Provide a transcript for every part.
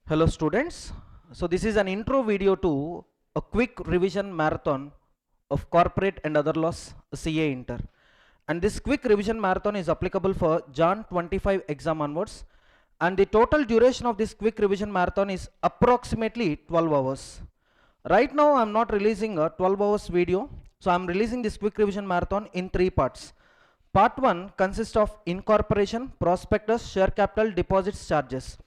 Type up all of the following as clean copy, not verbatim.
Hello students. So this is an intro video to a quick revision marathon of corporate and other laws CA Inter. And this quick revision marathon is applicable for Jan 25 exam onwards. And the total duration of this quick revision marathon is approximately 12 hours. Right now I'm not releasing a 12 hours video. So I'm releasing this quick revision marathon in 3 parts. Part 1 consists of incorporation, prospectus, share capital, deposits, charges.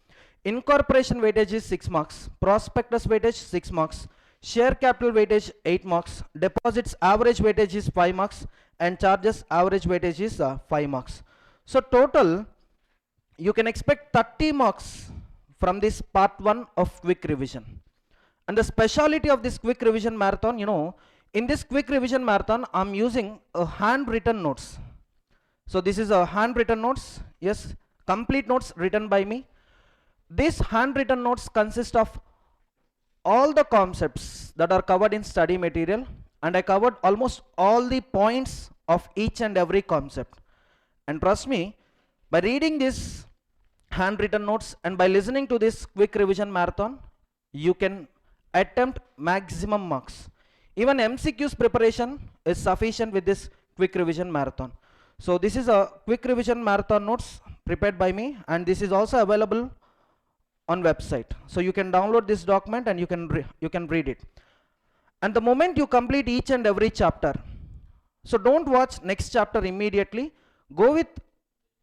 Incorporation weightage is 6 marks, prospectus weightage 6 marks, share capital weightage 8 marks, deposits average weightage is 5 marks, and charges average weightage is 5 marks. So total you can expect 30 marks from this part 1 of quick revision. And the speciality of this quick revision marathon, in this quick revision marathon I'm using a handwritten notes. So this is a handwritten notes, yes, complete notes written by me. These handwritten notes consist of all the concepts that are covered in study material, and I covered almost all the points of each and every concept. And trust me, by reading these handwritten notes and by listening to this quick revision marathon, you can attempt maximum marks. Even MCQ's preparation is sufficient with this quick revision marathon. So this is a quick revision marathon notes prepared by me, and this is also available on website. So you can download this document and you can read it. And the moment you complete each and every chapter, so don't watch next chapter immediately, go with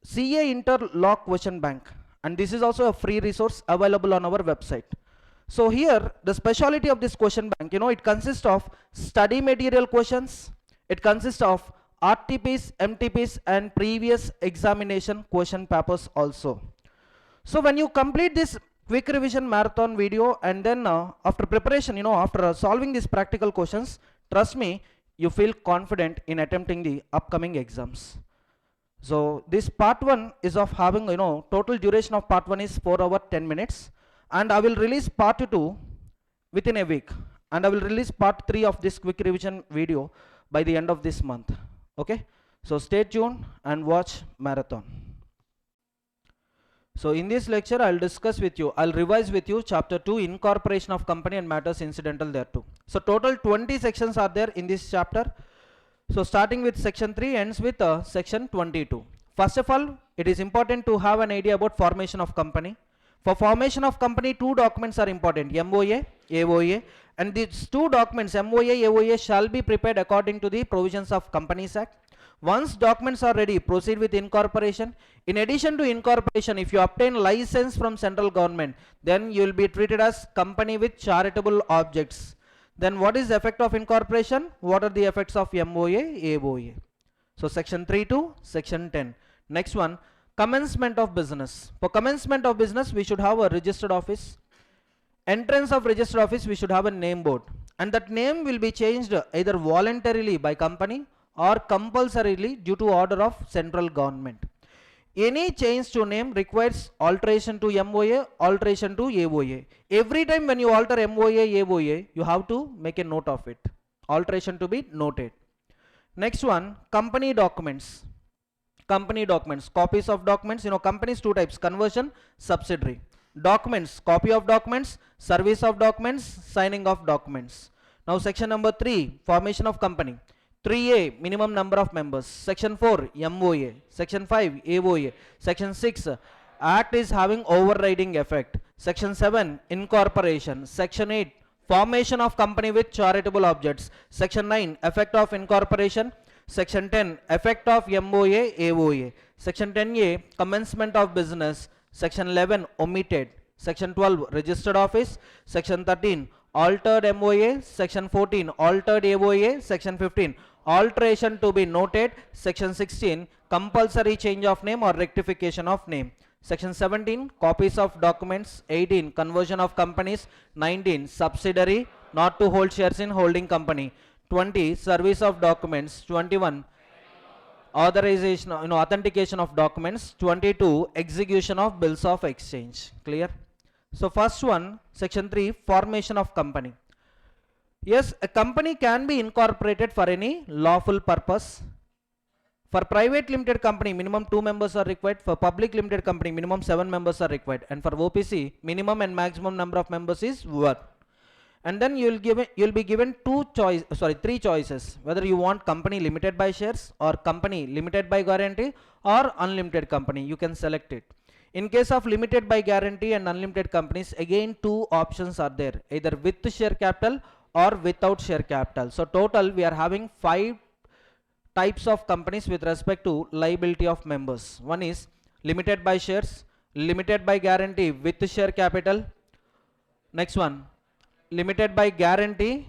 CA Inter Law Question Bank, and this is also a free resource available on our website. So here the speciality of this question bank, it consists of study material questions, it consists of RTPs, MTPs, and previous examination question papers also. So when you complete this quick revision marathon video and then after preparation, after solving these practical questions, trust me, you feel confident in attempting the upcoming exams. So this part 1 is of having, total duration of part 1 is 4 hours 10 minutes, and I will release part 2 within a week, and I will release part 3 of this quick revision video by the end of this month. Okay, so stay tuned and watch marathon. So in this lecture I'll revise with you chapter 2, incorporation of company and matters incidental thereto. So total 20 sections are there in this chapter. So starting with section 3 ends with section 22. First of all, it is important to have an idea about formation of company. For formation of company, 2 documents are important, MOA, AOA, and these 2 documents, MOA, AOA, shall be prepared according to the provisions of Companies Act. Once documents are ready, proceed with incorporation. In addition to incorporation, if you obtain license from central government, then you will be treated as company with charitable objects. Then what is the effect of incorporation? What are the effects of MOA, AOA? So section 3 to section 10. Next one, commencement of business. For commencement of business, we should have a registered office. Entrance of registered office, we should have a name board. And that name will be changed either voluntarily by company or compulsorily due to order of central government. Any change to name requires alteration to MOA, alteration to AOA. Every time when you alter MOA, AOA, you have to make a note of it. Alteration to be noted. Next one, company documents. Company documents, copies of documents, companies 2 types, conversion, subsidiary. Documents, copy of documents, service of documents, signing of documents. Now section number 3, formation of company. 3A, minimum number of members. Section 4, MOA. Section 5, AOA. Section 6, Act is having overriding effect. Section 7, incorporation. Section 8, formation of company with charitable objects. Section 9, effect of incorporation. Section 10, effect of MOA, AOA. Section 10A, commencement of business. Section 11, omitted. Section 12, registered office. Section 13, altered MOA. Section 14, altered AOA. Section 15, alteration to be noted. Section 16, compulsory change of name or rectification of name. Section 17, copies of documents. 18, conversion of companies. 19, subsidiary, not to hold shares in holding company. 20, service of documents. 21, authorization, authentication of documents. 22, execution of bills of exchange. Clear? So first one, section 3, formation of company. Yes, a company can be incorporated for any lawful purpose. For private limited company, minimum 2 members are required. For public limited company, minimum 7 members are required. And for OPC, minimum and maximum number of members is 1. And then you'll be given three choices, whether you want company limited by shares or company limited by guarantee or unlimited company. You can select it. In case of limited by guarantee and unlimited companies, again two options are there, either with share capital or without share capital. So total we are having 5 types of companies with respect to liability of members. One is limited by shares, limited by guarantee with share capital. Next one, limited by guarantee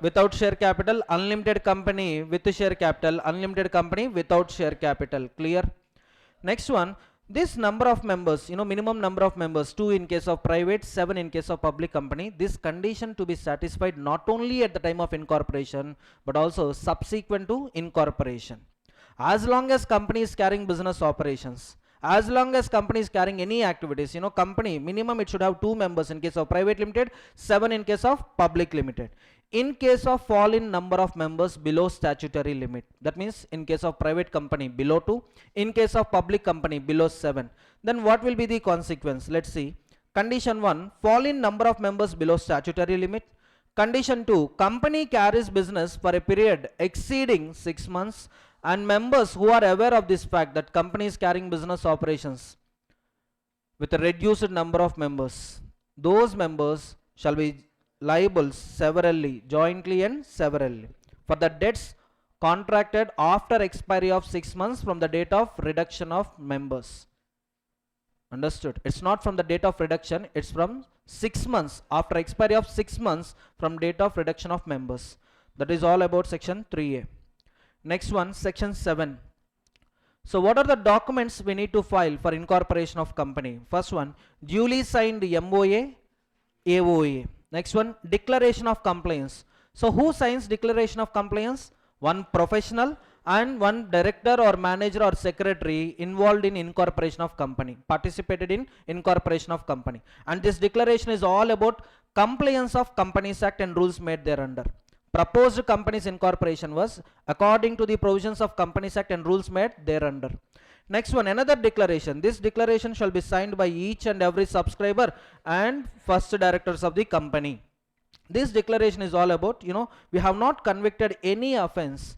without share capital, unlimited company with share capital, unlimited company without share capital. Clear? Next one, this number of members, minimum number of members, 2 in case of private, 7 in case of public company. This condition to be satisfied not only at the time of incorporation but also subsequent to incorporation. As long as company is carrying business operations, as long as company is carrying any activities, company minimum it should have 2 members in case of private limited, 7 in case of public limited. In case of fall in number of members below statutory limit, that means in case of private company below 2, in case of public company below 7, then what will be the consequence? Let's see. Condition 1, fall in number of members below statutory limit. Condition 2, company carries business for a period exceeding 6 months and members who are aware of this fact that company is carrying business operations with a reduced number of members, those members shall be liable severally, jointly and severally for the debts contracted after expiry of 6 months from the date of reduction of members. Understood? It's not from the date of reduction, it's from 6 months, after expiry of 6 months from date of reduction of members. That is all about section 3A. Next one, section 7. So what are the documents we need to file for incorporation of company? First one, duly signed MOA, AOA. Next one, declaration of compliance. So who signs declaration of compliance? One professional and one director or manager or secretary involved in incorporation of company, participated in incorporation of company. And this declaration is all about compliance of Companies Act and rules made thereunder. Proposed company's incorporation was according to the provisions of Companies Act and rules made thereunder. Next one, another declaration. This declaration shall be signed by each and every subscriber and first directors of the company. This declaration is all about, we have not convicted any offense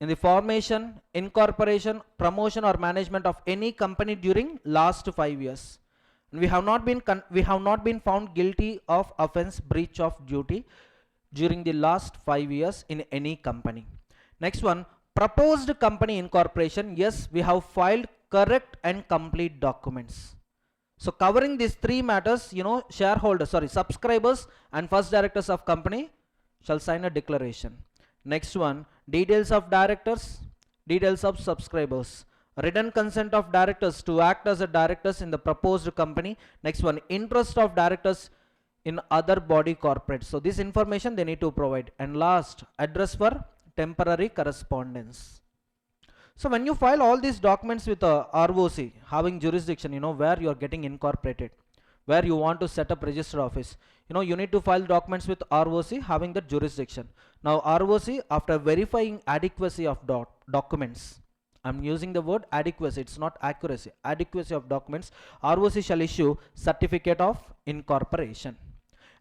in the formation, incorporation, promotion or management of any company during last 5 years. And we have not been found guilty of offense breach of duty during the last 5 years in any company. Next one, proposed company incorporation. Yes, we have filed correct and complete documents. So covering these 3 matters, subscribers and first directors of company shall sign a declaration. Next one, details of directors, details of subscribers, written consent of directors to act as a directors in the proposed company. Next one, interest of directors in other body corporate. So this information they need to provide. And last, address for temporary correspondence. So when you file all these documents with a ROC having jurisdiction, where you are getting incorporated, where you want to set up registered office, you need to file documents with ROC having the jurisdiction. Now ROC, after verifying adequacy of documents, I'm using the word adequacy, it's not accuracy, adequacy of documents, ROC shall issue certificate of incorporation.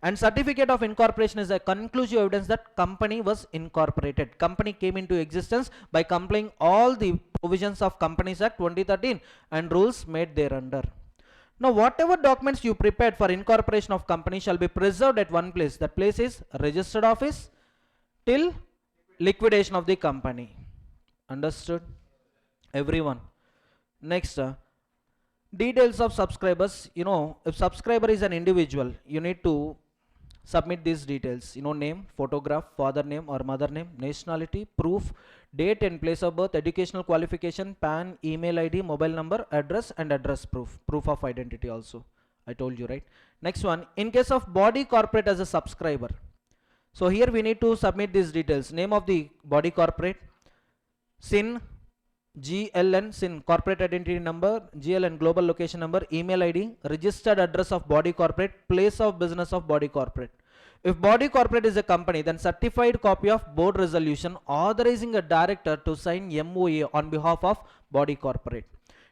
And certificate of incorporation is a conclusive evidence that company was incorporated. Company came into existence by complying all the provisions of Companies Act 2013 and rules made thereunder. Now whatever documents you prepared for incorporation of company shall be preserved at one place. That place is registered office till liquidation of the company. Understood? Everyone. Next, details of subscribers. If subscriber is an individual, you need to submit these details, name, photograph, father name or mother name, nationality, proof, date and place of birth, educational qualification, PAN, email ID, mobile number, address and address proof of identity also. I told you, right? Next one, in case of body corporate as a subscriber. So here we need to submit these details, name of the body corporate, SIN, GLN, SIN, corporate identity number, GLN, global location number, email ID, registered address of body corporate, place of business of body corporate. If body corporate is a company, then certified copy of board resolution authorizing a director to sign MOA on behalf of body corporate.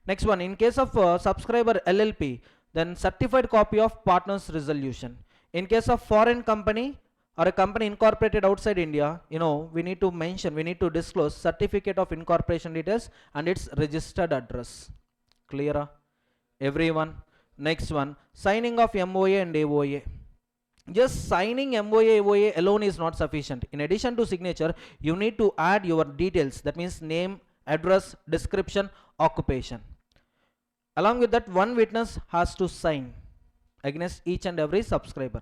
Next one, in case of subscriber LLP, then certified copy of partners resolution. In case of foreign company or a company incorporated outside India, we need to mention, we need to disclose certificate of incorporation details and its registered address. Clear? Everyone? Next one, signing of MOA and AOA. Just signing MOA, AOA alone is not sufficient. In addition to signature, you need to add your details. That means name, address, description, occupation. Along with that, one witness has to sign against each and every subscriber.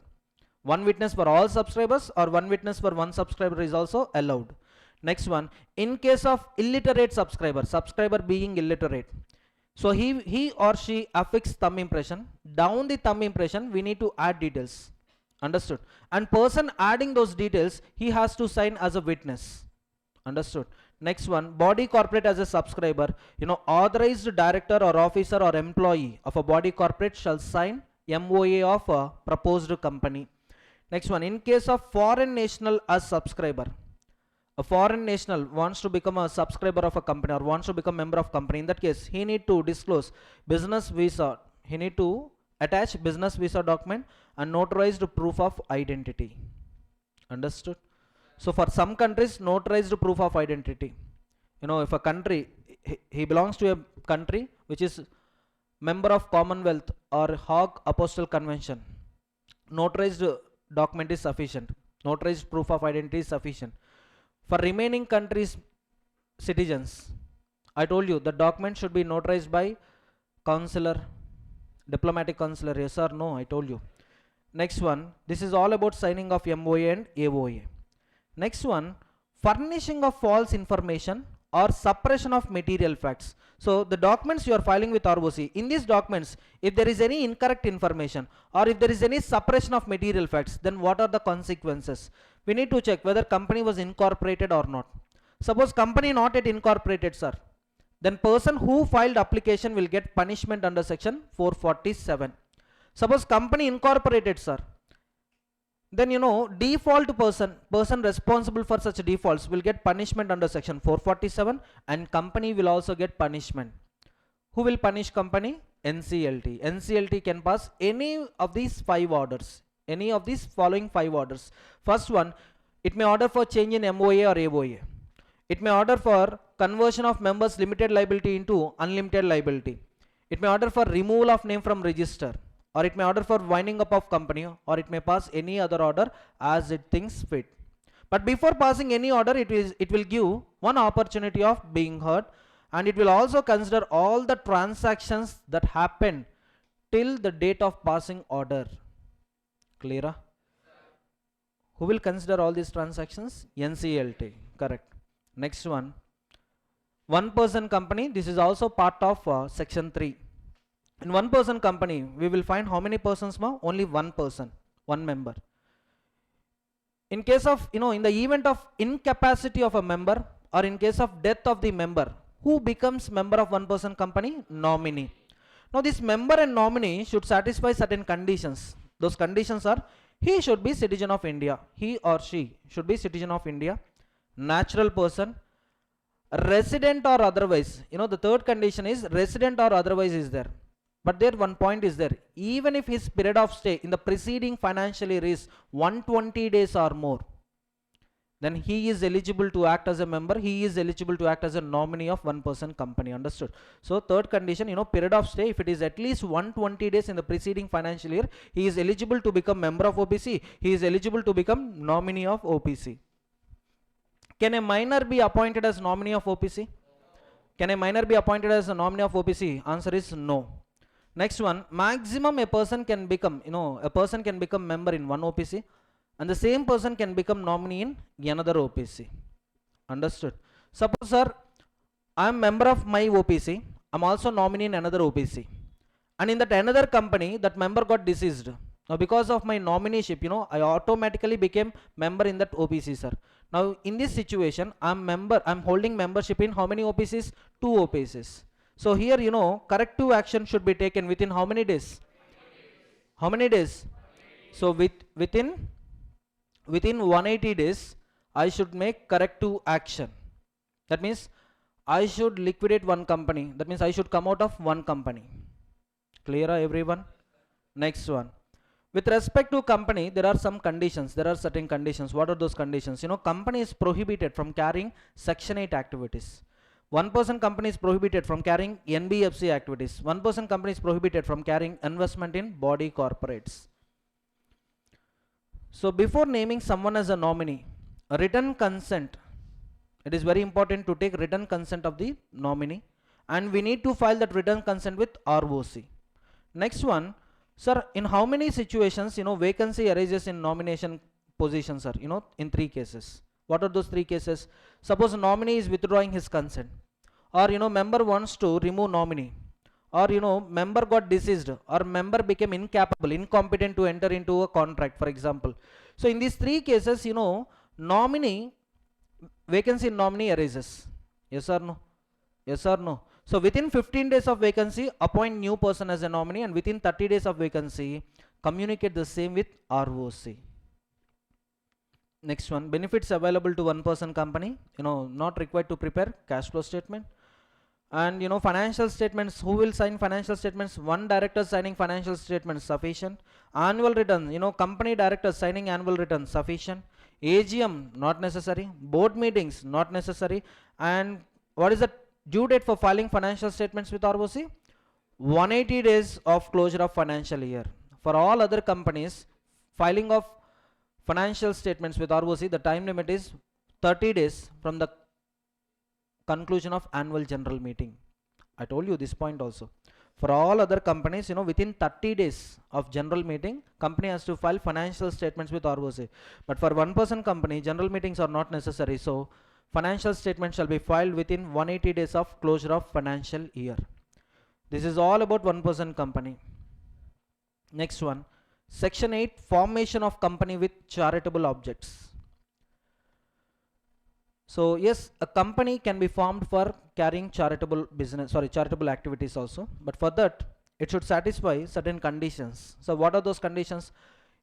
One witness for all subscribers or one witness for one subscriber is also allowed. Next one, in case of illiterate subscriber being illiterate, so he or she affix thumb impression. Down the thumb impression, we need to add details. Understood? And person adding those details, he has to sign as a witness. Understood? Next one, body corporate as a subscriber, authorized director or officer or employee of a body corporate shall sign MOA of a proposed company. Next one, in case of foreign national as subscriber, a foreign national wants to become a subscriber of a company or wants to become member of company. In that case, he need to disclose business visa. He need to attach business visa document and notarized proof of identity. Understood? So for some countries, notarized proof of identity. If a country, he belongs to a country which is member of Commonwealth or Hague Apostle Convention, notarized document is sufficient. Notarized proof of identity is sufficient. For remaining countries' citizens, I told you the document should be notarized by consular, diplomatic consular. Yes or no? I told you. Next one, this is all about signing of MOA and AOA. Next one, furnishing of false information or suppression of material facts. So the documents you are filing with ROC, in these documents, if there is any incorrect information or if there is any suppression of material facts, then what are the consequences? We need to check whether company was incorporated or not. Suppose company not yet incorporated, sir, then person who filed application will get punishment under section 447. Suppose company incorporated, sir, then default person responsible for such defaults will get punishment under section 447 and company will also get punishment. Who will punish company? NCLT. NCLT can pass any of these 5 orders, any of these following 5 orders. First one, it may order for change in MOA or AOA. It may order for conversion of members limited liability into unlimited liability. It may order for removal of name from register, or it may order for winding up of company, or it may pass any other order as it thinks fit. But before passing any order, it will give one opportunity of being heard, and it will also consider all the transactions that happen till the date of passing order. Clear? Who will consider all these transactions? NCLT. Correct. Next one, one person company. This is also part of section 3. In one person company, we will find how many persons? Only one person, one member. In case of, in the event of incapacity of a member or in case of death of the member, who becomes member of one person company? Nominee. Now this member and nominee should satisfy certain conditions. Those conditions are, he should be citizen of India. He or she should be citizen of India. Natural person, resident or otherwise. The third condition is resident or otherwise is there. But there one point is there. Even if his period of stay in the preceding financial year is 120 days or more, then he is eligible to act as a member. He is eligible to act as a nominee of one person company. Understood? So third condition, period of stay, if it is at least 120 days in the preceding financial year, he is eligible to become member of OPC. He is eligible to become nominee of OPC. Can a minor be appointed as nominee of OPC? Can a minor be appointed as a nominee of OPC? Answer is no. Next one, maximum a person can become, a person can become member in one OPC and the same person can become nominee in another OPC. Understood? Suppose, sir, I am member of my OPC, I am also nominee in another OPC, and in that another company, that member got deceased. Now because of my nominee-ship, I automatically became member in that OPC, sir. Now in this situation, I am holding membership in how many OPCs? 2 OPCs. So here, corrective action should be taken within how many days? How many days? So within within 180 days I should make corrective action. That means I should liquidate one company. That means I should come out of one company. Clear everyone? Next one. With respect to company, there are some conditions. There are certain conditions. What are those conditions? Company is prohibited from carrying Section 8 activities. One person company is prohibited from carrying NBFC activities. One person company is prohibited from carrying investment in body corporates. So before naming someone as a nominee, a written consent, it is very important to take written consent of the nominee, and we need to file that written consent with ROC. Next one, sir, in how many situations vacancy arises in nomination position, sir? In 3 cases. What are those 3 cases? Suppose a nominee is withdrawing his consent, or member wants to remove nominee, or member got deceased, or member became incapable, incompetent to enter into a contract, for example. So in these 3 cases, nominee, vacancy in nominee arises. Yes or no? Yes or no? So within 15 days of vacancy, appoint new person as a nominee, and within 30 days of vacancy, communicate the same with ROC. Next one, benefits available to one person company, not required to prepare cash flow statement. And financial statements, who will sign financial statements? One director signing financial statements sufficient. Annual return, company director signing annual return sufficient. AGM not necessary. Board meetings not necessary. And what is the due date for filing financial statements with ROC? 180 days of closure of financial year. For all other companies, filing of financial statements with ROC, the time limit is 30 days from the conclusion of annual general meeting. I told you this point also. For all other companies, within 30 days of general meeting, company has to file financial statements with ROC. But for one person company, general meetings are not necessary. So financial statements shall be filed within 180 days of closure of financial year. This is all about one person company. Next one, Section 8, formation of company with charitable objects. So yes, a company can be formed for carrying charitable activities also, but for that it should satisfy certain conditions. So what are those conditions?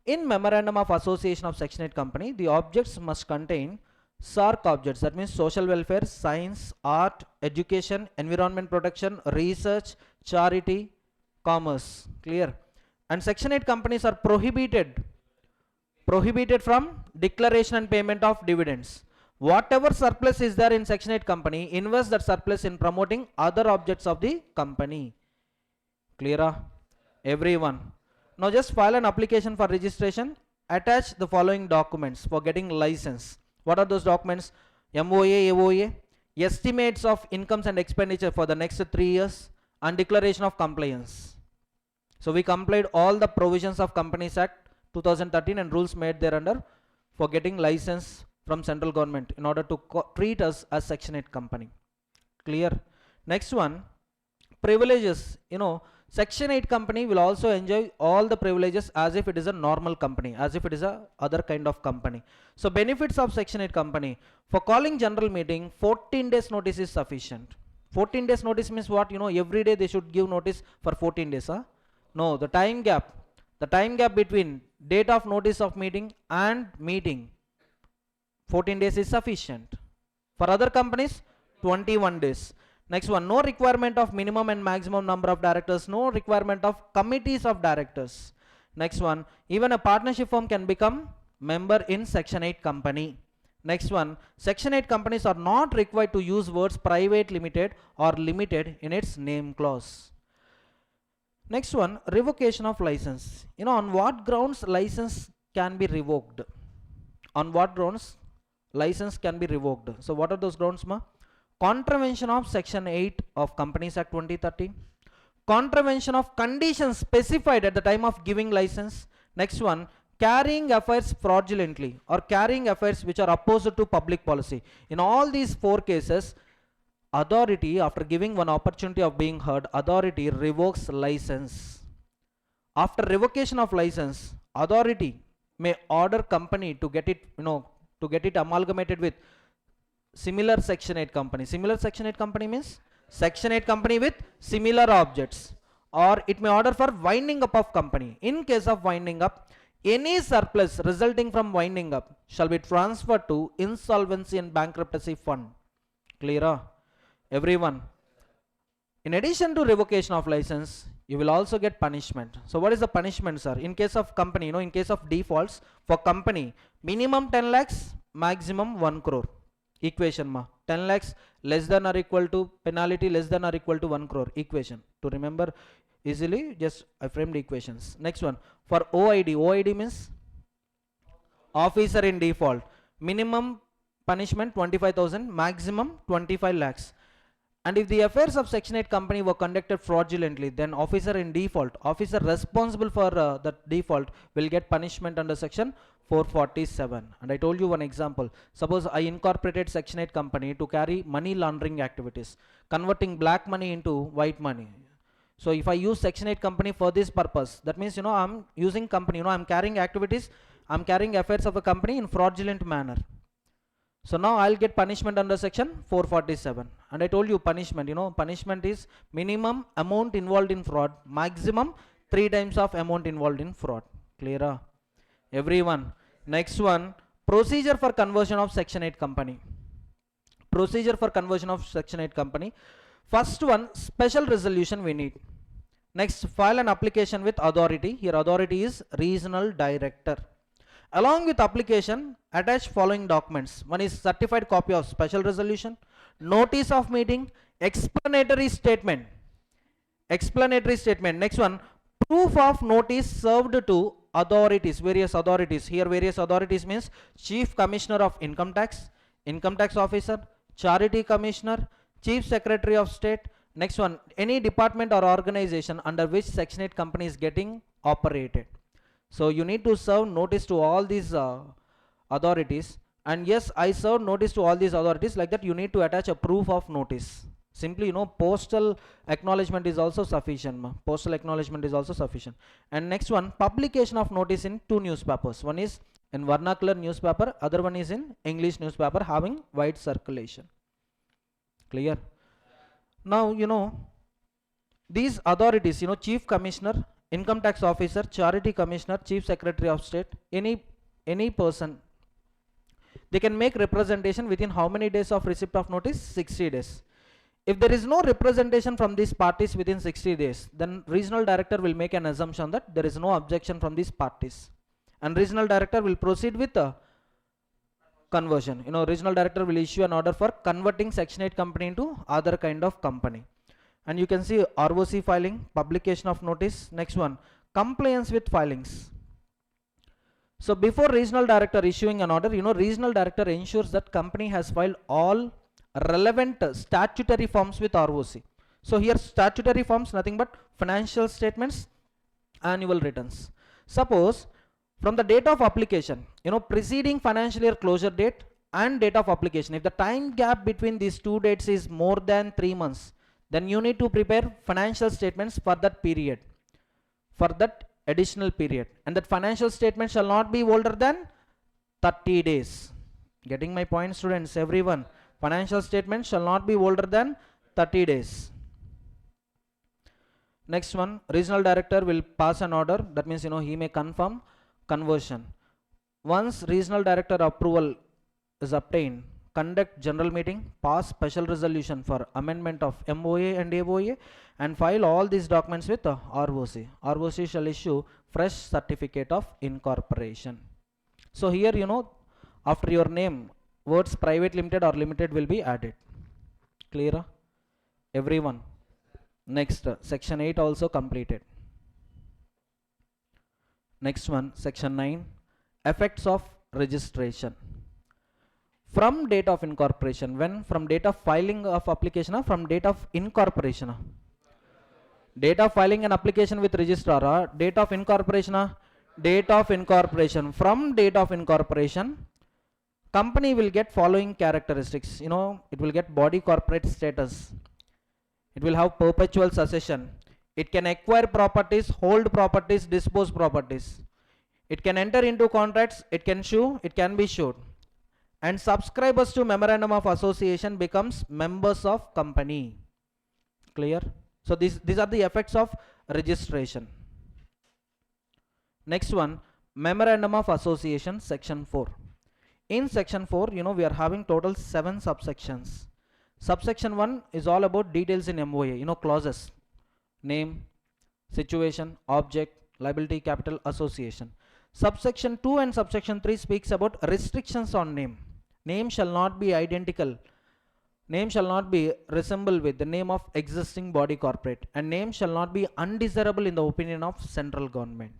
In memorandum of association of Section 8 company, the objects must contain SARC objects, that means social welfare, science, art, education, environment protection, research, charity, commerce. Clear? And Section 8 companies are prohibited from declaration and payment of dividends. Whatever surplus is there in Section 8 company, invest that surplus in promoting other objects of the company. Clear? Everyone. Now just file an application for registration. Attach the following documents for getting license. What are those documents? MOA, AOA, estimates of incomes and expenditure for the next 3 years, and declaration of compliance. So we complied all the provisions of Companies Act 2013 and rules made thereunder for getting license from central government in order to treat us as Section 8 company. Clear? Next one, privileges. Section 8 company will also enjoy all the privileges as if it is a normal company, as if it is a other kind of company. So benefits of Section 8 company: for calling general meeting, 14 days notice is sufficient. 14 days notice means what? Every day they should give notice for 14 days. No, the time gap between date of notice of meeting and meeting, 14 days is sufficient. For other companies, 21 days. Next one, no requirement of minimum and maximum number of directors, no requirement of committees of directors. Next one, even a partnership firm can become member in Section 8 company. Next one, Section 8 companies are not required to use words private limited or limited in its name clause. Next one, revocation of license. On what grounds license can be revoked? On what grounds license can be revoked? So what are those grounds, ma? Contravention of Section 8 of Companies Act 2013. Contravention of conditions specified at the time of giving license. Next one, carrying affairs fraudulently or carrying affairs which are opposed to public policy. In all these 4 cases, authority, after giving one opportunity of being heard, authority revokes license. After revocation of license, authority may order company to get it amalgamated with similar Section 8 company. Similar Section 8 company means Section 8 company with similar objects, or it may order for winding up of company. In case of winding up, Any surplus resulting from winding up shall be transferred to insolvency and bankruptcy fund. Clear? Everyone. In addition to revocation of license, you will also get punishment. So what is the punishment, sir? In case of company, in case of defaults, for company, minimum 10 lakhs, maximum 1 crore. Equation ma. 10 lakhs less than or equal to, penalty less than or equal to 1 crore. Equation. To remember easily, just I framed equations. Next one. For OID, OID means officer in default. Minimum punishment 25,000, maximum 25 lakhs. And if the affairs of Section 8 company were conducted fraudulently, then officer in default, officer responsible for the default will get punishment under Section 447. And I told you one example. Suppose I incorporated Section 8 company to carry money laundering activities, converting black money into white money. So if I use Section 8 company for this purpose, that means, I'm using company, I'm carrying activities, I'm carrying affairs of a company in fraudulent manner. So now I'll get punishment under Section 447. And I told you punishment, punishment is minimum amount involved in fraud, maximum 3 times of amount involved in fraud. Clear? Everyone. Next one, procedure for conversion of Section 8 company. Procedure for conversion of Section 8 company. First one, special resolution we need. Next, file an application with authority. Here authority is regional director. Along with application, attach following documents. One is certified copy of special resolution, notice of meeting, explanatory statement. Explanatory statement. Next one, proof of notice served to authorities, various authorities. Here various authorities means Chief Commissioner of Income Tax Officer, Charity Commissioner, Chief Secretary of State. Next one, any department or organization under which Section 8 company is getting operated. So you need to serve notice to all these authorities, and yes, I serve notice to all these authorities. Like that, you need to attach a proof of notice. Simply, postal acknowledgement is also sufficient. Postal acknowledgement is also sufficient. And next one, publication of notice in 2 newspapers. One is in vernacular newspaper, other one is in English newspaper having wide circulation. Clear? Now, these authorities, Chief Commissioner, Income Tax Officer, Charity Commissioner, Chief Secretary of State, any person, they can make representation within how many days of receipt of notice? 60 days. If there is no representation from these parties within 60 days, then regional director will make an assumption that there is no objection from these parties, and regional director will proceed with the conversion. Regional director will issue an order for converting Section 8 company into other kind of company. And you can see ROC filing, publication of notice. Next one, compliance with filings. So before regional director issuing an order, regional director ensures that company has filed all relevant statutory forms with ROC. So here statutory forms, nothing but financial statements, annual returns. Suppose from the date of application, preceding financial year closure date and date of application, if the time gap between these 2 dates is more than 3 months, then you need to prepare financial statements for that period, for that additional period, and that financial statement shall not be older than 30 days. Getting my point, students? Everyone, financial statement shall not be older than 30 days. Next one, regional director will pass an order. That means, he may confirm conversion. Once regional director approval is obtained, conduct general meeting, pass special resolution for amendment of MOA and AOA, and file all these documents with ROC. ROC shall issue fresh certificate of incorporation. So here, after your name, words private limited or limited will be added. Clear? Everyone. Next, section 8 also completed. Next one, section 9, effects of registration. From date of incorporation, when? From date of filing of application, or from date of incorporation? Date of filing an application with registrar, or date of incorporation? Date of incorporation. From date of incorporation, company will get following characteristics. It will get body corporate status. It will have perpetual succession. It can acquire properties, hold properties, dispose properties. It can enter into contracts. It can sue. It can be sued. And subscribers to memorandum of association becomes members of company. Clear? So these are the effects of registration. Next one, Memorandum of Association, section 4. In section 4, we are having total 7 subsections. Subsection 1 is all about details in MOA, clauses, name, situation, object, liability, capital, association. Subsection 2 and subsection 3 speaks about restrictions on name. Name shall not be identical. Name shall not be resemble with the name of existing body corporate, and name shall not be undesirable in the opinion of central government.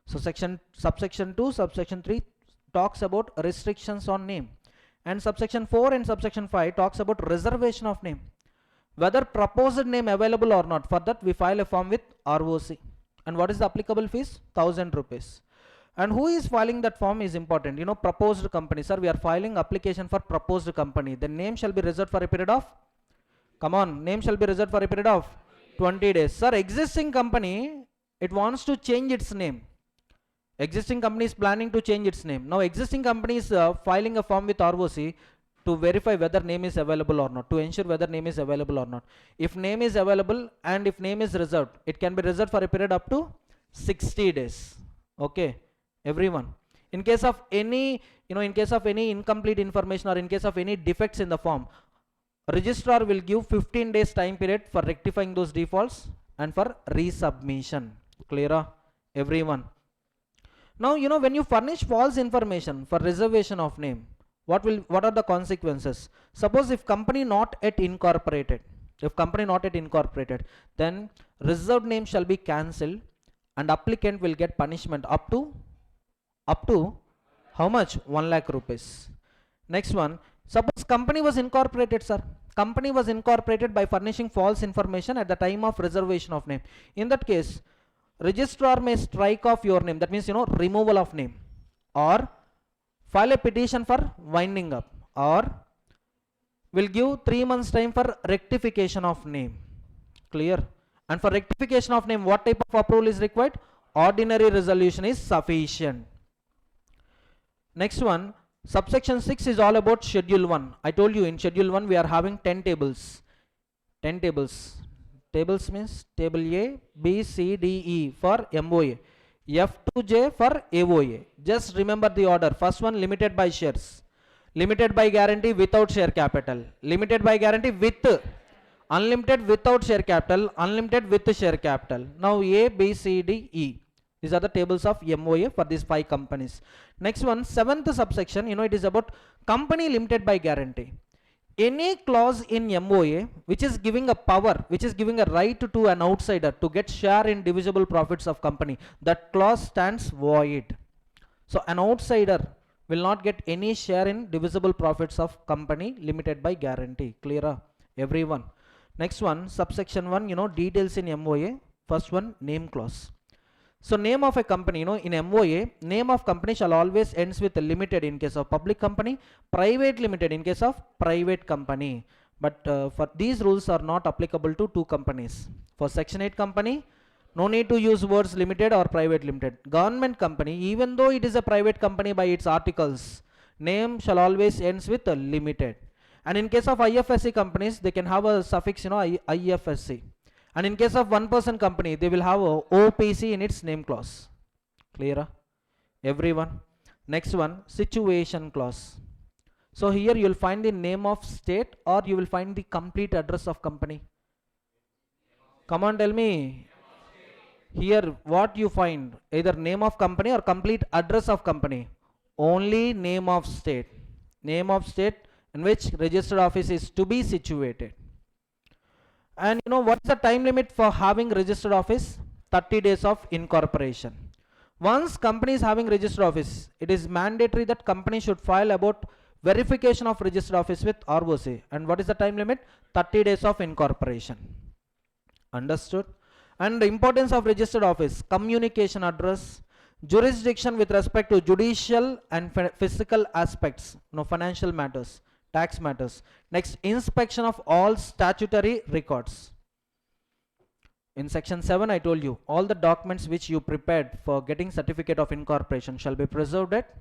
So subsection 2, subsection 3 talks about restrictions on name, and subsection 4 and subsection 5 talks about reservation of name, whether proposed name available or not. For that we file a form with ROC, and what is the applicable fees? 1000 rupees. And who is filing that form is important. Proposed company. Sir, we are filing application for proposed company. The name shall be reserved for a period of, come on, name shall be reserved for a period of 20 days. Sir, existing company, it wants to change its name. Existing company is planning to change its name. Now existing company is filing a form with ROC to verify whether name is available or not, to ensure whether name is available or not. If name is available and if name is reserved, it can be reserved for a period up to 60 days. Okay, everyone. In case of any, in case of any incomplete information or in case of any defects in the form, registrar will give 15 days time period for rectifying those defaults and for resubmission. Clear, everyone? Now, when you furnish false information for reservation of name, what are the consequences? Suppose if company not yet incorporated, then reserved name shall be cancelled and applicant will get punishment up to how much? 1 lakh rupees. Next one, suppose company was incorporated, sir. Company was incorporated by furnishing false information at the time of reservation of name. In that case, registrar may strike off your name, that means removal of name, or file a petition for winding up, or will give 3 months time for rectification of name. Clear? And for rectification of name, what type of approval is required? Ordinary resolution is sufficient. Next one, subsection 6 is all about schedule 1. I told you in schedule 1 we are having 10 tables. 10 tables. Tables means table A, B, C, D, E for MOA, F to J for AOA. Just remember the order. First one, limited by shares, limited by guarantee without share capital, limited by guarantee with, unlimited without share capital, unlimited with share capital. Now A, B, C, D, E. These are the tables of MOA for these 5 companies. Next one, 7th subsection, it is about company limited by guarantee. Any clause in MOA which is giving a power, which is giving a right to an outsider to get share in divisible profits of company, that clause stands void. So an outsider will not get any share in divisible profits of company limited by guarantee. Clear, everyone? Next one, subsection 1, details in MOA. First one, name clause. So name of a company, in MOA, name of company shall always ends with limited in case of public company, private limited in case of private company. But for these rules are not applicable to 2 companies. For section 8 company, no need to use words limited or private limited. Government company, even though it is a private company by its articles, name shall always ends with limited. And in case of IFSC companies, they can have a suffix, IFSC. And in case of 1-person company, they will have a OPC in its name clause. Clear, everyone? Next one, situation clause. So here you will find the name of state or you will find the complete address of company. Come on, tell me. Here what you find, either name of company or complete address of company. Only name of state. Name of state in which registered office is to be situated. And what is the time limit for having registered office? 30 days of incorporation. Once company is having registered office, it is mandatory that company should file about verification of registered office with ROC. And what is the time limit? 30 days of incorporation. Understood? And the importance of registered office: communication address, jurisdiction with respect to judicial and fiscal aspects, financial matters, tax matters. Next, inspection of all statutory records. In section 7 I told you all the documents which you prepared for getting certificate of incorporation shall be preserved at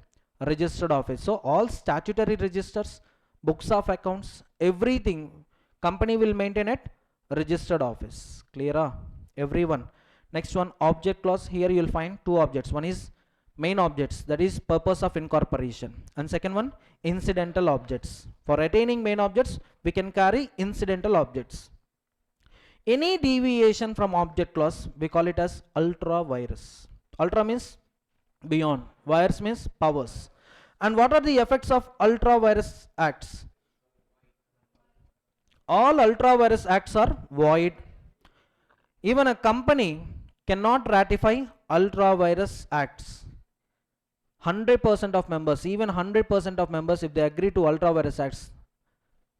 registered office. So all statutory registers, books of accounts, everything company will maintain at registered office. Clear, everyone? Next one, object clause. Here you will find 2 objects. One is main objects, that is purpose of incorporation, and second one incidental objects. For attaining main objects we can carry incidental objects. Any deviation from object clause we call it as ultra virus. Ultra means beyond, virus means powers. And what are the effects of ultra virus acts? All ultra virus acts are void. Even a company cannot ratify ultra virus acts. 100% of members, even 100% of members, if they agree to ultra virus acts,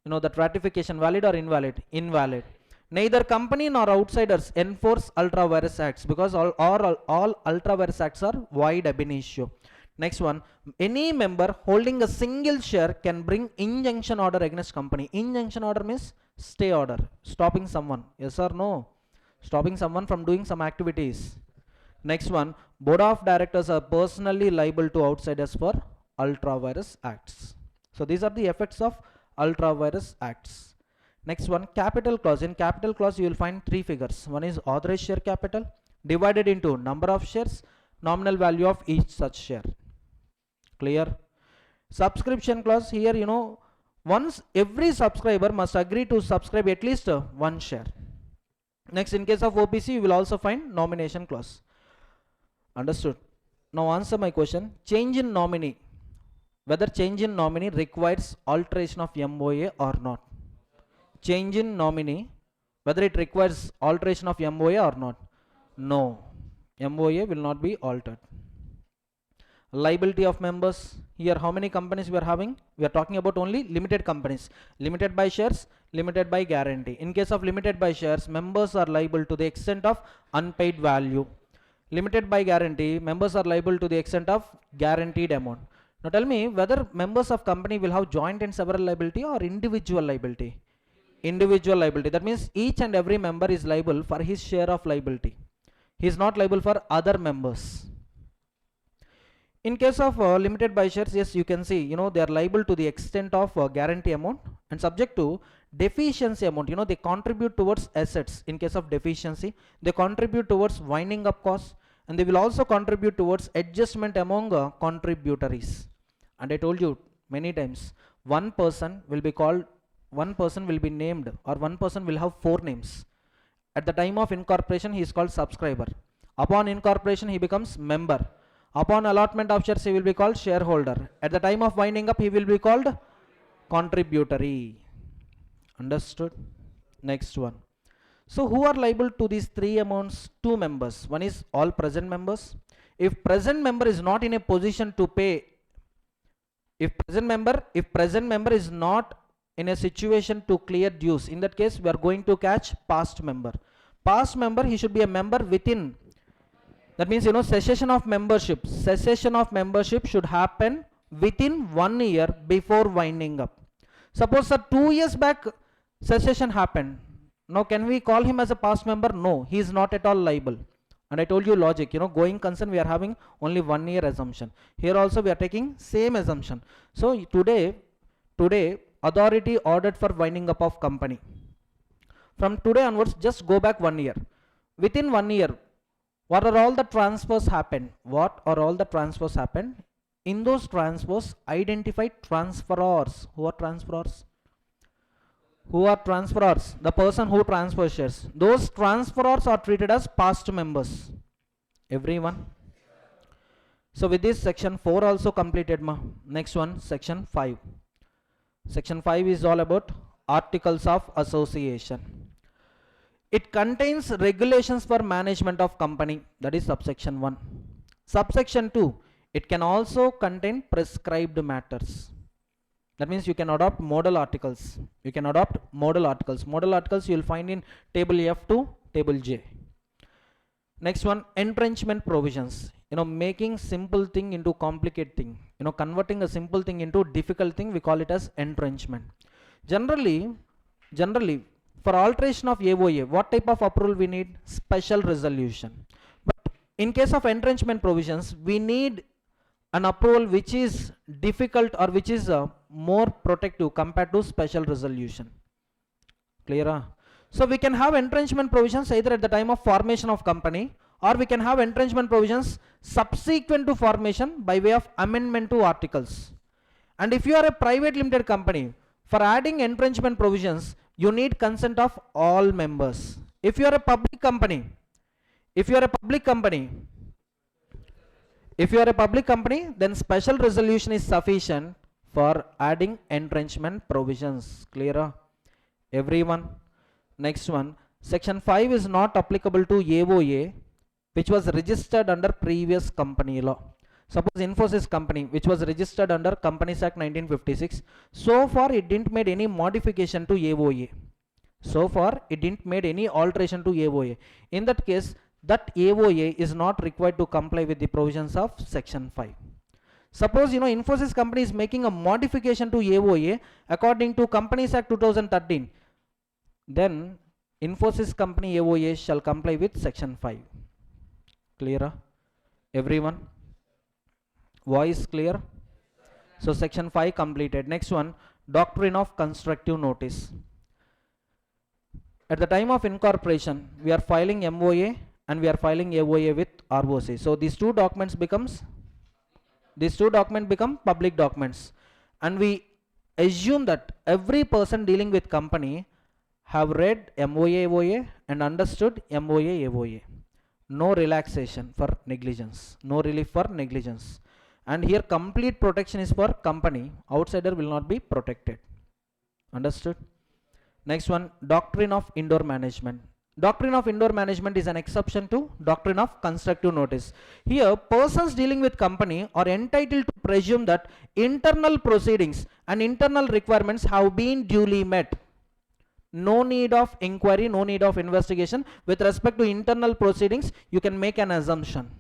that ratification valid or invalid? Invalid. Neither company nor outsiders enforce ultra virus acts because all ultra virus acts are void ab initio. Next one, any member holding a single share can bring injunction order against company. Injunction order means stay order, stopping someone. Yes or no? Stopping someone from doing some activities. Next one, board of directors are personally liable to outsiders for ultra virus acts. So these are the effects of ultra virus acts. Next one, capital clause. In capital clause you will find three figures. One is authorized share capital divided into number of shares, nominal value of each such share. Clear? Subscription clause, here once every subscriber must agree to subscribe at least one share. Next, in case of OPC you will also find nomination clause. Understood? Now answer my question. Change in nominee. Whether change in nominee requires alteration of MOA or not. Change in nominee, whether it requires alteration of MOA or not. No. MOA will not be altered. Liability of members. Here how many companies we are having? We are talking about only limited companies. Limited by shares, limited by guarantee. In case of limited by shares, members are liable to the extent of unpaid value. Limited by guarantee, members are liable to the extent of guaranteed amount. Now tell me whether members of company will have joint and several liability or individual liability. Individual liability. That means each and every member is liable for his share of liability. He is not liable for other members. In case of limited by shares, yes, you can see, they are liable to the extent of guarantee amount and subject to deficiency amount. They contribute towards assets. In case of deficiency, they contribute towards winding up costs, and they will also contribute towards adjustment among contributories. And I told you many times, one person will be named, or one person will have four names. At the time of incorporation he is called subscriber. Upon incorporation he becomes member. Upon allotment of shares he will be called shareholder. At the time of winding up he will be called contributory. Understood? Next one. So who are liable to these three amounts? Two members. One is all present members. If present member is not in a position to pay, if present member is not in a situation to clear dues, in that case we are going to catch past member. Past member, he should be a member within. That means cessation of membership should happen within 1 year before winding up. Suppose 2 years back cessation happened. Now can we call him as a past member? No, he is not at all liable. And I told you logic, going concern we are having only 1 year assumption. Here also we are taking same assumption. So today authority ordered for winding up of company. From today onwards, just go back 1 year. Within 1 year, what are all the transfers happened? In those transfers, identify transferors. Who are transferors? The person who transfers shares. Those transferors are treated as past members. Everyone. So with this section 4 also completed. Next one, section 5. Section 5 is all about articles of association. It contains regulations for management of company, that is subsection 1. Subsection 2, it can also contain prescribed matters. That means you can adopt model articles. Model articles you will find in table F to table J. Next one, entrenchment provisions. Making simple thing into complicated thing. Converting a simple thing into difficult thing, we call it as entrenchment. Generally, for alteration of AOA, what type of approval we need? Special resolution. But in case of entrenchment provisions, we need an approval which is difficult or which is more protective compared to special resolution. Clear? So we can have entrenchment provisions either at the time of formation of company or we can have entrenchment provisions subsequent to formation by way of amendment to articles. And if you are a private limited company, for adding entrenchment provisions, you need consent of all members. If you are a public company, if you are a public company, if you are a public company, then special resolution is sufficient for adding entrenchment provisions. Clear? Everyone? Next one. Section 5 is not applicable to AOA, which was registered under previous company law. Suppose Infosys company, which was registered under Companies Act 1956, so far it didn't made any modification to AOA. So far it didn't made any alteration to AOA. In that case, that AOA is not required to comply with the provisions of section 5. Suppose Infosys company is making a modification to AOA according to Companies Act 2013, then Infosys company AOA shall comply with section 5. Clear? Everyone? Voice clear? So section 5 completed. Next one, doctrine of constructive notice. At the time of incorporation, we are filing MOA and we are filing AOA with ROC. So these two documents become public documents, and we assume that every person dealing with company have read MOA AOA and understood MOA AOA. No relaxation for negligence, no relief for negligence. And here complete protection is for company, outsider will not be protected. Understood? Next one, doctrine of indoor management. Doctrine of indoor management is an exception to doctrine of constructive notice. Here persons dealing with company are entitled to presume that internal proceedings and internal requirements have been duly met. No need of inquiry, no need of investigation. With respect to internal proceedings, you can make an assumption.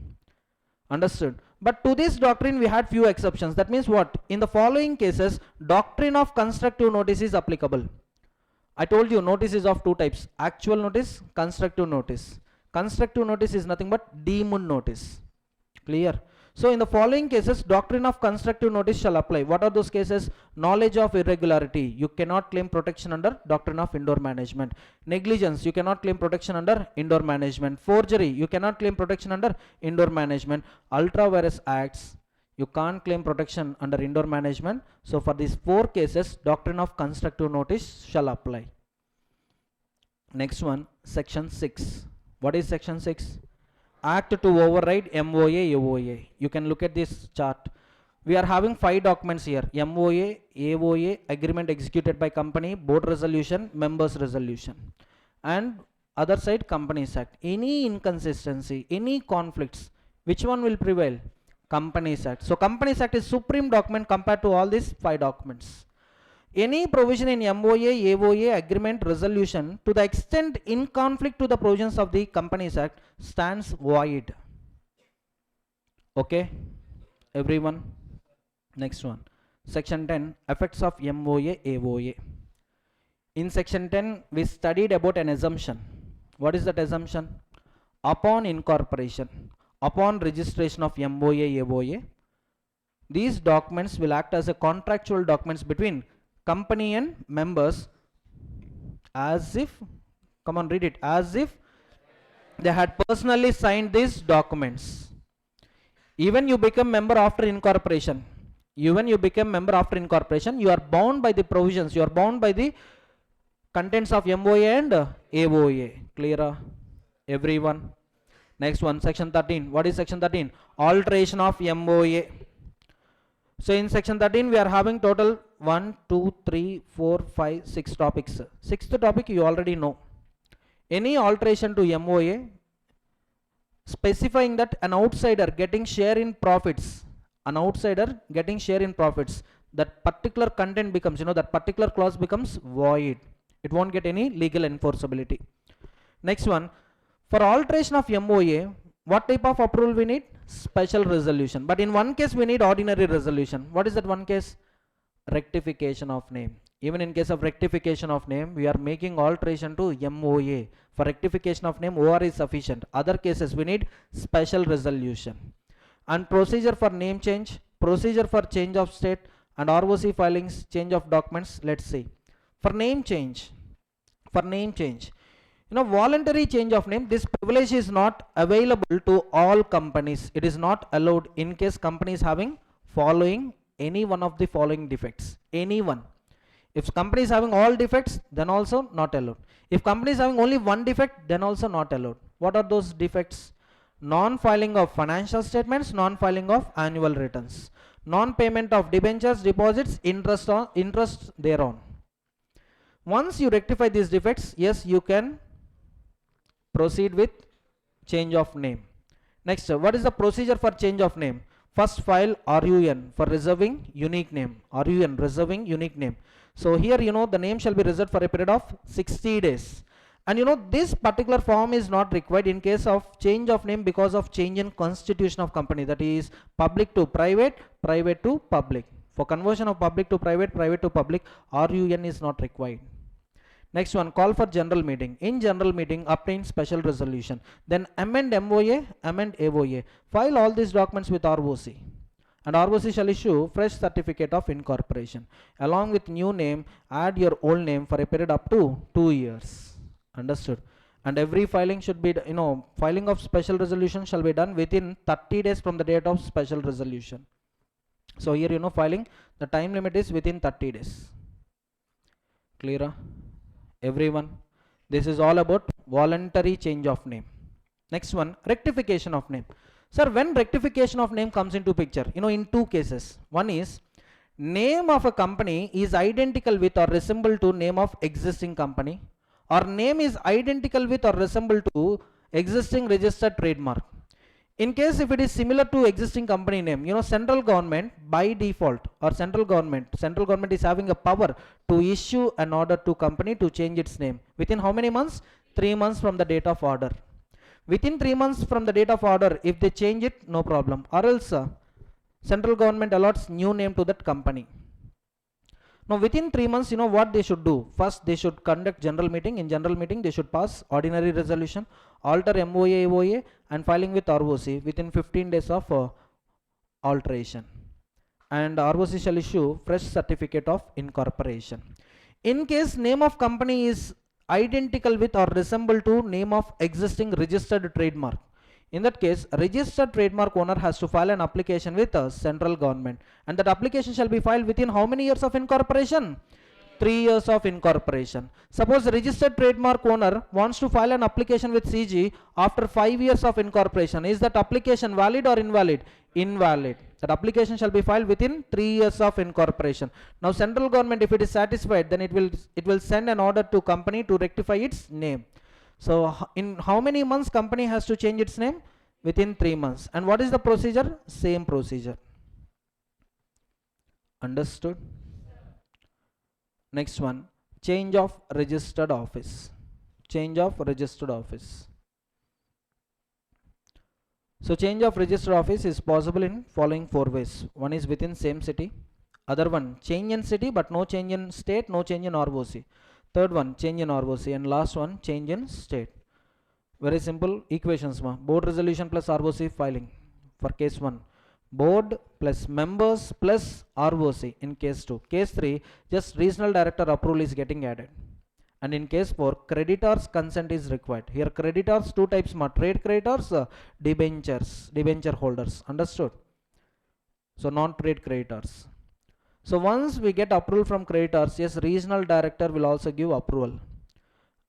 Understood? But to this doctrine we had few exceptions. That means what? In the following cases, doctrine of constructive notice is applicable. I told you notice is of two types: actual notice, constructive notice. Constructive notice is nothing but deemed notice. Clear? So in the following cases, doctrine of constructive notice shall apply. What are those cases? Knowledge of irregularity, you cannot claim protection under doctrine of indoor management. Negligence, you cannot claim protection under indoor management. Forgery, you cannot claim protection under indoor management. Ultra vires acts, you can't claim protection under indoor management. So for these four cases, doctrine of constructive notice shall apply. Next one, section 6. What is section 6? Act to override MOA AOA. You can look at this chart. We are having 5 documents here: MOA, AOA, agreement executed by company, board resolution, members resolution, and other side Companies Act. Any inconsistency, any conflicts, which one will prevail? Companies Act. So Companies Act is supreme document compared to all these 5 documents. Any provision in MOA, AOA, agreement, resolution, to the extent in conflict to the provisions of the Companies Act, stands void. Okay, everyone? Next one, section 10, effects of MOA, AOA. In section 10, we studied about an assumption. What is that assumption? Upon incorporation, upon registration of MOA, AOA, these documents will act as a contractual documents between company and members, as if, come on read it, as if they had personally signed these documents. Even you become member after incorporation, you are bound by the provisions, you are bound by the contents of MOA and AOA. Clear? Everyone? Next one, section 13. What is section 13? Alteration of MOA. So in section 13 we are having total 1, 2, 3, 4, 5, 6 topics. Sixth topic you already know. Any alteration to MOA specifying that an outsider getting share in profits, that particular content becomes, that particular clause becomes void. It won't get any legal enforceability. Next one, for alteration of MOA, what type of approval we need? Special resolution. But in one case we need ordinary resolution. What is that one case? Rectification of name. Even in case of rectification of name, we are making alteration to MOA. For rectification of name, OR is sufficient. Other cases we need special resolution. And procedure for name change, procedure for change of state, and ROC filings, change of documents. Let's see. For name change, Voluntary change of name, this privilege is not available to all companies. It is not allowed in case company is having following any one of the following defects. Any one. If company is having all defects, then also not allowed. If company is having only one defect, then also not allowed. What are those defects? Non-filing of financial statements, non-filing of annual returns, non-payment of debentures, deposits, interest thereon. Once you rectify these defects, yes, you can proceed with change of name. Next, what is the procedure for change of name? First, file RUN for reserving unique name. RUN, reserving unique name. So here, the name shall be reserved for a period of 60 days. And this particular form is not required in case of change of name because of change in constitution of company, that is public to private, private to public. For conversion of public to private, private to public, RUN is not required. Next one, call for general meeting. In general meeting, obtain special resolution. Then amend MOA, amend AOA. File all these documents with ROC. And ROC shall issue fresh certificate of incorporation. Along with new name, add your old name for a period up to 2 years. Understood? And every filing should be, filing of special resolution shall be done within 30 days from the date of special resolution. So here, filing, the time limit is within 30 days. Clear? Everyone, this is all about voluntary change of name. Next one, rectification of name. Sir, when rectification of name comes into picture, in two cases. One is name of a company is identical with or resemble to name of existing company, or name is identical with or resemble to existing registered trademark. In case if it is similar to existing company name, central government by default, or central government is having a power to issue an order to company to change its name. Within how many months? 3 months from the date of order. Within 3 months from the date of order, if they change it, no problem. Or else, central government allots new name to that company. Now within 3 months, what they should do? First, they should conduct general meeting. In general meeting, they should pass ordinary resolution, alter MOA, AOA, and filing with ROC within 15 days of alteration. And ROC shall issue fresh certificate of incorporation. In case name of company is identical with or resemble to name of existing registered trademark, in that case, registered trademark owner has to file an application with the central government, and that application shall be filed within how many years of incorporation? 3 years of incorporation. Suppose the registered trademark owner wants to file an application with CG after 5 years of incorporation. Is that application valid or invalid? Invalid. That application shall be filed within 3 years of incorporation. Now central government, if it is satisfied, then it will send an order to company to rectify its name. So in how many months company has to change its name? Within 3 months. And what is the procedure? Same procedure. Understood? Next one, change of registered office. Change of registered office. So change of registered office is possible in following 4 ways. One is within same city. Other one, change in city but no change in state, no change in ROC. Third one, change in ROC, and last one, change in state. Very simple equations. Board resolution plus ROC filing for case 1. Board plus members plus ROC in case 2. Case 3, just regional director approval is getting added. And in case 4, creditors consent is required. Here creditors 2 types, trade creditors, debenture holders. Understood? So non-trade creditors. So once we get approval from creditors, yes, regional director will also give approval.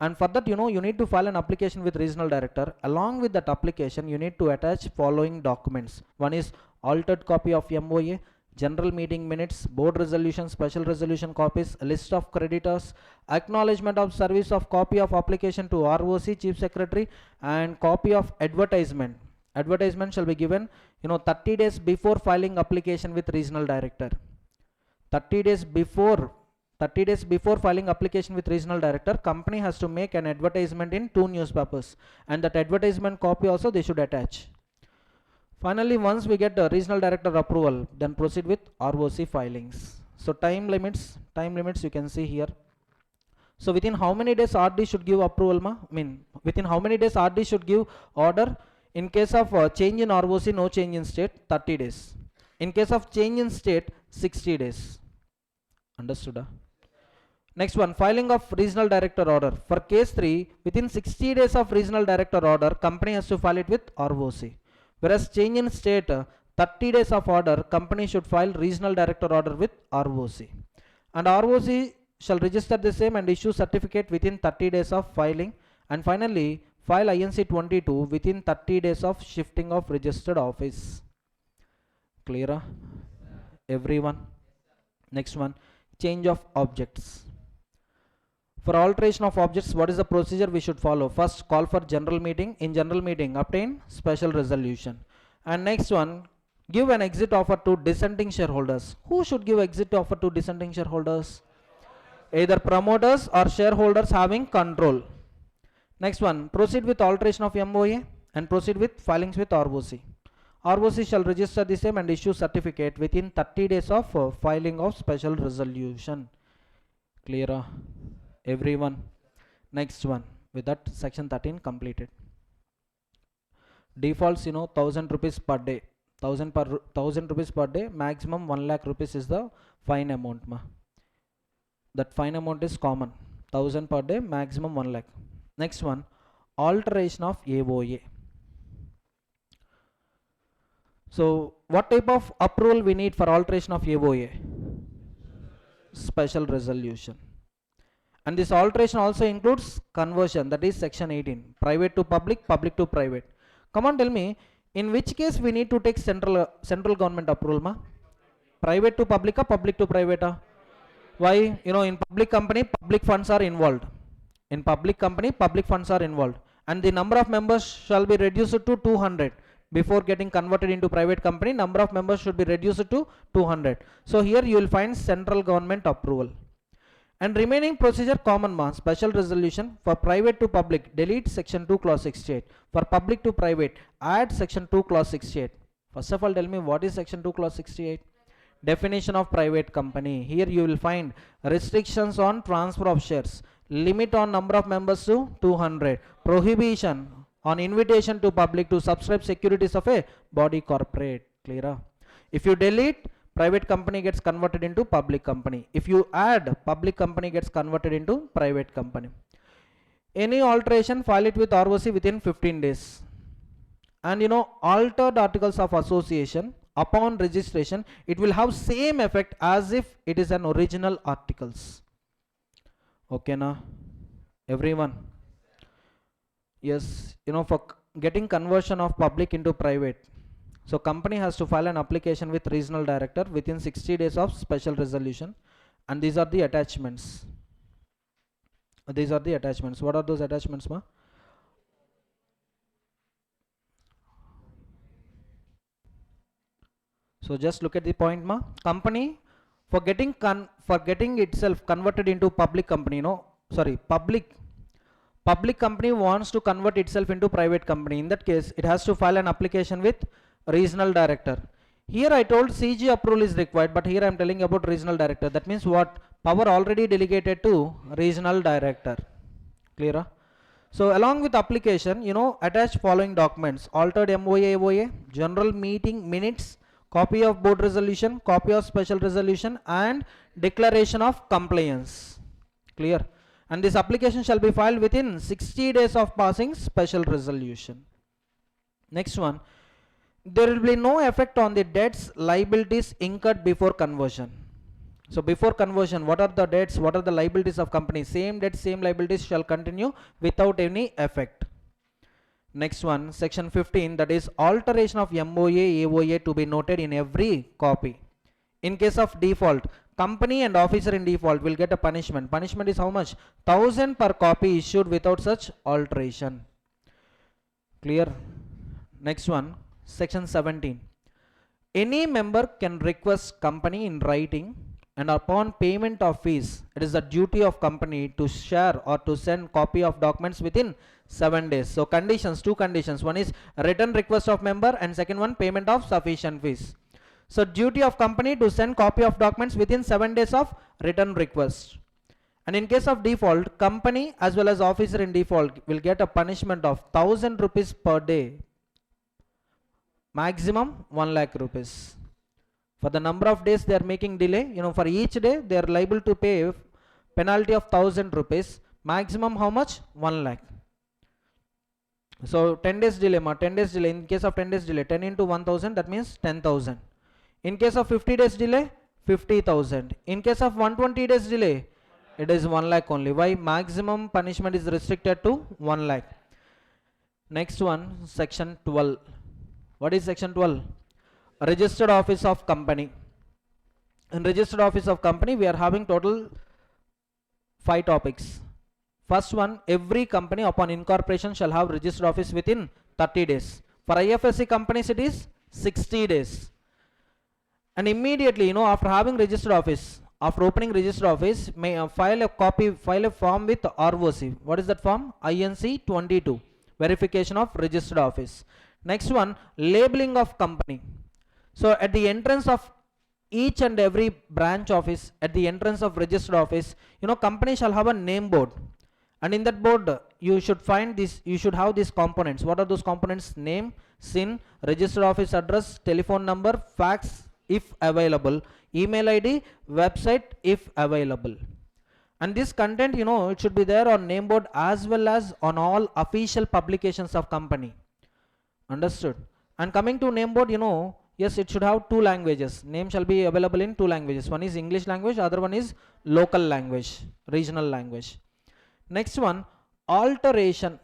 And for that, you need to file an application with regional director. Along with that application, you need to attach following documents. One is altered copy of MOA, general meeting minutes, board resolution, special resolution copies, a list of creditors, acknowledgement of service of copy of application to ROC, chief secretary, and copy of advertisement. Advertisement shall be given, 30 days before filing application with regional director. 30 days before filing application with regional director, company has to make an advertisement in 2 newspapers, and that advertisement copy also they should attach. Finally, once we get the regional director approval, then proceed with ROC filings. So time limits you can see here. So within how many days RD should give approval, within how many days RD should give order? In case of change in ROC, no change in state, 30 days. In case of change in state, 60 days. Understood? Next one, filing of regional director order. For case 3, within 60 days of regional director order, company has to file it with ROC. Whereas change in state, 30 days of order, company should file regional director order with ROC. And ROC shall register the same and issue certificate within 30 days of filing. And finally, file INC 22 within 30 days of shifting of registered office. Clear? Everyone? Next one, change of objects. For alteration of objects, what is the procedure we should follow? First, call for general meeting. In general meeting, obtain special resolution. And next one, give an exit offer to dissenting shareholders. Who should give exit offer to dissenting shareholders? Either promoters or shareholders having control. Next one, proceed with alteration of MOA and proceed with filings with ROC. ROC shall register the same and issue certificate within 30 days of filing of special resolution. Clear? Everyone? Next one, with that section 13 completed. Defaults, 1000 rupees per day. 1000 rupees per day, maximum 1 lakh rupees is the fine amount. That fine amount is common. 1000 per day, maximum 1 lakh. Next one, alteration of AOA. So what type of approval we need for alteration of AOA? Special resolution. And this alteration also includes conversion, that is section 18. Private to public, public to private. Come on, tell me, in which case we need to take central government approval, ma? Private to public or public to private? Why? In public company, public funds are involved. In public company, public funds are involved. And the number of members shall be reduced to 200. Before getting converted into private company, number of members should be reduced to 200. So here you will find central government approval. And remaining procedure common, special resolution. For private to public, delete section 2 clause 68. For public to private, add section 2 clause 68. First of all, tell me what is section 2 clause 68? Definition of private company. Here you will find restrictions on transfer of shares, limit on number of members to 200, prohibition on invitation to public to subscribe securities of a body corporate. Clear? If you delete, private company gets converted into public company. If you add, public company gets converted into private company. Any alteration, file it with ROC within 15 days. And altered articles of association, upon registration, it will have same effect as if it is an original articles. Okay, na? Everyone? Yes, for getting conversion of public into private. So company has to file an application with regional director within 60 days of special resolution. And these are the attachments. These are the attachments. What are those attachments, ma? So just look at the point, ma. Company for getting itself converted into public company, public company wants to convert itself into private company. In that case, it has to file an application with regional director. Here I told CG approval is required, but here I am telling about regional director. That means what? Power already delegated to regional director. Clear? So along with application, attach following documents: altered MOA, AOA, general meeting minutes, copy of board resolution, copy of special resolution, and declaration of compliance. Clear? And this application shall be filed within 60 days of passing special resolution. Next one, there will be no effect on the debts, liabilities incurred before conversion. So before conversion, what are the debts, what are the liabilities of company? Same debts, same liabilities shall continue without any effect. Next one, section 15, that is alteration of MOA, AOA to be noted in every copy. In case of default, company and officer in default will get a punishment. Punishment is how much? 1000 per copy issued without such alteration. Clear? Next one, section 17. Any member can request company in writing, and upon payment of fees, it is the duty of company to share or to send copy of documents within 7 days. So conditions, two conditions. One is written request of member, and second one, payment of sufficient fees. So duty of company to send copy of documents within 7 days of written request. And in case of default, company as well as officer in default will get a punishment of 1000 rupees per day. Maximum 1 lakh rupees. For the number of days they are making delay, for each day they are liable to pay penalty of 1000 rupees, maximum how much? 1 lakh. So 10 days delay, 10 days delay. In case of 10 days delay, 10 into 1000, that means 10,000. In case of 50 days delay, 50,000. In case of 120 days delay, it is 1 lakh only. Why? Maximum punishment is restricted to 1 lakh. Next one, section 12. What is section 12? Registered office of company. In registered office of company, we are having total 5 topics. First one, every company upon incorporation shall have registered office within 30 days. For IFSC companies, it is 60 days. And immediately, after having registered office, after opening registered office, may file a form with ROC. What is that form? INC 22, verification of registered office. Next one, labeling of company. So at the entrance of each and every branch office, at the entrance of registered office, company shall have a name board. And in that board, you should find this, you should have these components. What are those components? Name, SIN, registered office address, telephone number, fax if available, email ID, website if available. And this content, it should be there on name board as well as on all official publications of company. Understood? And coming to name board, yes, it should have 2 languages. Name shall be available in 2 languages. One is English language, other one is local language, regional language. Next one, alteration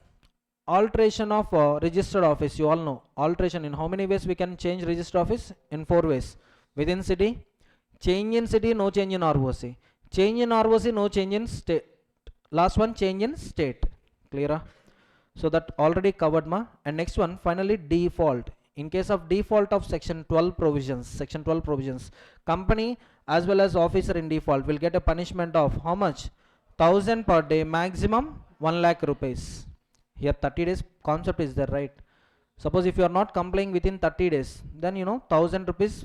of registered office. You all know alteration. In how many ways we can change registered office? In 4 ways. Within city, change in city, no change in ROC. Change in ROC, no change in state. Last one, change in state. Clear? So that already covered ma. And next one, finally default. In case of default of section 12 provisions, company as well as officer in default will get a punishment of how much? 1000 per day, maximum 1 lakh rupees. Here 30 days concept is there, right? Suppose if you are not complying within 30 days, then 1000 rupees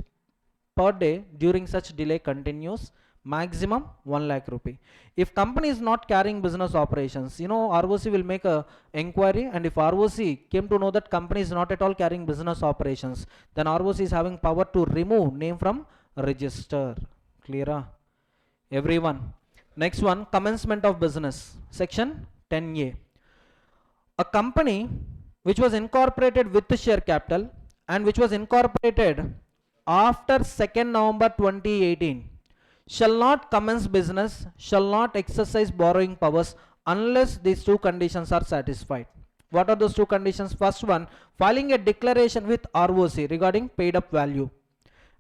per day during such delay continues, maximum 1 lakh rupee. If company is not carrying business operations, ROC will make a inquiry, and if ROC came to know that company is not at all carrying business operations, then ROC is having power to remove name from register. Clear? Everyone. Next one, commencement of business. Section 10A. A company which was incorporated with the share capital and which was incorporated after 2nd November 2018 shall not commence business, shall not exercise borrowing powers unless these 2 conditions are satisfied. What are those 2 conditions? First one, filing a declaration with ROC regarding paid up value.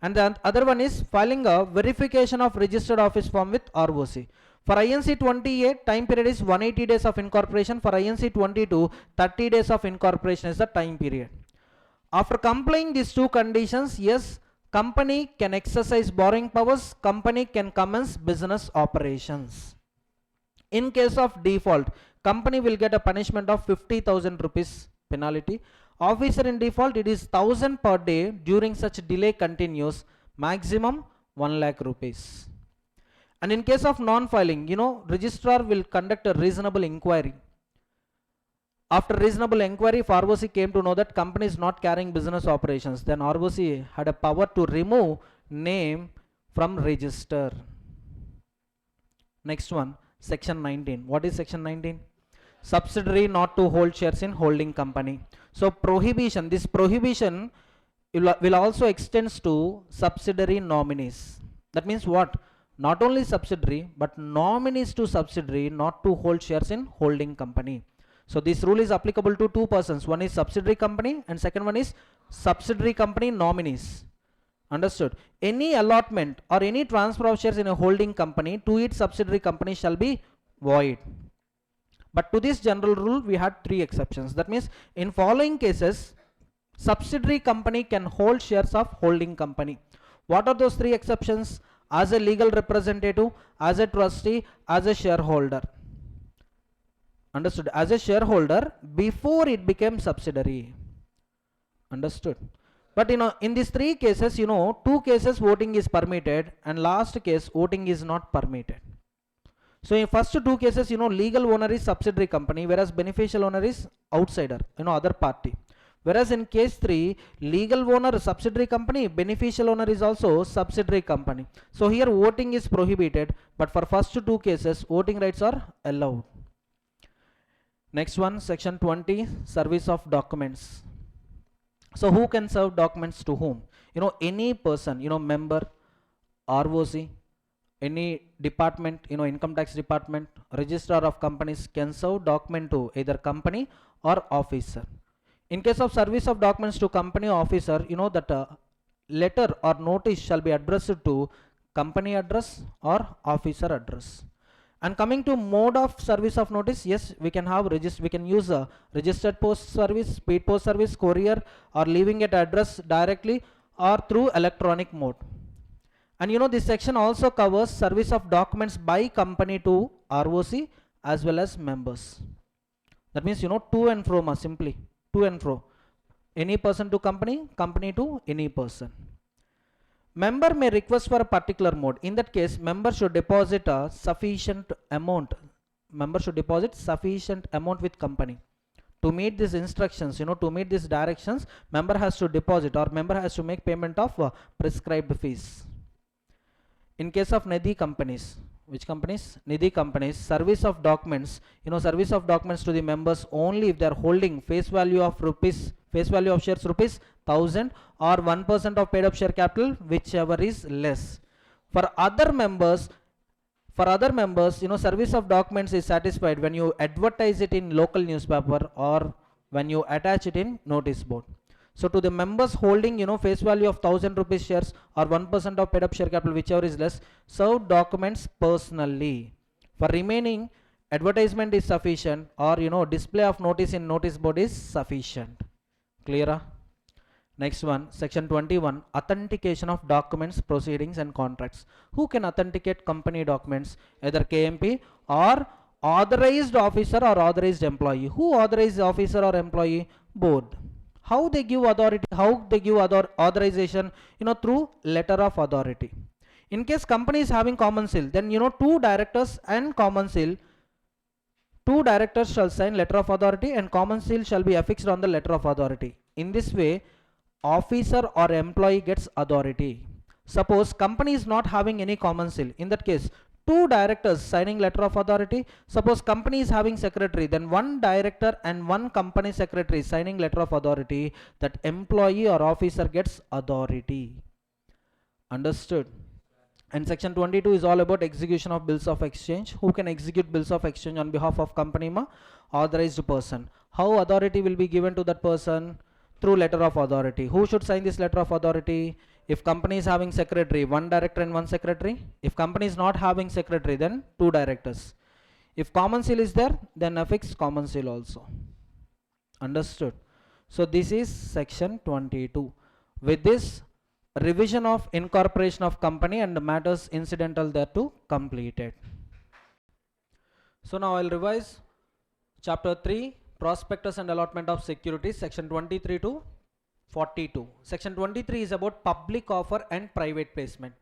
And the other one is filing a verification of registered office form with ROC. For INC 28, time period is 180 days of incorporation. For INC 22, 30 days of incorporation is the time period. After complying these 2 conditions, yes, company can exercise borrowing powers, company can commence business operations. In case of default, company will get a punishment of 50,000 rupees penalty. Officer in default, it is 1000 per day during such delay continues, maximum 1 lakh rupees. And in case of non-filing, registrar will conduct a reasonable inquiry. After reasonable inquiry, if ROC came to know that company is not carrying business operations, then ROC had a power to remove name from register. Next one, section 19. What is section 19? Subsidiary not to hold shares in holding company. So prohibition, this prohibition will also extends to subsidiary nominees. That means what? Not only subsidiary, but nominees to subsidiary not to hold shares in holding company. So this rule is applicable to 2 persons. One is subsidiary company and second one is subsidiary company nominees. Understood? Any allotment or any transfer of shares in a holding company to its subsidiary company shall be void. But to this general rule, we had 3 exceptions. That means in following cases, subsidiary company can hold shares of holding company. What are those 3 exceptions? As a legal representative, as a trustee, as a shareholder. Understood? As a shareholder before it became subsidiary. Understood? But in these 3 cases, 2 cases voting is permitted and last case voting is not permitted. So in first 2 cases, legal owner is subsidiary company, whereas beneficial owner is outsider, other party. Whereas in case 3, legal owner subsidiary company, beneficial owner is also subsidiary company. So here voting is prohibited, but for first two cases voting rights are allowed. Next one, section 20, service of documents. So who can serve documents to whom? Any person, member, ROC, any department, income tax department, registrar of companies can serve document to either company or officer. In case of service of documents to company or officer, that letter or notice shall be addressed to company address or officer address. And coming to mode of service of notice, yes, we can use a registered post service, speed post service, courier, or leaving it address directly or through electronic mode. And this section also covers service of documents by company to ROC as well as members. That means to and fro, simply to and fro. Any person to company, company to any person. Member may request for a particular mode. In that case, member should deposit a sufficient amount. Member should deposit sufficient amount with company. To meet these instructions, to meet these directions, member has to deposit or member has to make payment of prescribed fees. In case of Nidhi companies, which companies? Nidhi companies, service of documents, service of documents to the members only if they are holding face value of shares rupees 1000 or 1% of paid up share capital, whichever is less. For other members, service of documents is satisfied when you advertise it in local newspaper or when you attach it in notice board. So to the members holding face value of 1000 rupees shares or 1% of paid up share capital, whichever is less, serve documents personally. For remaining, advertisement is sufficient or display of notice in notice board is sufficient. Clear? Next one, section 21, authentication of documents, proceedings and contracts. Who can authenticate company documents? Either KMP or authorized officer or authorized employee. Who authorized officer or employee? Board. How they give authority, authorization? Through letter of authority. In case company is having common seal, then two directors and common seal, two directors shall sign letter of authority and common seal shall be affixed on the letter of authority. In this way, officer or employee gets authority. Suppose company is not having any common seal. In that case, two directors signing letter of authority. Suppose company is having secretary, then one director and one company secretary signing letter of authority. That employee or officer gets authority. Understood? And section 22 is all about execution of bills of exchange. Who can execute bills of exchange on behalf of company? Authorized person. How authority will be given to that person? Through letter of authority. Who should sign this letter of authority? If company is having secretary, one director and one secretary. If company is not having secretary, then two directors. If common seal is there, then affix common seal also. Understood? So this is section 22. With this, revision of incorporation of company and the matters incidental thereto completed. So now I'll revise chapter 3, Prospectus and Allotment of Securities, section 23 to 42. Section 23 is about public offer and private placement.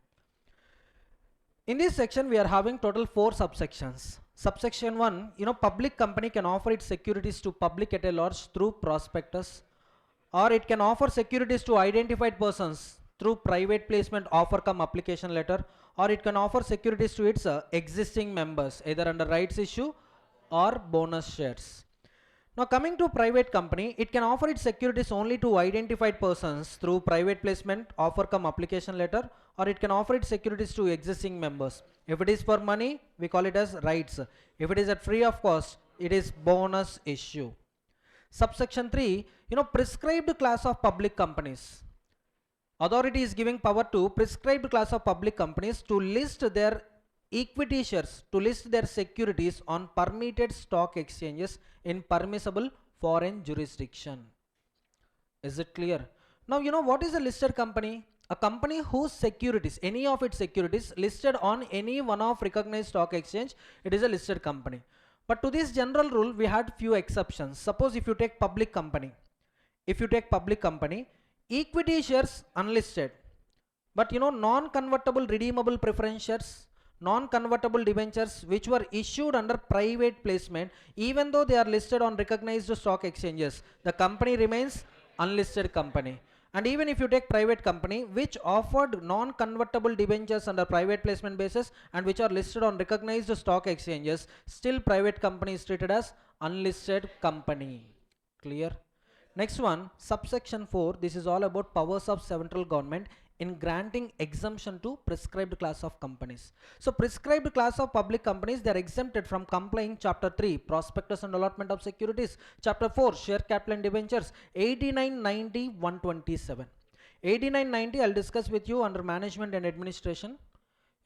In this section, we are having total 4 subsections. Subsection 1, public company can offer its securities to public at a large through prospectus, or it can offer securities to identified persons through private placement offer cum application letter, or it can offer securities to its existing members either under rights issue or bonus shares. Now coming to private company, it can offer its securities only to identified persons through private placement offer cum application letter, or it can offer its securities to existing members. If it is for money, we call it as rights. If it is at free of cost, it is bonus issue. Subsection 3, prescribed class of public companies. Authority is giving power to prescribed class of public companies to list their equity shares, to list their securities on permitted stock exchanges in permissible foreign jurisdiction. Is it clear? Now what is a listed company? A company whose securities, any of its securities listed on any one of recognized stock exchange, it is a listed company. But to this general rule, we had few exceptions. Suppose if you take public company, equity shares unlisted, but non-convertible redeemable preference shares, non-convertible debentures which were issued under private placement, even though they are listed on recognized stock exchanges, the company remains unlisted company. And even if you take private company which offered non-convertible debentures under private placement basis and which are listed on recognized stock exchanges, still private company is treated as unlisted company. Clear? Next one, subsection 4, this is all about powers of central government in granting exemption to prescribed class of companies. So prescribed class of public companies, they are exempted from complying chapter 3 prospectus and allotment of securities, chapter 4 share capital and debentures, 89, 90, 127. 89, 90 I'll discuss with you under management and administration.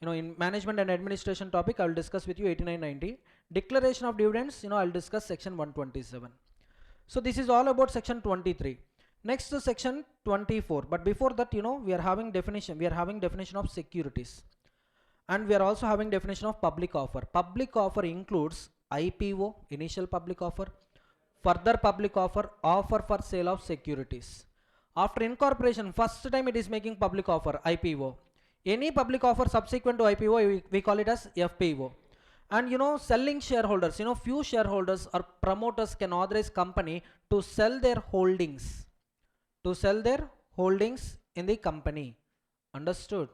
In management and administration topic I will discuss with you 89, 90. Declaration of dividends, I'll discuss section 127. So this is all about section 23. Next to section 24. But before that, we are having definition. We are having definition of securities. And we are also having definition of public offer. Public offer includes IPO, initial public offer, further public offer, offer for sale of securities. After incorporation, first time it is making public offer, IPO. Any public offer subsequent to IPO, we call it as FPO. And selling shareholders, few shareholders or promoters can authorize company to sell their holdings, in the company. Understood?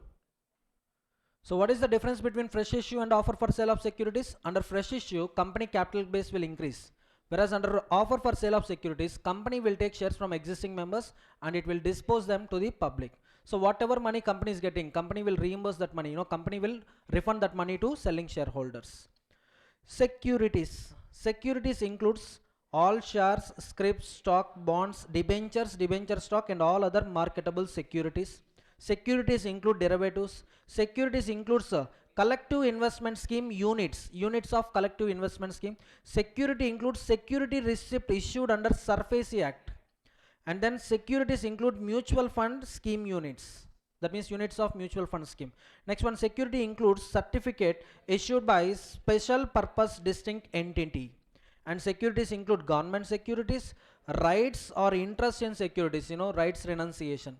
So what is the difference between fresh issue and offer for sale of securities? Under fresh issue, company capital base will increase, whereas under offer for sale of securities, company will take shares from existing members and it will dispose them to the public. So whatever money company is getting, company will reimburse that money, company will refund that money to selling shareholders. Securities. Securities includes all shares, scrip, stock, bonds, debentures, debenture stock and all other marketable securities. Securities include derivatives. Securities includes collective investment scheme units of collective investment scheme. Security includes security receipt issued under SURFACE Act. And then securities include mutual fund scheme units. That means units of mutual fund scheme. Next one, security includes certificate issued by special purpose distinct entity. And securities include government securities, rights or interest in securities, rights renunciation.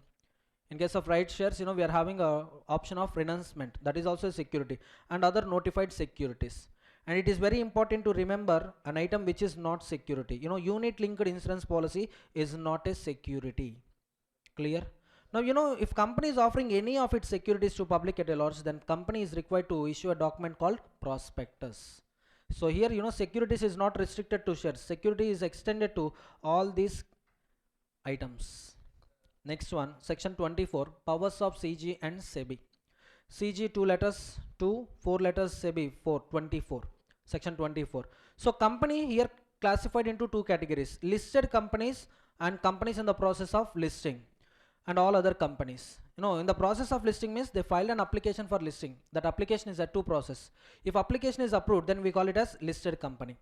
In case of right shares, we are having a option of renouncement. That is also a security. And other notified securities. And it is very important to remember an item which is not security. Unit linked insurance policy is not a security. Clear? Now, if company is offering any of its securities to public at a large, then company is required to issue a document called prospectus. So here, securities is not restricted to shares. Security is extended to all these items. Next one, section 24, powers of CG and SEBI. CG 2 letters, 2, 4 letters, SEBI 4, 24. Section 24. So company here classified into two categories, listed companies and companies in the process of listing. And all other companies. In the process of listing means they filed an application for listing. That application is a two process. If application is approved, then we call it as listed company.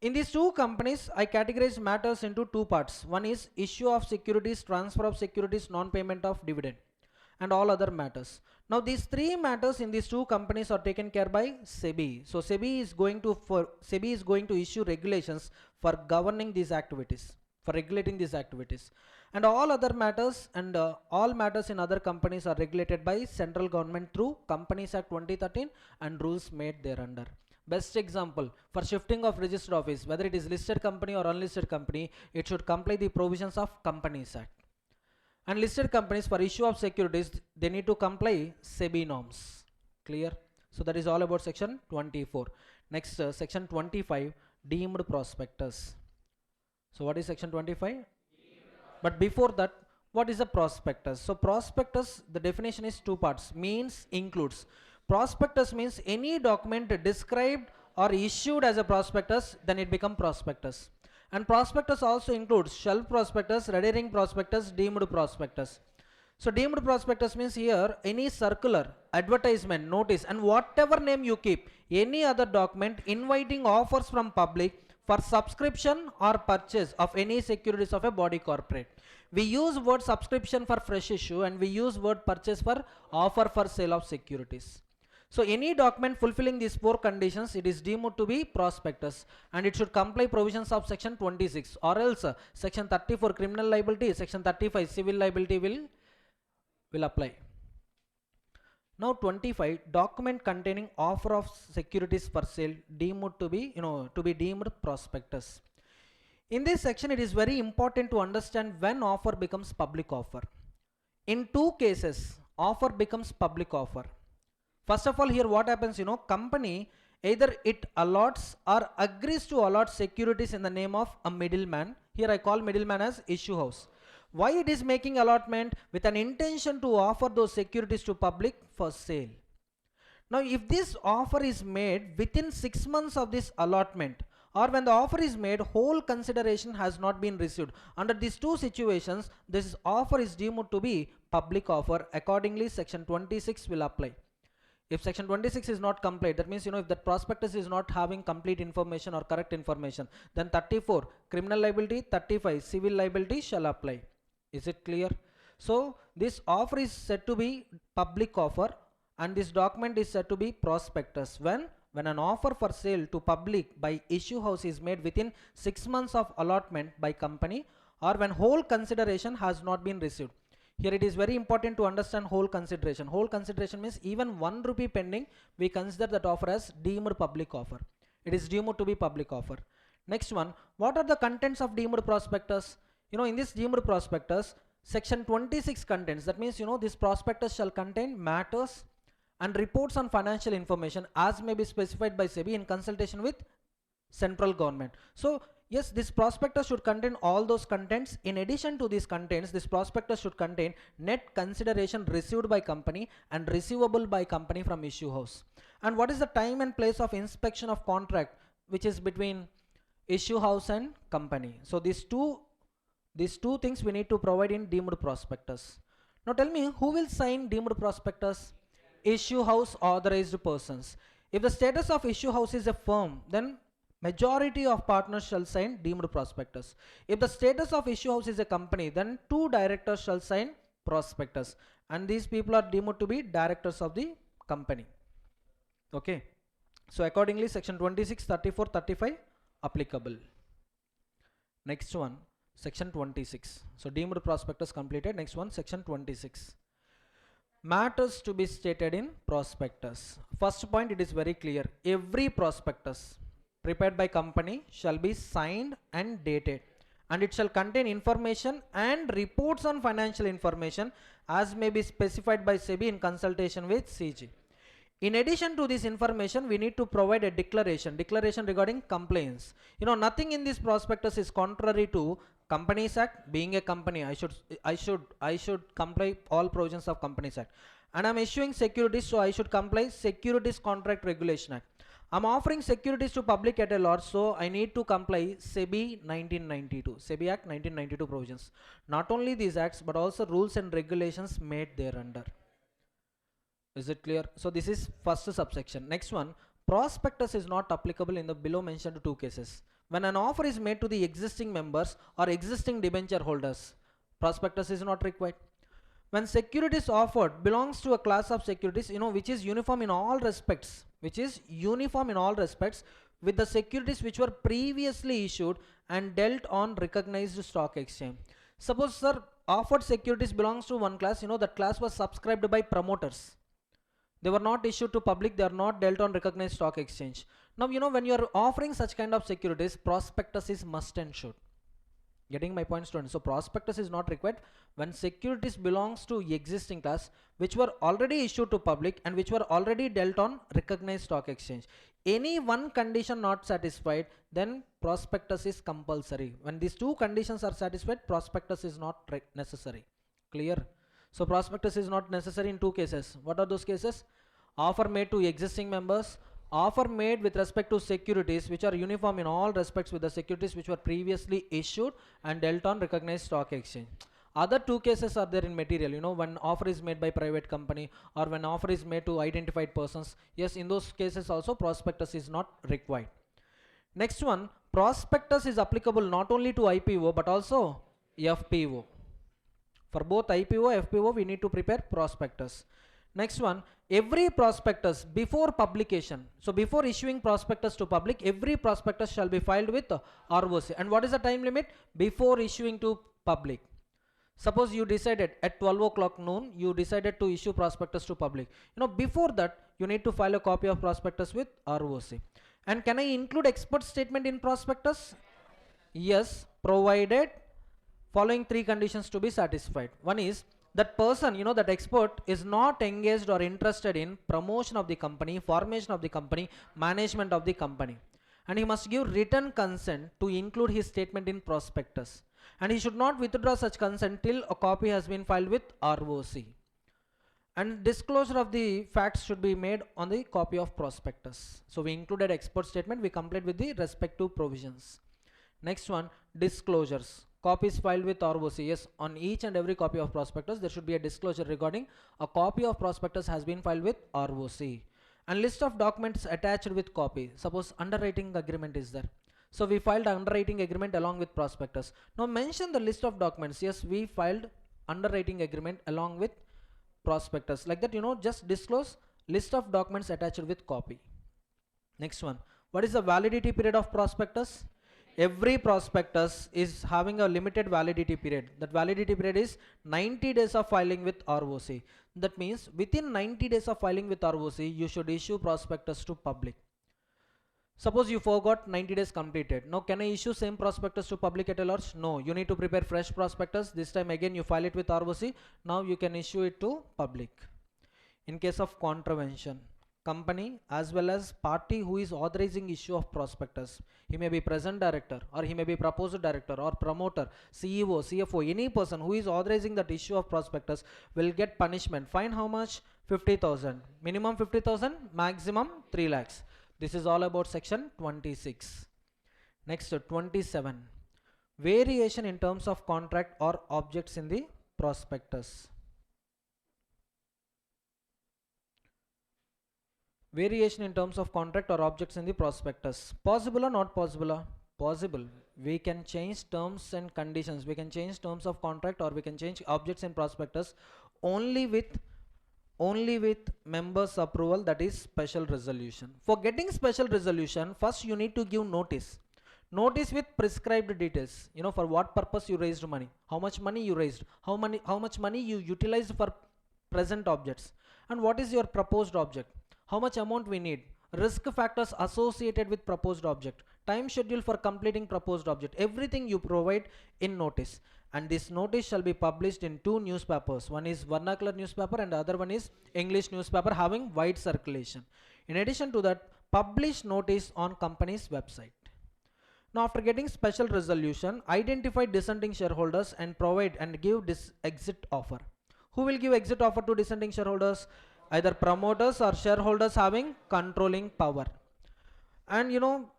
In these two companies, I categorize matters into two parts. One is issue of securities, transfer of securities, non-payment of dividend, and all other matters. Now these three matters in these two companies are taken care by SEBI. So SEBI is going to issue regulations for governing these activities, for regulating these activities. And all other matters and all matters in other companies are regulated by central government through Companies Act 2013 and rules made thereunder. Best example, for shifting of registered office, whether it is listed company or unlisted company, it should comply the provisions of Companies Act. And listed companies, for issue of securities, they need to comply SEBI norms. Clear? So that is all about section 24. Next, section 25, deemed prospectus. So what is section 25? But before that, what is a prospectus? So prospectus, the definition is two parts, means, includes. Prospectus means any document described or issued as a prospectus, then it becomes prospectus. And prospectus also includes shelf prospectus, red herring prospectus, deemed prospectus. So deemed prospectus means here any circular, advertisement, notice and whatever name you keep, any other document inviting offers from public for subscription or purchase of any securities of a body corporate. We use word subscription for fresh issue and we use word purchase for offer for sale of securities. So any document fulfilling these four conditions, it is deemed to be prospectus and it should comply provisions of section 26, or else section 34 criminal liability, section 35 civil liability will apply. Now 25, document containing offer of securities for sale deemed to be, deemed prospectus. In this section, it is very important to understand when offer becomes public offer. In two cases, offer becomes public offer. First of all, here what happens, company either it allots or agrees to allot securities in the name of a middleman. Here I call middleman as issue house. Why it is making allotment? With an intention to offer those securities to public for sale. Now, if this offer is made within 6 months of this allotment, or when the offer is made, whole consideration has not been received. Under these two situations, this offer is deemed to be public offer. Accordingly, section 26 will apply. If section 26 is not complete, that means, if the prospectus is not having complete information or correct information, then 34 criminal liability, 35 civil liability shall apply. Is it clear? So this offer is said to be public offer, and this document is said to be prospectus when an offer for sale to public by issue house is made within 6 months of allotment by company, or when whole consideration has not been received. Here it is very important to understand whole consideration. Whole consideration means even 1 rupee pending, we consider that offer as deemed public offer. It is deemed to be public offer. Next one, what are the contents of deemed prospectus? In this deemed prospectus, section 26 contents, that means, this prospectus shall contain matters and reports on financial information as may be specified by SEBI in consultation with central government. So yes, this prospectus should contain all those contents. In addition to these contents, this prospectus should contain net consideration received by company and receivable by company from issue house. And what is the time and place of inspection of contract, which is between issue house and company. So these two things we need to provide in deemed prospectus. Now tell me, who will sign deemed prospectus? Issue house authorized persons. If the status of issue house is a firm, then majority of partners shall sign deemed prospectus. If the status of issue house is a company, then 2 directors shall sign prospectus, and these people are deemed to be directors of the company. Okay, so accordingly section 26, 34, 35 applicable. Next one, section 26. So deemed prospectus completed. Next one, section 26. Matters to be stated in prospectus. First point, it is very clear. Every prospectus prepared by company shall be signed and dated, and it shall contain information and reports on financial information as may be specified by SEBI in consultation with CG. In addition to this information, we need to provide a declaration regarding compliance. Nothing in this prospectus is contrary to Companies Act. Being a company, I should comply all provisions of Companies Act, and I'm issuing securities, so I should comply Securities Contract Regulation Act. I'm offering securities to public at a loss, so I need to comply SEBI 1992, SEBI Act 1992 provisions. Not only these acts, but also rules and regulations made thereunder. Is it clear? So this is first subsection. Next one, prospectus is not applicable in the below mentioned 2 cases. When an offer is made to the existing members or existing debenture holders, prospectus is not required. When securities offered belongs to a class of securities, which is uniform in all respects, with the securities which were previously issued and dealt on recognized stock exchange. Suppose, sir, offered securities belongs to one class, that class was subscribed by promoters. They were not issued to public, they are not dealt on recognized stock exchange. Now, when you are offering such kind of securities, prospectus is must and should. Getting my point, students? So prospectus is not required when securities belongs to existing class which were already issued to public and which were already dealt on recognized stock exchange. Any one condition not satisfied, then prospectus is compulsory. When these 2 conditions are satisfied, prospectus is not necessary. Clear? So prospectus is not necessary in 2 cases. What are those cases? Offer made to existing members, offer made with respect to securities which are uniform in all respects with the securities which were previously issued and dealt on recognized stock exchange. Other 2 cases are there in material, when offer is made by private company or when offer is made to identified persons. Yes, in those cases also prospectus is not required. Next one, prospectus is applicable not only to IPO but also FPO. For both IPO, FPO, we need to prepare prospectus. Next one, every prospectus before publication. So before issuing prospectus to public, every prospectus shall be filed with ROC. And what is the time limit? Before issuing to public. Suppose you decided at 12 o'clock noon, you decided to issue prospectus to public. Before that, you need to file a copy of prospectus with ROC. And can I include expert statement in prospectus? Yes, provided following three conditions to be satisfied. One is that person, that expert is not engaged or interested in promotion of the company, formation of the company, management of the company. And he must give written consent to include his statement in prospectus. And he should not withdraw such consent till a copy has been filed with ROC. And disclosure of the facts should be made on the copy of prospectus. So we included expert statement, we complete with the respective provisions. Next one, disclosures. Copies filed with ROC. Yes, on each and every copy of prospectus, there should be a disclosure regarding a copy of prospectus has been filed with ROC. And list of documents attached with copy. Suppose underwriting agreement is there. So we filed underwriting agreement along with prospectus. Now mention the list of documents. Yes, we filed underwriting agreement along with prospectus. Like that, just disclose list of documents attached with copy. Next one, what is the validity period of prospectus? Every prospectus is having a limited validity period. That validity period is 90 days of filing with ROC. That means within 90 days of filing with ROC, you should issue prospectus to public. Suppose you forgot 90 days completed. Now can I issue same prospectus to public at a large? No, you need to prepare fresh prospectus. This time again you file it with ROC. Now you can issue it to public. In case of contravention, company as well as party who is authorizing issue of prospectus, he may be present director or he may be proposed director or promoter, CEO, CFO, any person who is authorizing that issue of prospectus will get punishment. Fine how much? 50,000. Minimum 50,000, maximum 3 lakhs. This is all about section 26. Next, 27. Variation in terms of contract or objects in the prospectus. Variation in terms of contract or objects in the prospectus. Possible or not possible? Possible. We can change terms and conditions. We can change terms of contract or we can change objects in prospectus only with members approval, that is special resolution. For getting special resolution, first you need to give notice with prescribed details. For what purpose you raised money, how much money you raised, how much money you utilized for present objects, and what is your proposed object, how much amount we need, risk factors associated with proposed object, time schedule for completing proposed object. Everything you provide in notice. And this notice shall be published in 2 newspapers. One is vernacular newspaper and the other one is English newspaper having wide circulation. In addition to that, publish notice on company's website. Now after getting special resolution, identify dissenting shareholders and provide and give this exit offer. Who will give exit offer to dissenting shareholders? Either promoters or shareholders having controlling power. And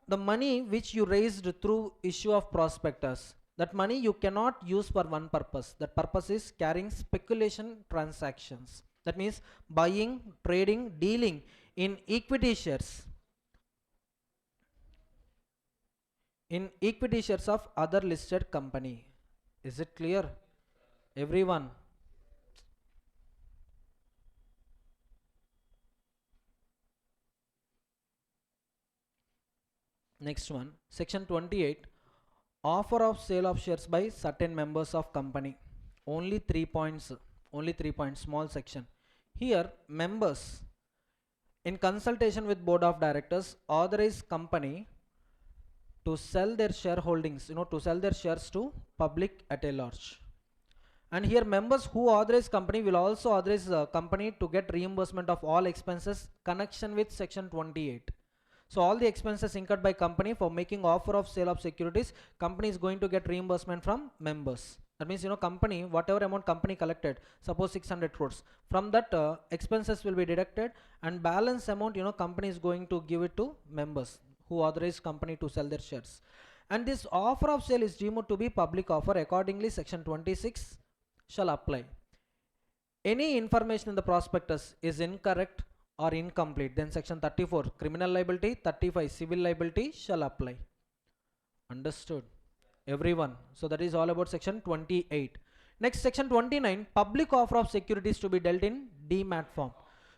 the money which you raised through issue of prospectus, that money you cannot use for one purpose. That purpose is carrying speculation transactions. That means buying, trading, dealing in equity shares. In equity shares of other listed company. Is it clear? Everyone? Next one, section 28. Offer of sale of shares by certain members of company. Only 3 points, small section. Here members in consultation with board of directors authorize company to sell their shareholdings, to sell their shares to public at a large. And here members who authorize company will also authorize company to get reimbursement of all expenses connection with section 28. So all the expenses incurred by company for making offer of sale of securities, company is going to get reimbursement from members. That means, company, whatever amount company collected, suppose 600 crores, from that expenses will be deducted and balance amount, company is going to give it to members who authorize company to sell their shares. And this offer of sale is deemed to be public offer. Accordingly, section 26 shall apply. Any information in the prospectus is incorrect or incomplete, then section 34 criminal liability, 35 civil liability shall apply. Understood everyone? So that is all about section 28. Next, section 29, public offer of securities to be dealt in demat form.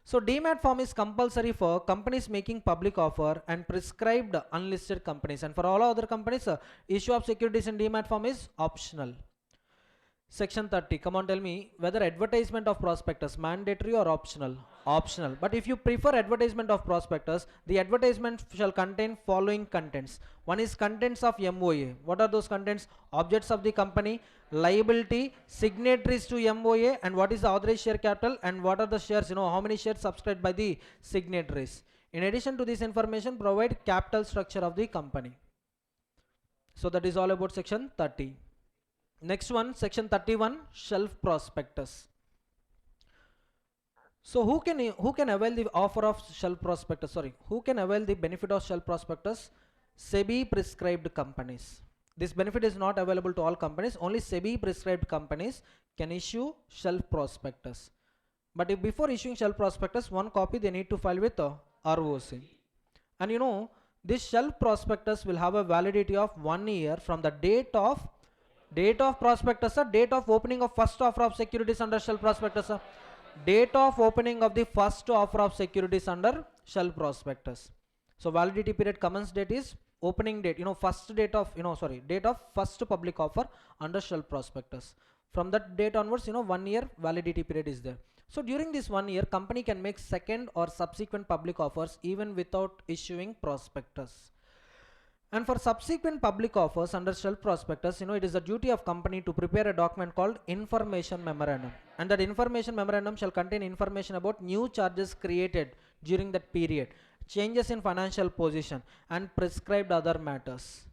So demat form is compulsory for companies making public offer and prescribed unlisted companies, and for all other companies issue of securities in demat form is optional. Section 30, come on, tell me whether advertisement of prospectus mandatory or optional. Optional. But if you prefer advertisement of prospectus, the advertisement shall contain following contents. One is contents of MOA. What are those contents? Objects of the company, liability, signatories to MOA, and what is the authorized share capital, and what are the shares, how many shares subscribed by the signatories. In addition to this information, provide capital structure of the company. So that is all about section 30. Next one, section 31, shelf prospectus. So who can avail the offer of shelf prospectus? Sorry, who can avail the benefit of shelf prospectus? SEBI prescribed companies. This benefit is not available to all companies. Only SEBI prescribed companies can issue shelf prospectus. But if before issuing shelf prospectus, one copy they need to file with ROC. And this shelf prospectus will have a validity of 1 year from the date of prospectus, date of opening of first offer of securities under shelf prospectus, date of opening of the first offer of securities under shelf prospectus. So validity period commence date is opening date, date of first public offer under shelf prospectus. From that date onwards, 1 year validity period is there. So during this 1 year, company can make second or subsequent public offers even without issuing prospectus. And for subsequent public offers under shelf prospectus, it is the duty of company to prepare a document called information memorandum. And that information memorandum shall contain information about new charges created during that period, changes in financial position, and prescribed other matters.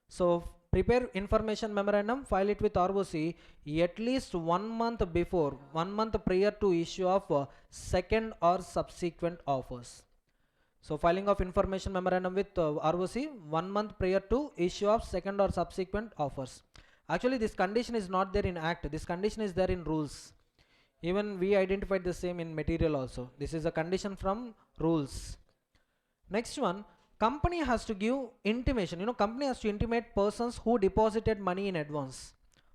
So prepare information memorandum, file it with ROC at least 1 month before, 1 month prior to issue of second or subsequent offers. So filing of information memorandum with ROC 1 month prior to issue of second or subsequent offers. Actually, this condition is not there in Act. This condition is there in rules. Even we identified the same in material also. This is a condition from rules. Next one, company has to give intimation. Company has to intimate persons who deposited money in advance.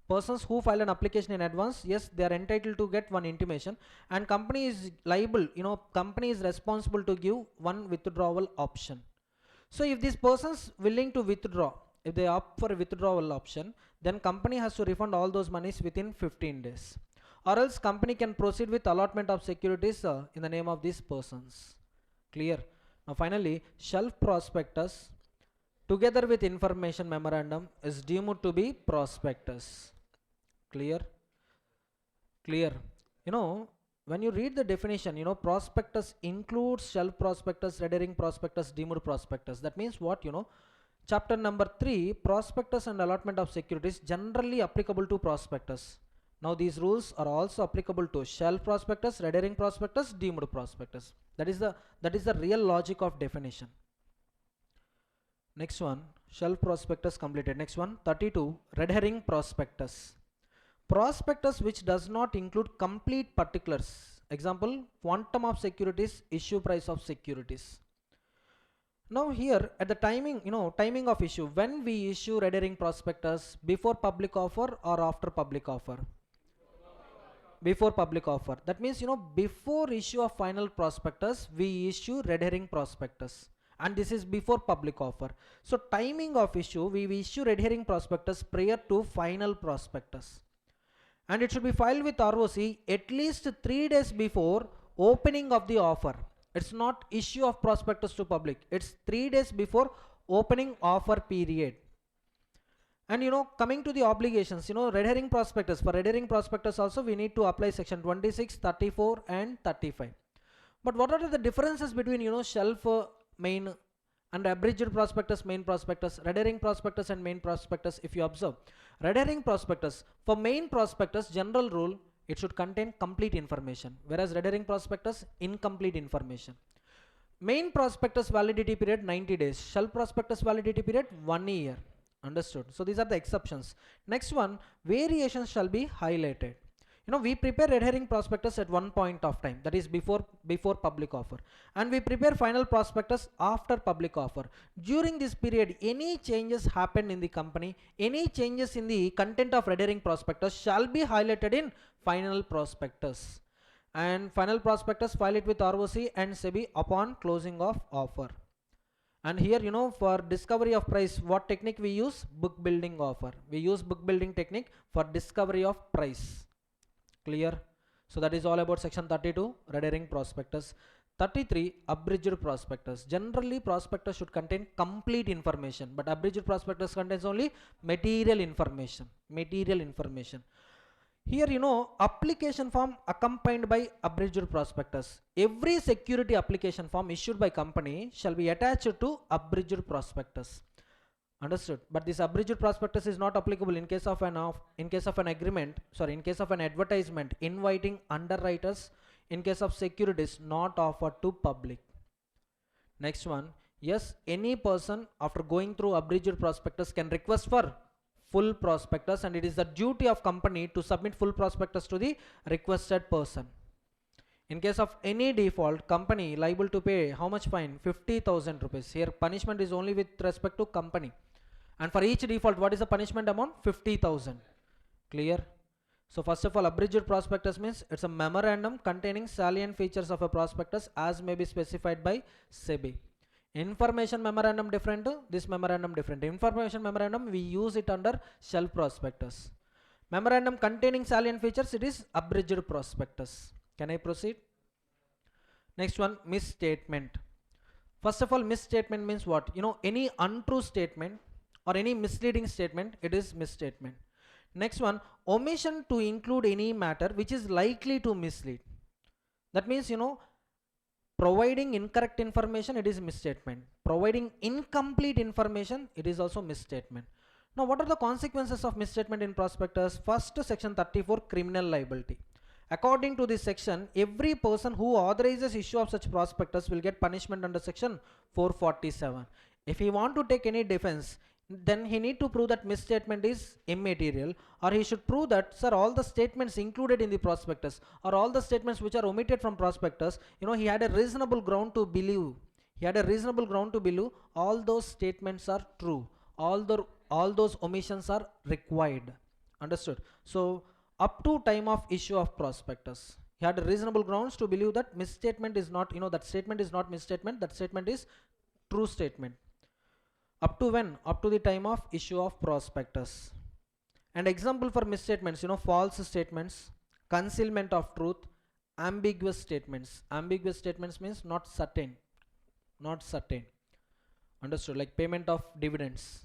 Persons who file an application in advance, yes, they are entitled to get one intimation, and company is liable, company is responsible to give one withdrawal option. So if these persons willing to withdraw, if they opt for a withdrawal option, then company has to refund all those monies within 15 days. Or else company can proceed with allotment of securities in the name of these persons. Clear? Now finally, shelf prospectus together with information memorandum is deemed to be prospectus. Clear? Clear. When you read the definition, prospectus includes shelf prospectus, red herring prospectus, deemed prospectus. That means what? Chapter number 3, prospectus and allotment of securities, generally applicable to prospectus. Now these rules are also applicable to shelf prospectus, red herring prospectus, deemed prospectus. That is the real logic of definition. Next one, shelf prospectus completed. Next one, 32, red herring prospectus. Prospectus which does not include complete particulars. Example, quantum of securities, issue price of securities. Now here at the timing, timing of issue, when we issue red herring prospectus, before public offer or after public offer? Before public offer. That means, before issue of final prospectus, we issue red herring prospectus. And this is before public offer. So timing of issue, we issue red herring prospectus prior to final prospectus. And it should be filed with ROC at least 3 days before opening of the offer. It's not issue of prospectus to public. It's 3 days before opening offer period. And coming to the obligations, red herring prospectus. For red herring prospectus also we need to apply section 26, 34 and 35. But what are the differences between shelf main and abridged prospectus, main prospectus, red herring prospectus and main prospectus? If you observe, red herring prospectus, for main prospectus, general rule, it should contain complete information, whereas red herring prospectus, incomplete information. Main prospectus validity period 90 days, shelf prospectus validity period 1 year. Understood? So these are the exceptions. Next one, variations shall be highlighted. We prepare red herring prospectus at one point of time, that is before public offer, and we prepare final prospectus after public offer. During this period, any changes happen in the company, any changes in the content of red herring prospectus shall be highlighted in final prospectus. And final prospectus, file it with ROC and SEBI upon closing of offer. And here, for discovery of price, what technique we use? Book building offer. We use book building technique for discovery of price. Clear? So that is all about section 32, red herring prospectus. 33, abridged prospectus. Generally, prospectus should contain complete information, but abridged prospectus contains only material information. Material information. Here, application form accompanied by abridged prospectus. Every security application form issued by company shall be attached to abridged prospectus. Understood? But this abridged prospectus is not applicable in case of an advertisement inviting underwriters, in case of securities not offered to public. Next one, yes, any person after going through abridged prospectus can request for full prospectus, and it is the duty of company to submit full prospectus to the requested person. In case of any default, company liable to pay how much fine? 50,000 rupees. Here punishment is only with respect to company. And for each default, what is the punishment amount? 50,000. Clear? So first of all, abridged prospectus means it's a memorandum containing salient features of a prospectus as may be specified by SEBI. Information memorandum different, this memorandum different. Information memorandum, we use it under shelf prospectus. Memorandum containing salient features, it is abridged prospectus. Can I proceed? Next one, misstatement. First of all, misstatement means what? Any untrue statement or any misleading statement, it is misstatement. Next one, omission to include any matter which is likely to mislead. That means, providing incorrect information, it is misstatement. Providing incomplete information, it is also misstatement. Now, what are the consequences of misstatement in prospectus? First, section 34, criminal liability. According to this section, every person who authorizes issue of such prospectus will get punishment under section 447. If he want to take any defense, then he need to prove that misstatement is immaterial, or he should prove that, sir, all the statements included in the prospectus or all the statements which are omitted from prospectus, he had a reasonable ground to believe. All those statements are true. All those omissions are required. Understood? So up to time of issue of prospectus, he had reasonable grounds to believe that misstatement is not, that statement is not misstatement, that statement is true statement. Up to when? Up to the time of issue of prospectus. And example for misstatements, false statements, concealment of truth, ambiguous statements. Ambiguous statements means not certain. Understood? Like payment of dividends.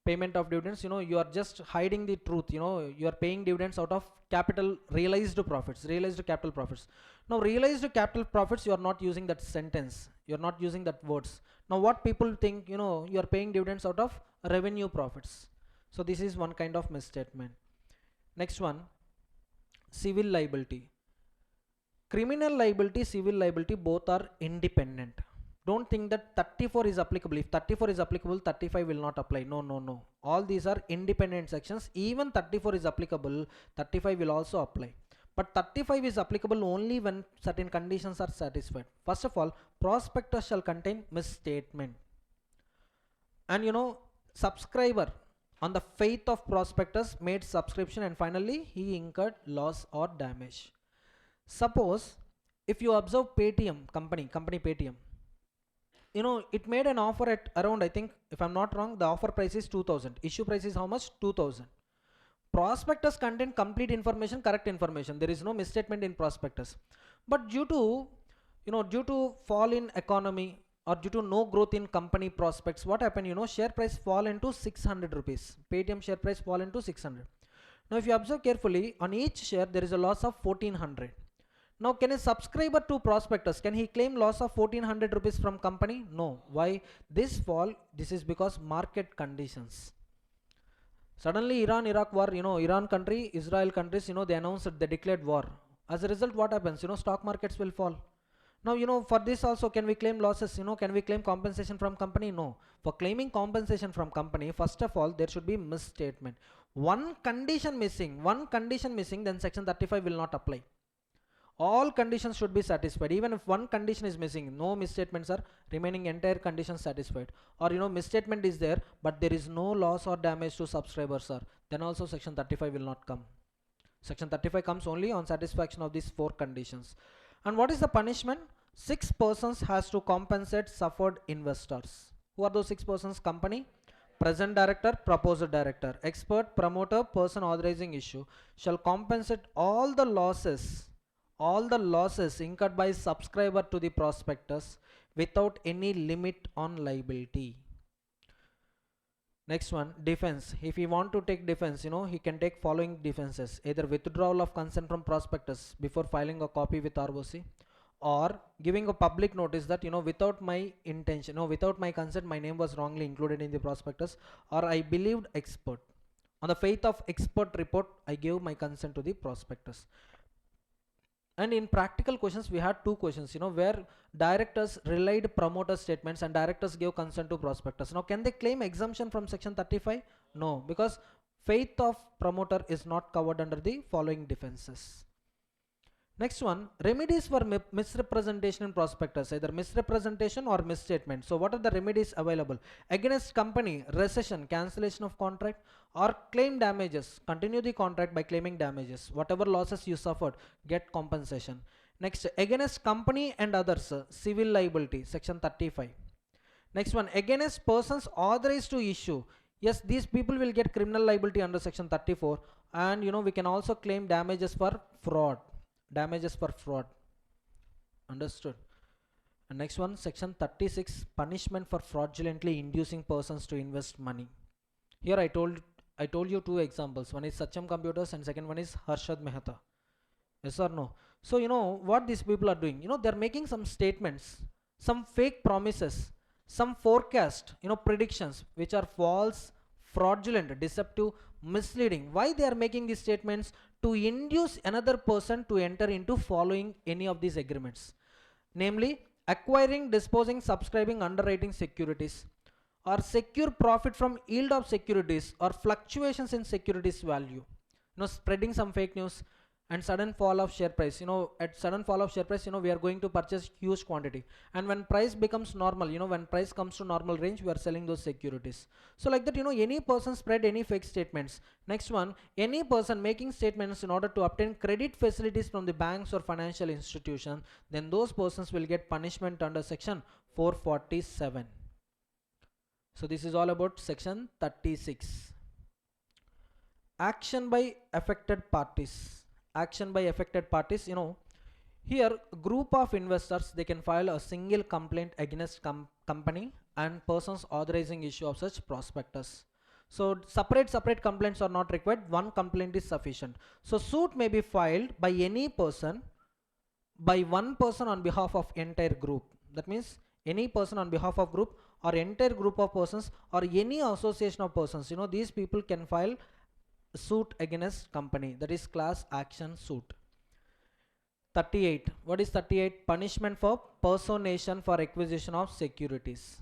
You are just hiding the truth. You are paying dividends out of realized capital profits. Now, realized capital profits, you are not using that sentence. You are not using that words. Now, what people think, you are paying dividends out of revenue profits. So this is one kind of misstatement. Next one, civil liability. Criminal liability, civil liability, both are independent. Don't think that 34 is applicable. If 34 is applicable, 35 will not apply. No. All these are independent sections. Even 34 is applicable, 35 will also apply. But 35 is applicable only when certain conditions are satisfied. First of all, prospectus shall contain misstatement. And subscriber on the faith of prospectus made subscription and finally he incurred loss or damage. Suppose if you observe Paytm, company Paytm, it made an offer at around, I think, if I'm not wrong, the offer price is 2000. Issue price is how much? 2000. Prospectus contain complete information, correct information. There is no misstatement in prospectus. But due to fall in economy or due to no growth in company prospects, what happened? Share price fall into 600 rupees. Paytm share price fall into 600. Now, if you observe carefully, on each share there is a loss of 1400. Now, can a subscriber to prospectus, can he claim loss of 1400 rupees from company? No. Why? This is because market conditions. Suddenly Iran-Iraq war, Iran country, Israel countries, they announced that they declared war. As a result, what happens? Stock markets will fall. Now, for this also, can we claim losses? Can we claim compensation from company? No. For claiming compensation from company, first of all, there should be misstatement. One condition missing, then section 35 will not apply. All conditions should be satisfied. Even if one condition is missing, no misstatements are remaining, entire conditions satisfied. Or misstatement is there, but there is no loss or damage to subscribers, sir. Then also section 35 will not come. Section 35 comes only on satisfaction of these 4 conditions. And what is the punishment? 6 persons has to compensate suffered investors. Who are those 6 persons? Company, present director, proposed director, expert, promoter, person authorizing issue shall compensate all the losses incurred by subscriber to the prospectus without any limit on liability. Next one, defense. If he want to take defense, he can take following defenses: either withdrawal of consent from prospectus before filing a copy with ROC, or giving a public notice that without my intention, without my consent, my name was wrongly included in the prospectus, or I believed expert. On the faith of expert report, I gave my consent to the prospectus. And in practical questions, we had 2 questions, where directors relied promoter statements and directors gave consent to prospectus. Now, can they claim exemption from section 35? No, because faith of promoter is not covered under the following defenses. Next one, remedies for misrepresentation in prospectus, either misrepresentation or misstatement. So what are the remedies available? Against company, rescission, cancellation of contract, or claim damages. Continue the contract by claiming damages. Whatever losses you suffered, get compensation. Next, against company and others, civil liability, section 35. Next one, against persons authorized to issue. Yes, these people will get criminal liability under section 34, and we can also claim damages for fraud. Understood? And next one, section 36, punishment for fraudulently inducing persons to invest money. Here I told you 2 examples. One is Satyam Computers and second one is Harshad Mehta. Yes or no? So what these people are doing, they're making some statements, some fake promises, some forecast, predictions which are false, fraudulent, deceptive, misleading. Why they are making these statements? To induce another person to enter into following any of these agreements, namely acquiring, disposing, subscribing, underwriting securities, or secure profit from yield of securities or fluctuations in securities value. Spreading some fake news. And sudden fall of share price, at sudden fall of share price, we are going to purchase huge quantity, and when price becomes normal, when price comes to normal range, we are selling those securities. So like that, any person spread any fake statements. Next one, any person making statements in order to obtain credit facilities from the banks or financial institution, then those persons will get punishment under section 447. So this is all about section 36. Action by affected parties. Here group of investors, they can file a single complaint against company and persons authorizing issue of such prospectus. So separate complaints are not required, one complaint is sufficient. So suit may be filed by any person, by one person on behalf of entire group. That means any person on behalf of group or entire group of persons or any association of persons, these people can file suit against company, that is class action suit. 38. What is 38? Punishment for personation for acquisition of securities.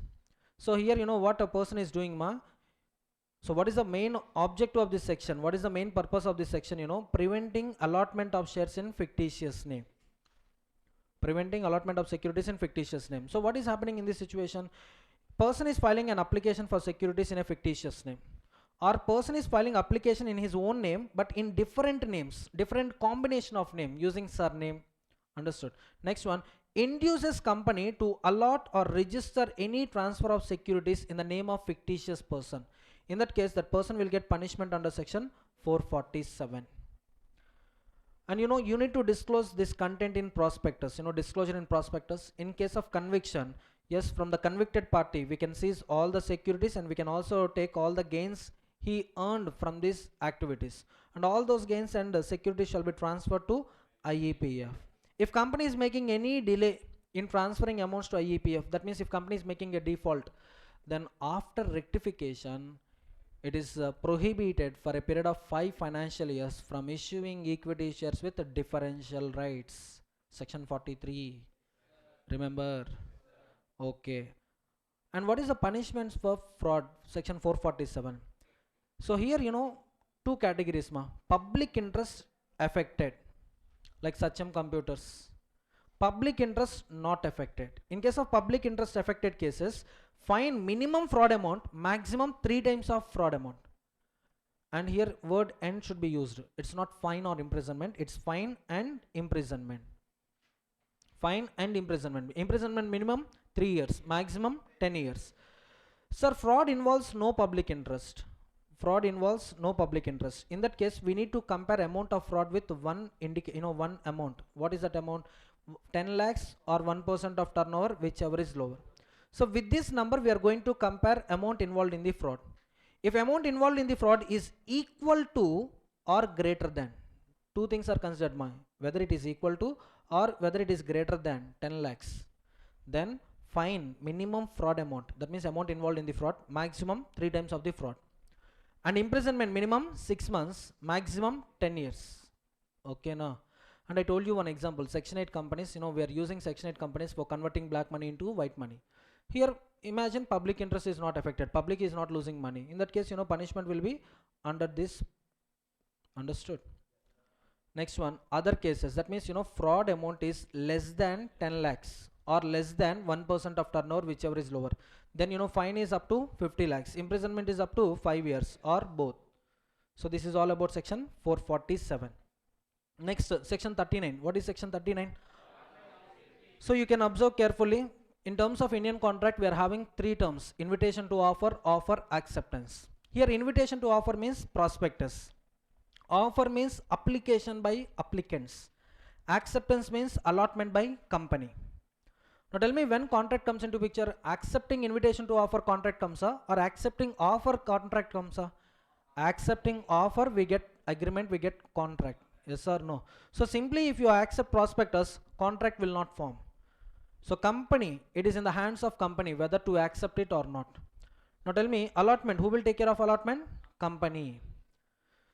So here what a person is doing, so what is the main objective of this section? What is the main purpose of this section? Preventing allotment of shares in fictitious name. Preventing allotment of securities in fictitious name. So what is happening in this situation? Person is filing an application for securities in a fictitious name, or person is filing application in his own name but in different names, different combination of name using surname. Understood? Next one, induces company to allot or register any transfer of securities in the name of fictitious person. In that case, that person will get punishment under section 447. And you need to disclose this content in prospectus, disclosure in prospectus. In case of conviction, yes, from the convicted party we can seize all the securities and we can also take all the gains he earned from these activities, and all those gains and securities shall be transferred to IEPF. If company is making any delay in transferring amounts to IEPF, that means if company is making a default, then after rectification it is prohibited for a period of 5 financial years from issuing equity shares with differential rights. Section 43. Remember? Okay. And what is the punishments for fraud? Section 447. So here 2 categories, public interest affected, like Satyam Computers. Public interest not affected. In case of public interest affected cases, fine minimum fraud amount, maximum 3 times of fraud amount. And here word and should be used. It's not fine or imprisonment, it's fine and imprisonment. Fine and imprisonment. Imprisonment minimum 3 years, maximum 10 years. Sir, fraud involves no public interest. Fraud involves no public interest. In that case, we need to compare amount of fraud with one one amount. What is that amount? 10 lakhs or 1% of turnover, whichever is lower. So with this number, we are going to compare amount involved in the fraud. If amount involved in the fraud is equal to or greater than, two things are considered, whether it is equal to or whether it is greater than 10 lakhs, then fine minimum fraud amount, that means amount involved in the fraud, maximum 3 times of the fraud, and imprisonment minimum 6 months, maximum 10 years. Okay now. And I told you one example, section 8 companies, we are using section 8 companies for converting black money into white money. Here imagine public interest is not affected, public is not losing money. In that case, punishment will be under this. Understood? Next one, other cases, that means fraud amount is less than 10 lakhs or less than 1% of turnover, whichever is lower, then fine is up to 50 lakhs, imprisonment is up to 5 years or both. So this is all about section 447. Next, section 39. What is section 39? So you can observe carefully. In terms of Indian contract, we are having 3 terms: invitation to offer, offer, acceptance. Here invitation to offer means prospectus, offer means application by applicants, acceptance means allotment by company. Now tell me, when contract comes into picture, accepting invitation to offer contract comes or accepting offer contract comes? Accepting offer we get agreement, we get contract. Yes or no? So simply if you accept prospectus, contract will not form. So company, it is in the hands of company whether to accept it or not. Now tell me, allotment, who will take care of allotment? Company.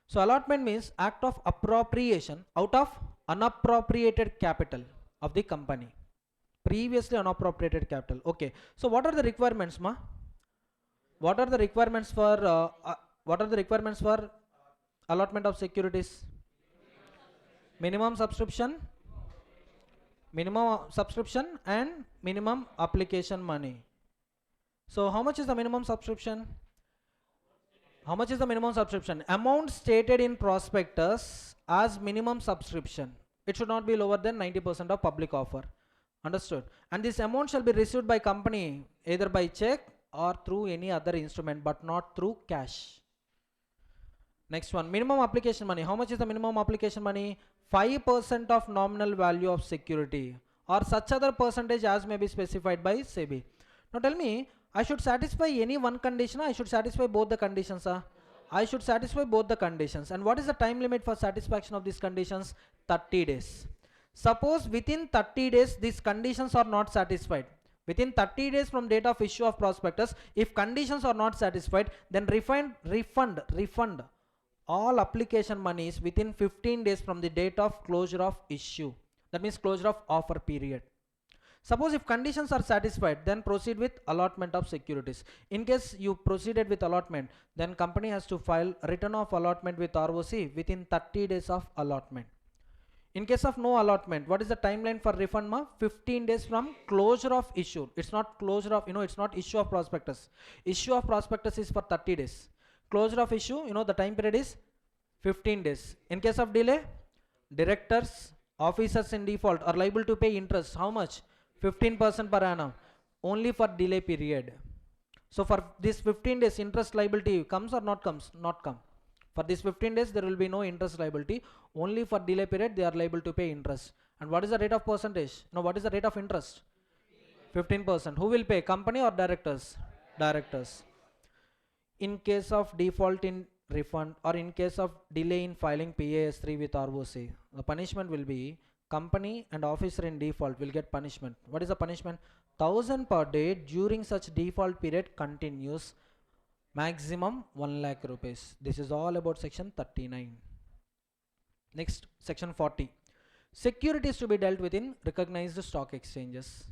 So allotment means act of appropriation out of unappropriated capital of the company. Previously unappropriated capital. Okay. So what are the requirements, ma? What are the requirements for allotment of securities? Minimum subscription and minimum application money. So how much is the minimum subscription? How much is the minimum subscription? Amount stated in prospectus as minimum subscription. It should not be lower than 90% of public offer. Understood? And this amount shall be received by company either by check or through any other instrument, but not through cash. Next one, minimum application money. How much is the minimum application money? 5% of nominal value of security or such other percentage as may be specified by SEBI. Now tell me, I should satisfy any one condition or I should satisfy both the conditions? I should satisfy both the conditions. And what is the time limit for satisfaction of these conditions? 30 days. Suppose within 30 days these conditions are not satisfied. Within 30 days from date of issue of prospectus, if conditions are not satisfied, then refund all application monies within 15 days from the date of closure of issue. That means closure of offer period. Suppose if conditions are satisfied, then proceed with allotment of securities. In case you proceeded with allotment, then company has to file return of allotment with ROC within 30 days of allotment. In case of no allotment, what is the timeline for refund, ma? 15 days from closure of issue. It's not closure of, it's not issue of prospectus. Issue of prospectus is for 30 days. Closure of issue, the time period is 15 days. In case of delay, directors, officers in default are liable to pay interest. How much? 15% per annum. Only for delay period. So for this 15 days, interest liability comes or not comes? Not come. For this 15 days, there will be no interest liability. Only for delay period, they are liable to pay interest. And what is the rate of percentage? Now, what is the rate of interest? 15%. Who will pay? Company or directors? Directors. In case of default in refund or in case of delay in filing PAS3 with ROC, the punishment will be company and officer in default will get punishment. What is the punishment? 1000 per day during such default period continues, maximum 1 lakh rupees. This is all about section 39. Next, section 40. Securities to be dealt with in recognized stock exchanges.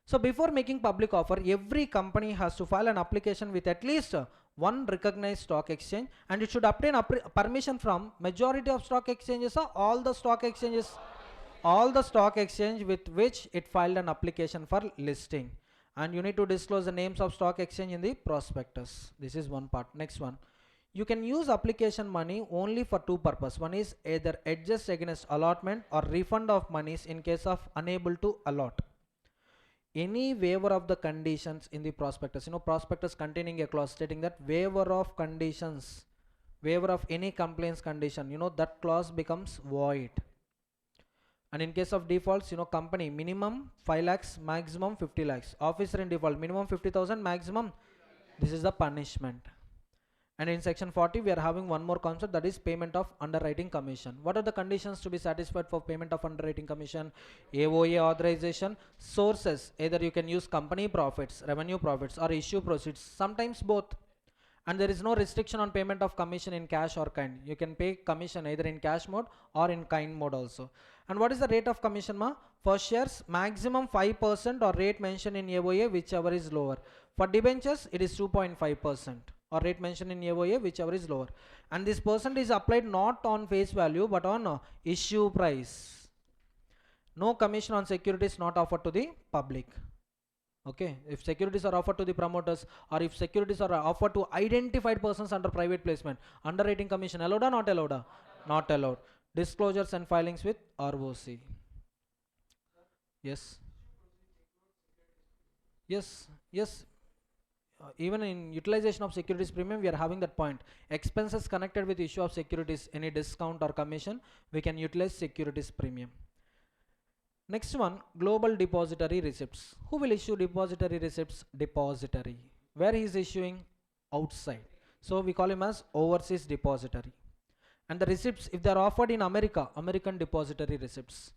So before making public offer, every company has to file an application with at least one recognized stock exchange, and it should obtain permission from majority of stock exchanges or all the stock exchanges, all the stock exchange with which it filed an application for listing. And you need to disclose the names of stock exchange in the prospectus. This is one part. Next one, you can use application money only for 2 purposes. One is either adjust against allotment or refund of monies in case of unable to allot. any waiver of the conditions in the prospectus. Prospectus containing a clause stating that waiver of conditions, waiver of any compliance condition, that clause becomes void. And in case of defaults, company minimum 5 lakhs, maximum 50 lakhs. Officer in default, minimum 50,000, maximum, this is the punishment. And in section 40, we are having one more concept, that is payment of underwriting commission. What are the conditions to be satisfied for payment of underwriting commission? AOA authorization, sources, either you can use company profits, revenue profits, or issue proceeds, sometimes both. And there is no restriction on payment of commission in cash or kind. You can pay commission either in cash mode or in kind mode also. And what is the rate of commission, ma? For shares, maximum 5% or rate mentioned in AOA, whichever is lower. For debentures, it is 2.5% or rate mentioned in AOA, whichever is lower. And this percent is applied not on face value but on issue price. No commission on securities not offered to the public. Okay, if securities are offered to the promoters, or if securities are offered to identified persons under private placement, underwriting commission allowed or not allowed? Not allowed. Disclosures and filings with ROC. Yes. Yes. Yes. Even in utilization of securities premium, we are having that point. Expenses connected with issue of securities, any discount or commission, we can utilize securities premium. Next one, global depository receipts. Who will issue depository receipts? Depository. Where he is issuing? Outside. So we call him as overseas depository. And the receipts, if they are offered in America, American depository receipts.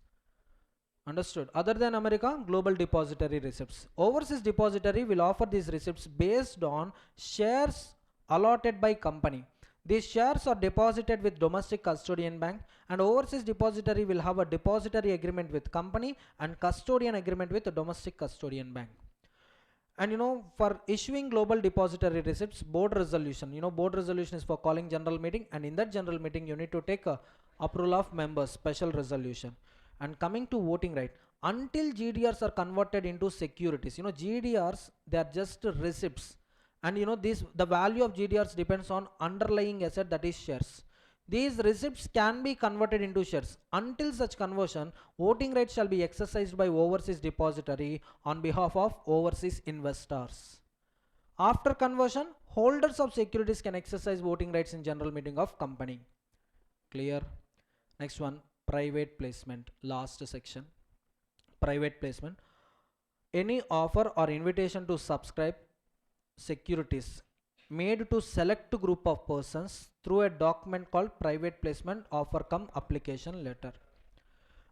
Understood? Other than America, global depository receipts. Overseas depository will offer these receipts based on shares allotted by company. These shares are deposited with domestic custodian bank, and overseas depository will have a depository agreement with company and custodian agreement with the domestic custodian bank. And for issuing global depository receipts, board resolution, board resolution is for calling general meeting, and in that general meeting you need to take a approval of members, special resolution. And coming to voting right, until GDRs are converted into securities, GDRs, they are just receipts. And the value of GDRs depends on underlying asset, that is shares. These receipts can be converted into shares. Until such conversion, voting rights shall be exercised by overseas depository on behalf of overseas investors. After conversion, holders of securities can exercise voting rights in general meeting of company. Clear? Next one, private placement, last section. Private placement. Any offer or invitation to subscribe securities made to select group of persons through a document called private placement offer cum application letter.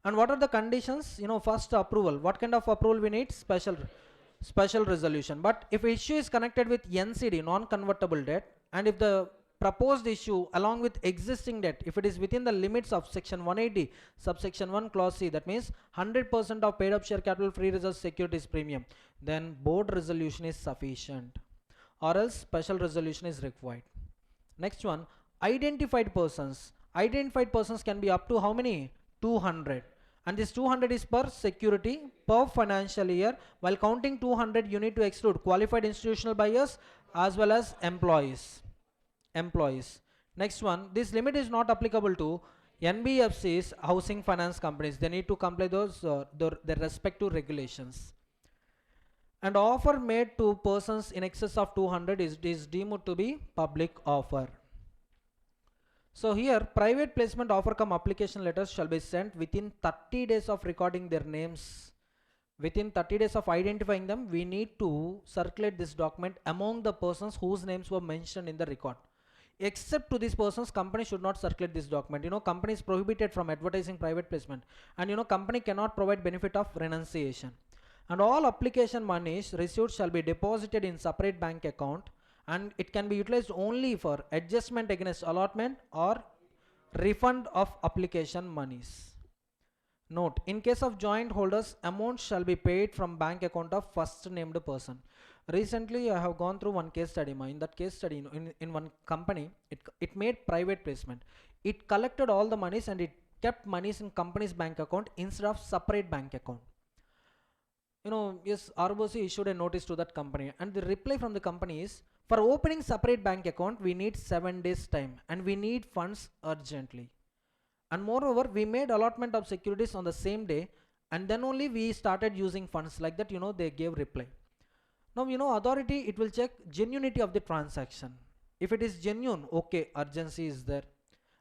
And what are the conditions? First, approval. What kind of approval we need? Special resolution. But if issue is connected with NCD, non-convertible debt, and if the proposed issue along with existing debt, if it is within the limits of section 180 subsection 1 clause C, that means 100% of paid up share capital free reserve securities premium, then board resolution is sufficient, or else special resolution is required. Next one, identified persons. Identified persons can be up to how many? 200. And this 200 is per security per financial year. While counting 200, you need to exclude qualified institutional buyers as well as employees. Next one, this limit is not applicable to NBFCs, housing finance companies. They need to comply their respective regulations. And offer made to persons in excess of 200 is deemed to be public offer. So here, private placement offer cum application letters shall be sent within 30 days of recording their names. Within 30 days of identifying them, we need to circulate this document among the persons whose names were mentioned in the record. Except to these persons, company should not circulate this document. Company is prohibited from advertising private placement, and company cannot provide benefit of renunciation. And all application monies received shall be deposited in separate bank account, and it can be utilized only for adjustment against allotment or refund of application monies. Note, in case of joint holders, amount shall be paid from bank account of first named person. Recently, I have gone through one case study. In that case study, in one company, it made private placement. It collected all the monies and it kept monies in company's bank account instead of separate bank account. Yes, ROC issued a notice to that company, and the reply from the company is, for opening separate bank account, we need 7 days time and we need funds urgently. And moreover, we made allotment of securities on the same day, and then only we started using funds. Like that, they gave reply. Now, authority, it will check genuinity of the transaction. If it is genuine, okay, urgency is there,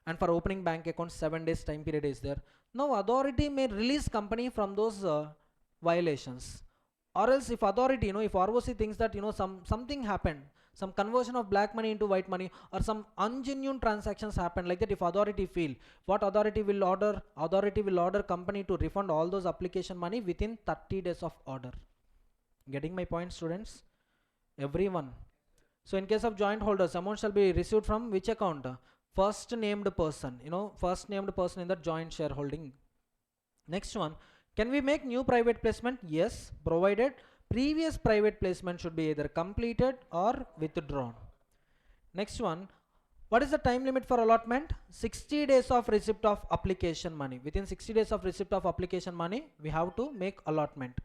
and for opening bank account 7 days time period is there. Now authority may release company from those violations. Or else if authority, if ROC thinks that something happened, some conversion of black money into white money, or some ungenuine transactions happen, like that, if authority feel, what authority will order? Authority will order company to refund all those application money within 30 days of order. Getting my point, students? Everyone. So in case of joint holders, amount shall be received from which account? First named person, first named person in the joint shareholding. Next one, can we make new private placement? Yes, provided previous private placement should be either completed or withdrawn. Next one, what is the time limit for allotment? 60 days of receipt of application money. Within 60 days of receipt of application money, we have to make allotment.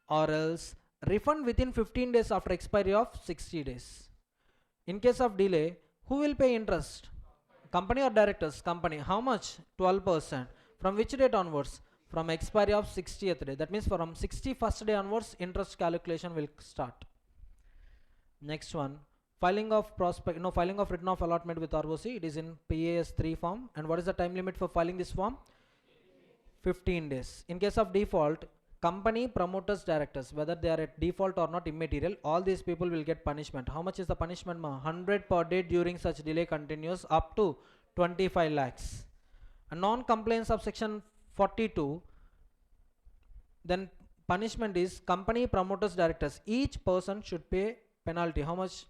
Or else refund within 15 days after expiry of 60 days. In case of delay, who will pay interest? Company or directors? Company. How much? 12%. From which date onwards? From expiry of 60th day. That means from 61st day onwards, interest calculation will start. Next one, filing of filing of written of allotment with ROC. It is in PAS 3 form. And what is the time limit for filing this form? 15 days. In case of default, company, promoters, directors, whether they are at default or not, immaterial, all these people will get punishment. How much is the punishment? 100 per day during such delay continues up to 25 lakhs. A non-compliance of section 42, then punishment is company, promoters, directors, each person should pay penalty. How much?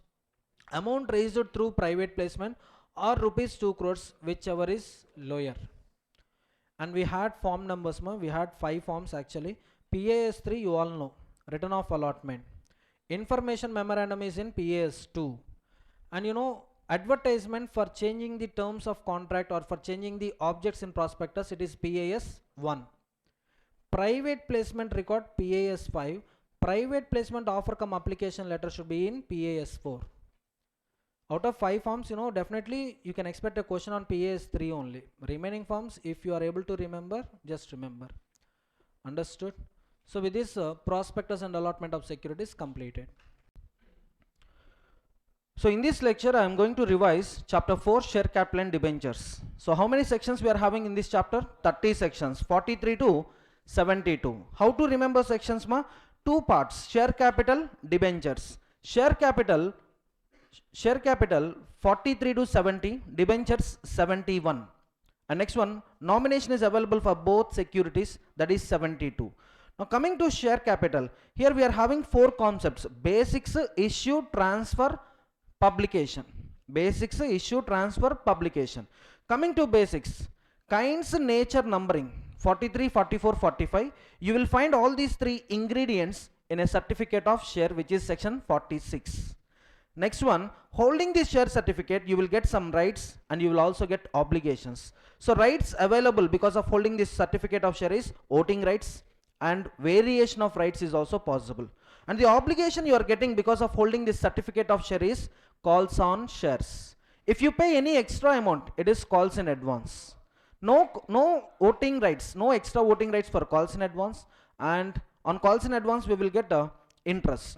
Amount raised through private placement or rupees 2 crores, whichever is lower. And we had form numbers, we had 5 forms actually. PAS 3, you all know, written of allotment. Information memorandum is in PAS 2. And advertisement for changing the terms of contract or for changing the objects in prospectus, it is PAS 1. Private placement record, PAS 5. Private placement offer cum application letter should be in PAS 4. Out of 5 forms, definitely you can expect a question on PAS 3 only. Remaining forms, if you are able to remember, just remember. Understood? So with this, prospectus and allotment of securities completed. So in this lecture, I am going to revise chapter 4, share capital and debentures. So how many sections we are having in this chapter? 30 sections, 43 to 72. How to remember sections, ma? 2 parts, share capital, debentures. Share capital 43 to 70, debentures 71. And next one, nomination is available for both securities, that is 72. Now coming to share capital, here we are having 4 concepts: basics, issue, transfer, publication. Basics, issue, transfer, publication. Coming to basics, kinds, nature, numbering, 43, 44, 45. You will find all these 3 ingredients in a certificate of share, which is section 46. Next one, holding this share certificate, you will get some rights and you will also get obligations. So rights available because of holding this certificate of share is voting rights, and variation of rights is also possible. And the obligation you are getting because of holding this certificate of share is calls on shares. If you pay any extra amount, it is calls in advance. No voting rights, no extra voting rights for calls in advance, and on calls in advance we will get interest.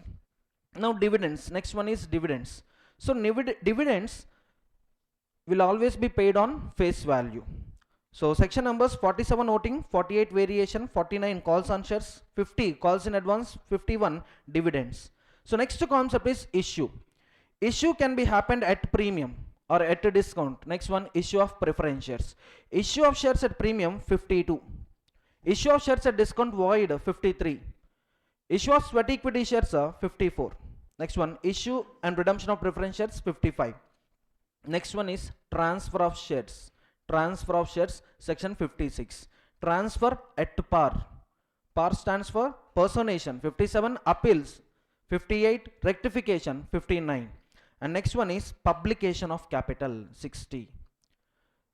Now dividends, next one is dividends. So dividends will always be paid on face value. So section numbers: 47 voting, 48 variation, 49 calls on shares, 50 calls in advance, 51 dividends. So next concept is issue. Issue can be happened at premium or at a discount. Next one, issue of preference shares. Issue of shares at premium, 52. Issue of shares at discount void, 53. Issue of sweat equity shares, 54. Next one, issue and redemption of preference shares, 55. Next one is transfer of shares. Transfer of shares, section 56. Transfer at par. Par stands for personation, 57. Appeals, 58. Rectification, 59. And next one is publication of capital, 60.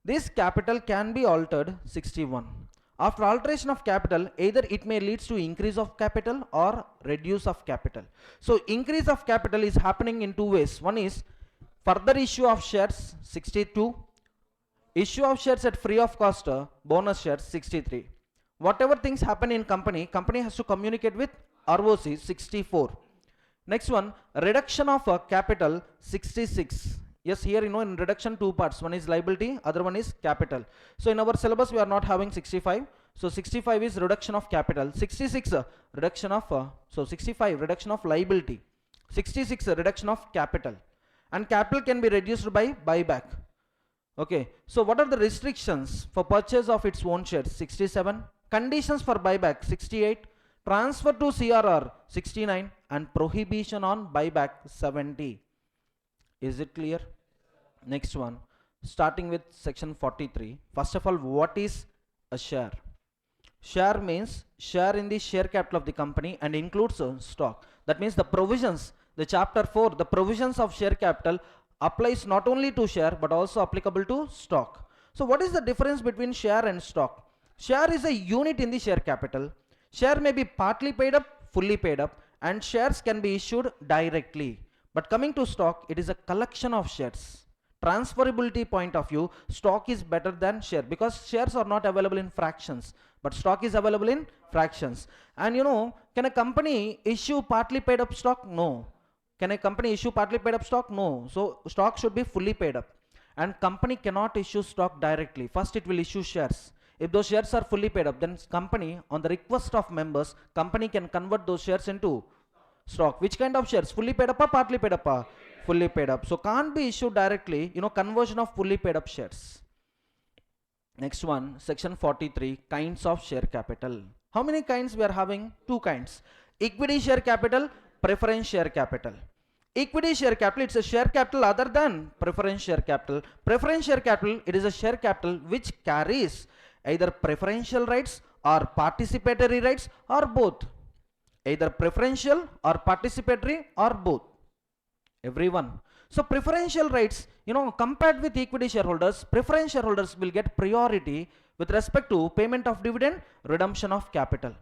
This capital can be altered, 61. After alteration of capital, either it may lead to increase of capital or reduce of capital. So increase of capital is happening in 2 ways. One is further issue of shares, 62. Issue of shares at free of cost, bonus shares, 63. Whatever things happen in company, company has to communicate with ROC 64. Next one, reduction of capital 66. Yes, here in reduction two parts. One is liability, other one is capital. So in our syllabus we are not having 65. So 65 is reduction of capital. 66 reduction of 65 reduction of liability. 66 reduction of capital. And capital can be reduced by buyback. Okay, so what are the restrictions for purchase of its own shares? 67. Conditions for buyback 68. Transfer to CRR 69 and prohibition on buyback 70. Is it clear? Next one, starting with section 43. First of all, what is a share? Share means share in the share capital of the company and includes stock. That means the provisions, the chapter 4, the provisions of share capital applies not only to share but also applicable to stock. So what is the difference between share and stock? Share is a unit in the share capital. Share may be partly paid up, fully paid up, and shares can be issued directly. But coming to stock, it is a collection of shares. Transferability point of view, stock is better than share because shares are not available in fractions, but stock is available in fractions. And can a company issue partly paid up stock? No. Can a company issue partly paid up stock? No. So stock should be fully paid up. And company cannot issue stock directly. First it will issue shares. If those shares are fully paid up, then company, on the request of members, company can convert those shares into stock. Which kind of shares? Fully paid up or partly paid up? Fully paid up. So can't be issued directly, conversion of fully paid up shares. Next one, section 43, kinds of share capital. How many kinds we are having? Two kinds. Equity share capital, preference share capital. Equity share capital, it's a share capital other than preference share capital. Preference share capital, it is a share capital which carries either preferential rights or participatory rights or both. Either preferential or participatory or both. Everyone. So preferential rights, compared with equity shareholders, preference shareholders will get priority with respect to payment of dividend, redemption of capital.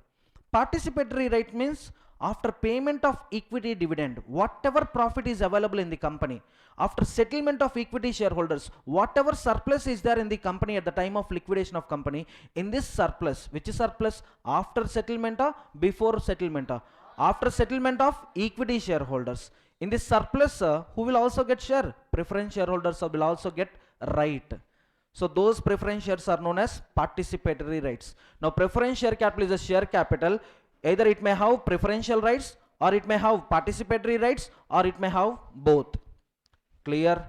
Participatory right means after payment of equity dividend, whatever profit is available in the company, after settlement of equity shareholders, whatever surplus is there in the company at the time of liquidation of company, in this surplus, which is surplus after settlement or before settlement? After settlement of equity shareholders. In this surplus, who will also get share? Preference shareholders will also get right. So those preference shares are known as participatory rights. Now preference share capital is a share capital. Either it may have preferential rights or it may have participatory rights or it may have both. Clear?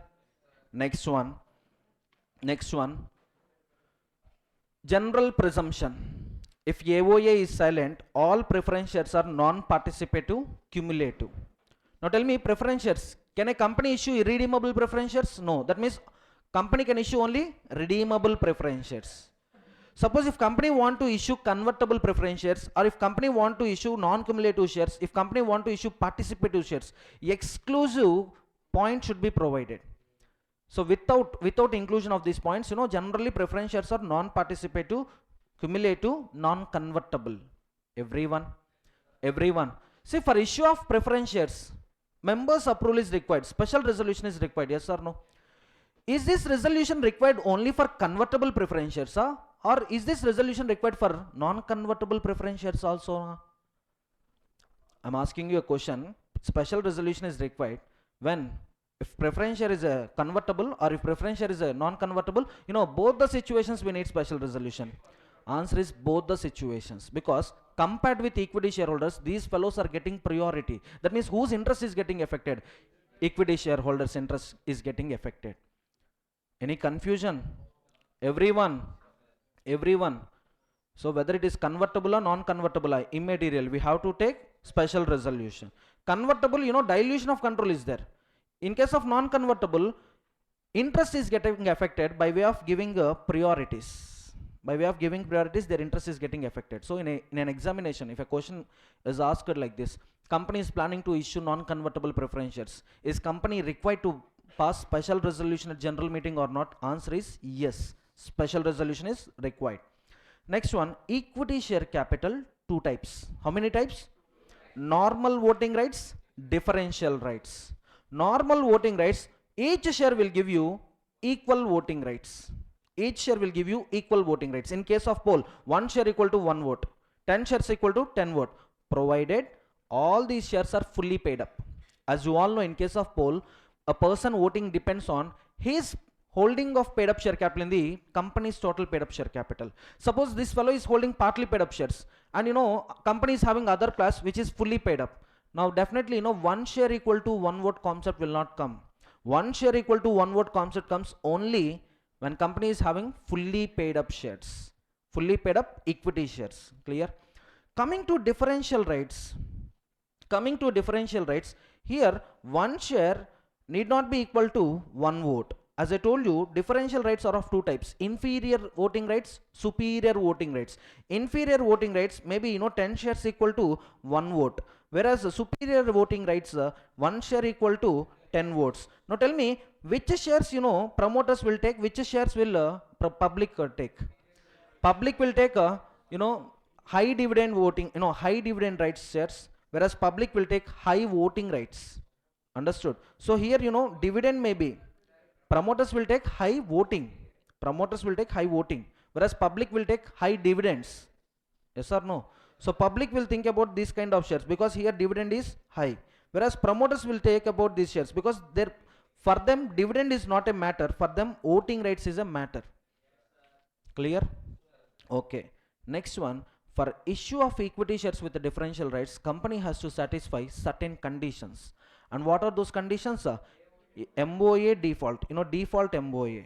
Next one. General presumption. If AOA is silent, all preference shares are non-participative, cumulative. Now tell me, preference shares, can a company issue irredeemable preference shares? No. That means company can issue only redeemable preference shares. Suppose if company want to issue convertible preference shares, or if company want to issue non-cumulative shares, if company want to issue participative shares, exclusive point should be provided. So without inclusion of these points, generally preference shares are non-participative, cumulative, non-convertible. Everyone. See, for issue of preference shares, members approval is required. Special resolution is required. Yes or no? Is this resolution required only for convertible preference shares, or is this resolution required for non-convertible preference shares also? I'm asking you a question. Special resolution is required when, if preference share is a convertible or if preference share is a non-convertible, both the situations we need special resolution. Answer is both the situations, because compared with equity shareholders, these fellows are getting priority. That means whose interest is getting affected? Equity shareholders' interest is getting affected. Any confusion? Everyone. So whether it is convertible or non-convertible, immaterial, we have to take special resolution. Convertible, dilution of control is there. In case of non-convertible, interest is getting affected by way of giving priorities. By way of giving priorities, their interest is getting affected. So in an examination, if a question is asked like this, company is planning to issue non-convertible preference shares, is company required to pass special resolution at general meeting or not? Answer is yes, special resolution is required. Next one, equity share capital, two types. How many types? Normal voting rights, differential rights. Normal voting rights, each share will give you equal voting rights. Each share will give you equal voting rights. In case of poll, 1 share equal to 1 vote, 10 shares equal to 10 vote, provided all these shares are fully paid up. As you all know, in case of poll, a person voting depends on his holding of paid up share capital in the company's total paid up share capital. Suppose this fellow is holding partly paid up shares, and company is having other class which is fully paid up. Now definitely 1 share equal to 1 vote concept will not come. 1 share equal to 1 vote concept comes only when company is having fully paid up shares, fully paid up equity shares. Clear? Coming to differential rights, here 1 share need not be equal to 1 vote. As I told you, differential rights are of two types: inferior voting rights, superior voting rights. Inferior voting rights maybe 10 shares equal to 1 vote, whereas superior voting rights 1 share equal to 10 votes. Now tell me, which shares promoters will take, which shares will public take? Public will take high dividend voting, high dividend rights shares, whereas public will take high voting rights. Understood? So here dividend may be, promoters will take high voting, whereas public will take high dividends. Yes or no? So public will think about this kind of shares because here dividend is high, whereas promoters will take about these shares because for them dividend is not a matter, for them voting rights is a matter. Clear? Okay, next one. For issue of equity shares with the differential rights, company has to satisfy certain conditions. And what are those conditions? MOA default, default MOA.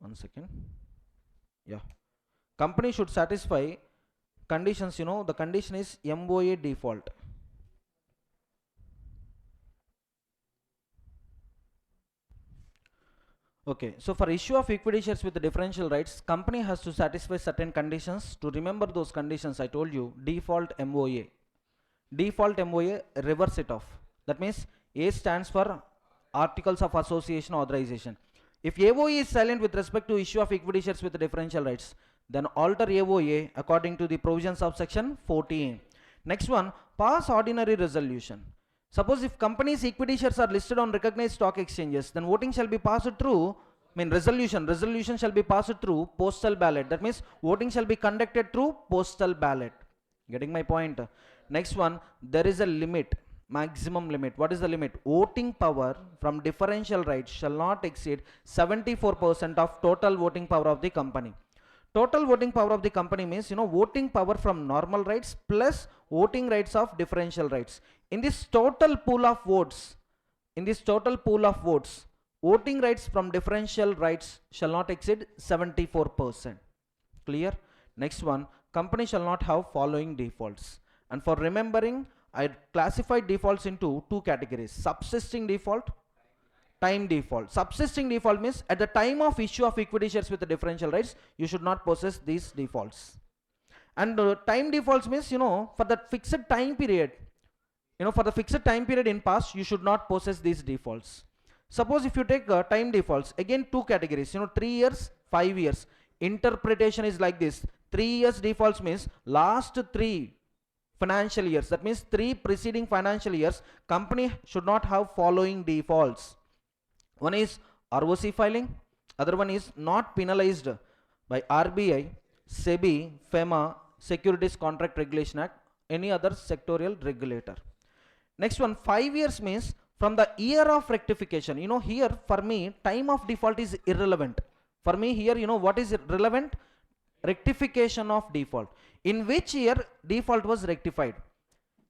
One second. Yeah, company should satisfy conditions. The condition is MOA default. Okay, so for issue of equity shares with the differential rights, company has to satisfy certain conditions. To remember those conditions, I told you default MOA. Default MOA, reverse it off. That means A stands for Articles of Association Authorization. If AOA is silent with respect to issue of equity shares with the differential rights, then alter AOA according to the provisions of section 14. Next one, pass ordinary resolution. Suppose if company's equity shares are listed on recognized stock exchanges, then voting shall be passed through, resolution shall be passed through postal ballot. That means voting shall be conducted through postal ballot. Getting my point? Next one, there is a limit, maximum limit. What is the limit? Voting power from differential rights shall not exceed 74% of total voting power of the company. Total voting power of the company means voting power from normal rights plus voting rights of differential rights. In this total pool of votes, voting rights from differential rights shall not exceed 74%. Clear? Next one, company shall not have following defaults. And for remembering, I classified defaults into two categories: subsisting default, time default. Subsisting default means at the time of issue of equity shares with the differential rights, you should not possess these defaults. And time defaults means for that fixed time period, in past, you should not possess these defaults. Suppose if you take time defaults, again two categories, 3 years, 5 years. Interpretation is like this: 3 years defaults means last 3 financial years, that means 3 preceding financial years, company should not have following defaults. One is ROC filing, other one is not penalized by RBI, SEBI, FEMA, Securities Contract Regulation Act, any other sectorial regulator. Next one, 5 years means from the year of rectification. Here for me time of default is irrelevant. For me here, what is relevant? Rectification of default. In which year default was rectified?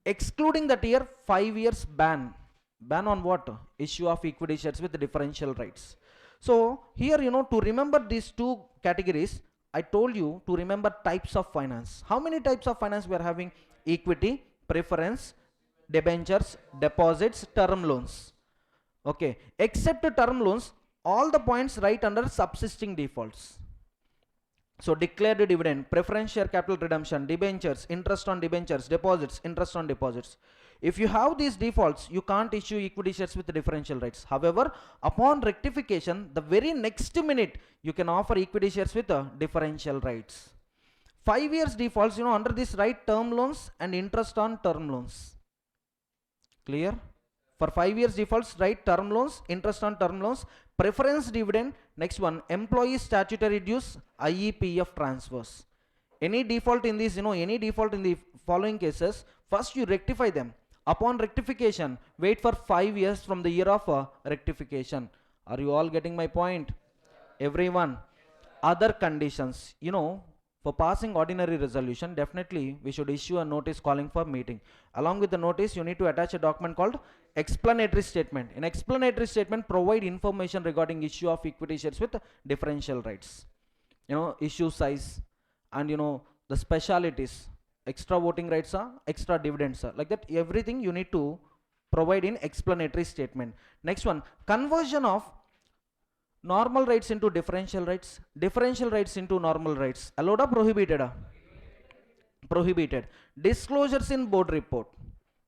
Excluding that year, 5 years ban. Ban on what? Issue of equity shares with the differential rights. So here, to remember these two categories, I told you to remember types of finance. How many types of finance we are having? Equity, preference, debentures, deposits, term loans. Okay, except term loans, all the points right under subsisting defaults. So declared dividend, preference share capital redemption, debentures, interest on debentures, deposits, interest on deposits. If you have these defaults, you can't issue equity shares with the differential rights. However, upon rectification, the very next minute, you can offer equity shares with the differential rights. 5 years defaults, under this right, term loans and interest on term loans. Clear? For 5 years defaults, write term loans, interest on term loans, preference dividend. Next one, employee statutory dues, IEPF transfers. Any default in this, any default in the following cases, first you rectify them. Upon rectification, wait for 5 years from the year of rectification. Are you all getting my point? Everyone. Other conditions, for passing ordinary resolution, definitely we should issue a notice calling for meeting. Along with the notice, you need to attach a document called explanatory statement. In explanatory statement, provide information regarding issue of equity shares with differential rights, issue size, and the specialities, extra voting rights are, extra dividends are, like that. Everything you need to provide in explanatory statement. Next one, conversion of normal rights into differential rights, differential rights into normal rights, allowed or prohibited? Prohibited. Disclosures in board report.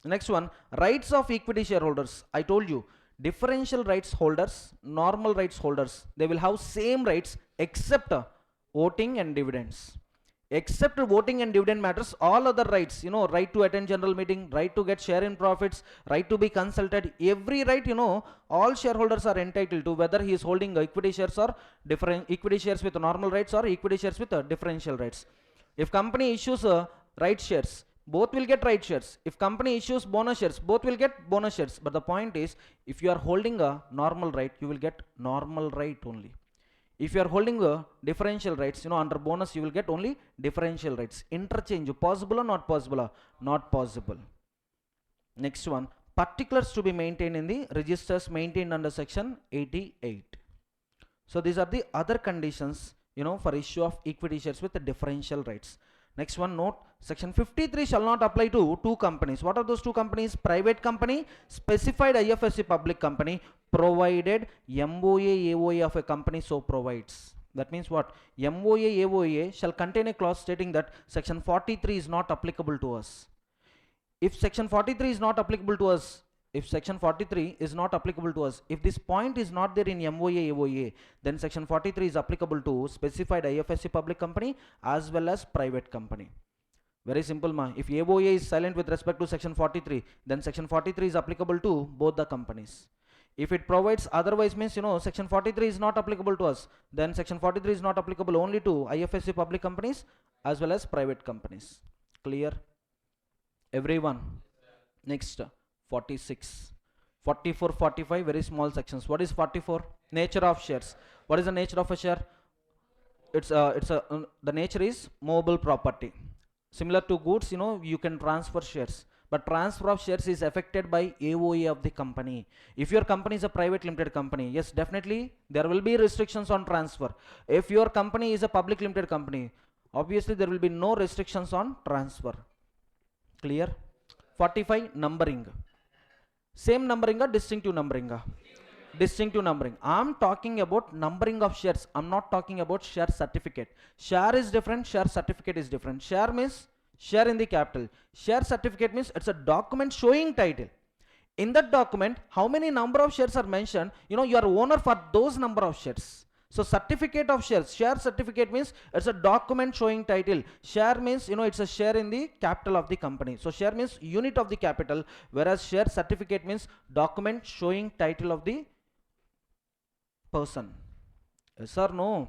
Next one, rights of equity shareholders. I told you, differential rights holders, normal rights holders, they will have same rights except voting and dividends. Except voting and dividend matters, all other rights, right to attend general meeting, right to get share in profits, right to be consulted, every right, all shareholders are entitled to, whether he is holding equity shares or different equity shares with normal rights or equity shares with differential rights. If company issues right shares, both will get right shares. If company issues bonus shares, both will get bonus shares. But the point is, if you are holding a normal right, you will get normal right only. If you are holding differential rights, under bonus you will get only differential rights. Interchange, possible or not possible? Not possible. Next one, particulars to be maintained in the registers maintained under section 88. So these are the other conditions, for issue of equity shares with the differential rights. Next one, note, section 53 shall not apply to two companies. What are those two companies? Private company, specified IFSC public company, provided MOA AOA of a company so provides. That means what? MOA AOA shall contain a clause stating that section 43 is not applicable to us. If section 43 is not applicable to us, if section 43 is not applicable to us, if this point is not there in MOA AOA, then section 43 is applicable to specified IFSC public company as well as private company. Very simple, ma. If AOA is silent with respect to section 43, then section 43 is applicable to both the companies. If it provides otherwise, means section 43 is not applicable to us, then section 43 is not applicable only to IFSC public companies as well as private companies. Clear? Everyone. Next, 46, 44, 45, very small sections. What is 44? Nature of shares. What is the nature of a share? The nature is movable property. Similar to goods, you can transfer shares, but transfer of shares is affected by AOA of the company. If your company is a private limited company, yes, definitely there will be restrictions on transfer. If your company is a public limited company, obviously there will be no restrictions on transfer. Clear? 45, numbering. Same numbering or distinctive numbering? Distinctive numbering. I'm talking about numbering of shares. I'm not talking about share certificate. Share is different, share certificate is different. Share means share in the capital. Share certificate means it's a document showing title. In that document, how many number of shares are mentioned, you are owner for those number of shares. So certificate of shares, share certificate means it's a document showing title. Share means, it's a share in the capital of the company. So share means unit of the capital, whereas share certificate means document showing title of the person. Yes or no?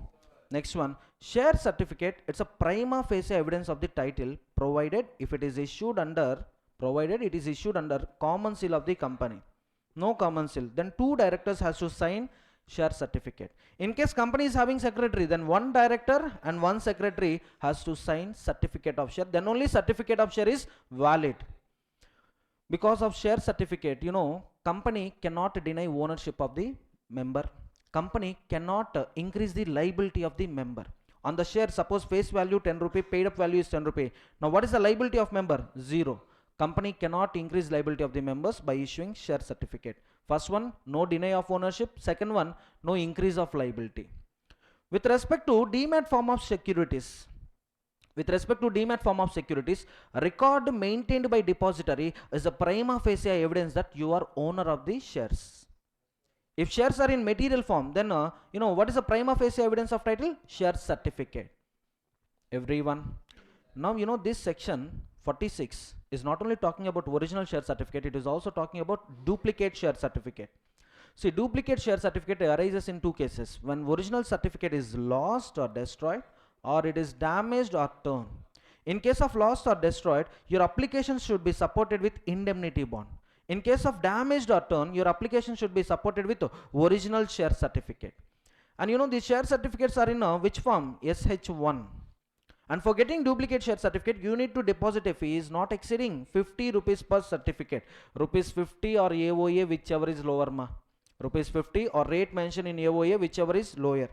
Next one, share certificate, it's a prima facie evidence of the title provided it is issued under common seal of the company. No common seal, then two directors has to sign share certificate. In case company is having secretary, then one director and one secretary has to sign certificate of share, then only certificate of share is valid. Because of share certificate, company cannot deny ownership of the member. Company cannot increase the liability of the member. On the share, suppose face value 10 rupee, paid up value is 10 rupee. Now what is the liability of member? 0. Company cannot increase liability of the members by issuing share certificate. First one, no deny of ownership. Second one, no increase of liability. With respect to demat form of securities, record maintained by depository is a prima facie evidence that you are owner of the shares. If shares are in material form, then what is the prima facie evidence of title? Share certificate. Everyone. Now this section 46 is not only talking about original share certificate, it is also talking about duplicate share certificate. See, duplicate share certificate arises in two cases: when original certificate is lost or destroyed, or it is damaged or torn. In case of lost or destroyed, your application should be supported with indemnity bond. In case of damaged or torn, your application should be supported with original share certificate. And you know, these share certificates are in which form? SH1. And for getting duplicate share certificate, you need to deposit a fees not exceeding 50 rupees per certificate. Rupees 50 or AOA, whichever is lower ma. Rupees 50 or rate mentioned in AOA, whichever is lower.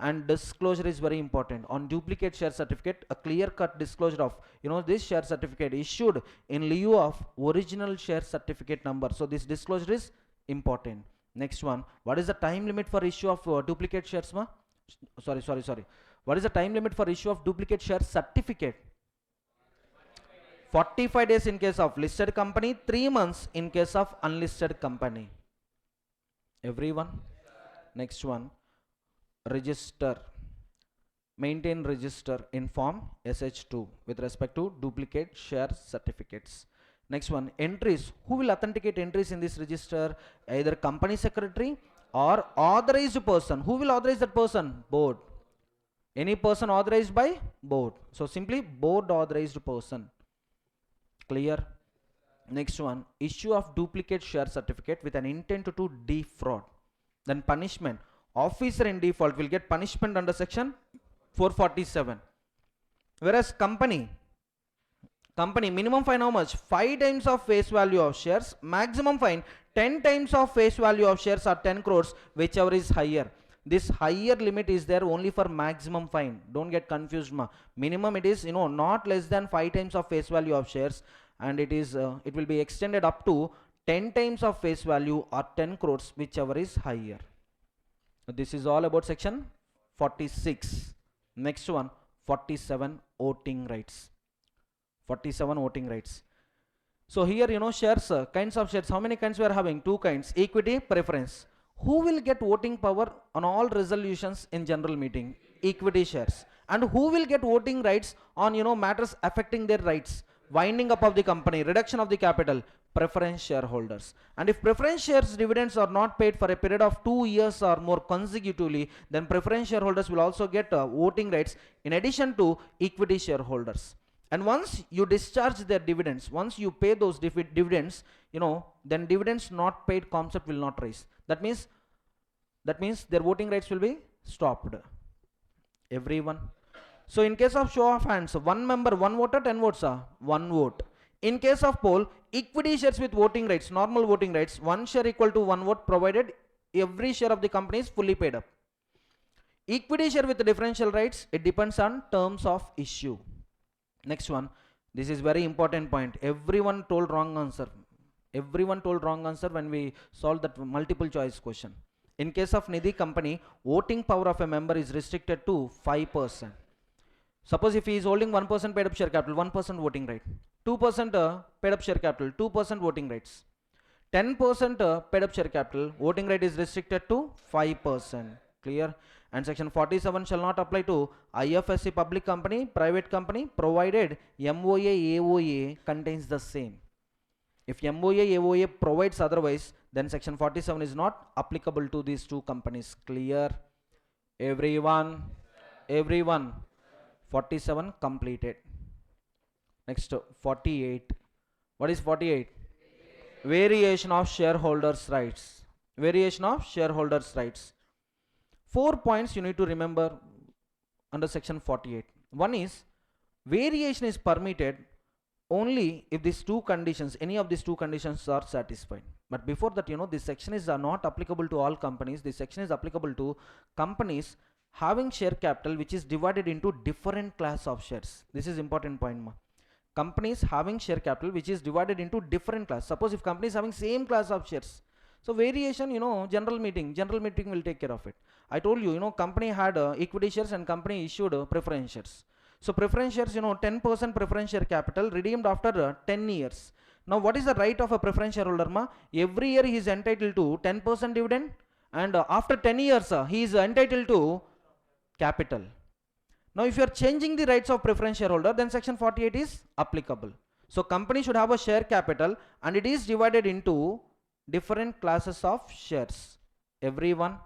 And disclosure is very important. On duplicate share certificate, a clear-cut disclosure of, you know, this share certificate issued in lieu of original share certificate number. So this disclosure is important. Next one, what is the time limit for issue of duplicate shares ma? Sorry. What is the time limit for issue of duplicate share certificate? 45 days in case of listed company, 3 months in case of unlisted company. Everyone? Next one, register. Maintain register in form SH2 with respect to duplicate share certificates. Next one, entries. Who will authenticate entries in this register? Either company secretary or authorized person. Who will authorize that person? Board. Any person authorized by board. So simply board authorized person. Clear? Next one, issue of duplicate share certificate with an intent to defraud. Then punishment. Officer in default will get punishment under section 447. Whereas company minimum fine how much? 5 times of face value of shares. Maximum fine 10 times of face value of shares or 10 crores, whichever is higher. This higher limit is there only for maximum fine. Don't get confused ma. Minimum it is, you know, not less than 5 times of face value of shares, and it is it will be extended up to 10 times of face value or 10 crores, whichever is higher. This is all about section 46. Next one, 47, voting rights. 47, voting rights. So here, you know, shares, kinds of shares. How many kinds we are having? 2 kinds. Equity, preference. Who will get voting power on all resolutions in general meeting? Equity shares. And who will get voting rights on, you know, matters affecting their rights? Winding up of the company, reduction of the capital, preference shareholders. And if preference shares dividends are not paid for a period of 2 years or more consecutively, then preference shareholders will also get voting rights in addition to equity shareholders. And once you discharge their dividends, once you pay those dividends, you know, then dividends not paid concept will not rise. That means their voting rights will be stopped. Everyone. So in case of show of hands, 1 member, 1 voter, 10 votes are 1 vote. In case of poll, equity shares with voting rights, normal voting rights, 1 share equal to 1 vote, provided every share of the company is fully paid up. Equity share with the differential rights, it depends on terms of issue. Next one, this is very important point. Everyone told wrong answer. Everyone told wrong answer when we solved that multiple choice question. In case of Nidhi company, voting power of a member is restricted to 5%. Suppose if he is holding 1% paid up share capital, 1% voting right. 2% paid up share capital, 2% voting rights. 10% paid up share capital, voting right is restricted to 5%. Clear? And section 47 shall not apply to IFSC public company, private company, provided MOA, AOA contains the same. If MOA, AOA provides otherwise, then section 47 is not applicable to these 2 companies. Clear? Everyone? 47 completed. Next, 48. What is 48? Variation of shareholders' rights. Variation of shareholders' rights. 4 points you need to remember under section 48. One is, variation is permitted only if these 2 conditions, any of these 2 conditions are satisfied. But before that, you know, this section is not applicable to all companies. This section is applicable to companies having share capital which is divided into different class of shares. This is important point ma. Companies having share capital which is divided into different class. Suppose if company is having same class of shares, so variation, you know, general meeting will take care of it. I told you, you know, company had equity shares and company issued preference shares. So preference shares, you know, 10% preference share capital redeemed after 10 years. Now what is the right of a preference shareholder ma? Every year he is entitled to 10% dividend, and after 10 years he is entitled to capital. Now if you are changing the rights of preference shareholder, then section 48 is applicable. So company should have a share capital and it is divided into different classes of shares. Everyone.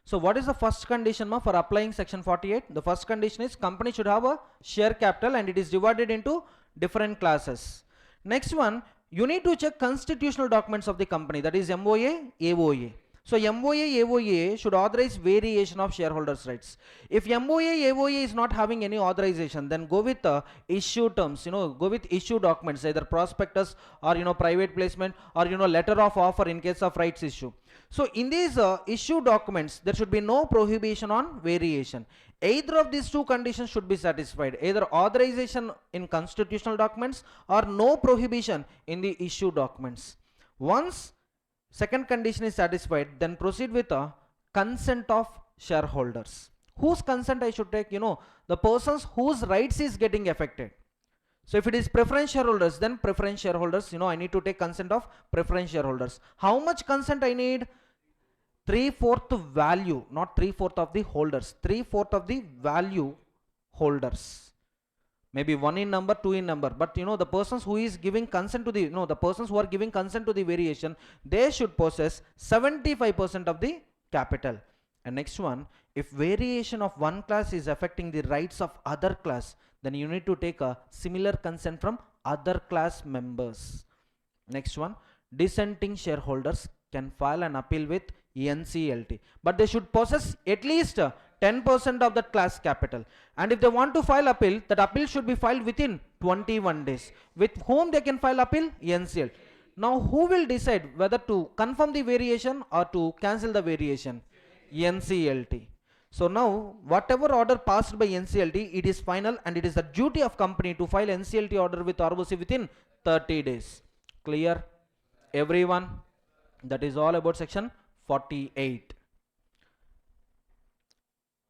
So what is the first condition for applying section 48? The first condition is company should have a share capital and it is divided into different classes. Next one, you need to check constitutional documents of the company, that is MOA, AOA. So MOA, AOA should authorize variation of shareholders' rights. If MOA, AOA is not having any authorization, then go with issue terms, go with issue documents, either prospectus or, private placement or, letter of offer in case of rights issue. So in these issue documents, there should be no prohibition on variation. Either of these two conditions should be satisfied, either authorization in constitutional documents or no prohibition in the issue documents. Once second condition is satisfied, then proceed with a consent of shareholders. Whose consent I should take? The persons whose rights is getting affected. So if it is preference shareholders, then preference shareholders, I need to take consent of preference shareholders. How much consent I need? 3/4 value, not 3/4 of the holders, 3/4 of the value holders. Maybe 1 in number, 2 in number, but the persons who is giving consent to the persons who are giving consent to the variation, they should possess 75% of the capital. And next one, if variation of one class is affecting the rights of other class, then you need to take a similar consent from other class members. Next one, dissenting shareholders can file an appeal with NCLT, but they should possess at least 10% of that class capital. And if they want to file appeal, that appeal should be filed within 21 days. With whom they can file appeal? NCLT. Now who will decide whether to confirm the variation or to cancel the variation? NCLT. So now whatever order passed by NCLT, it is final and it is the duty of company to file NCLT order with ROC within 30 days. Clear? Everyone? That is all about section 48.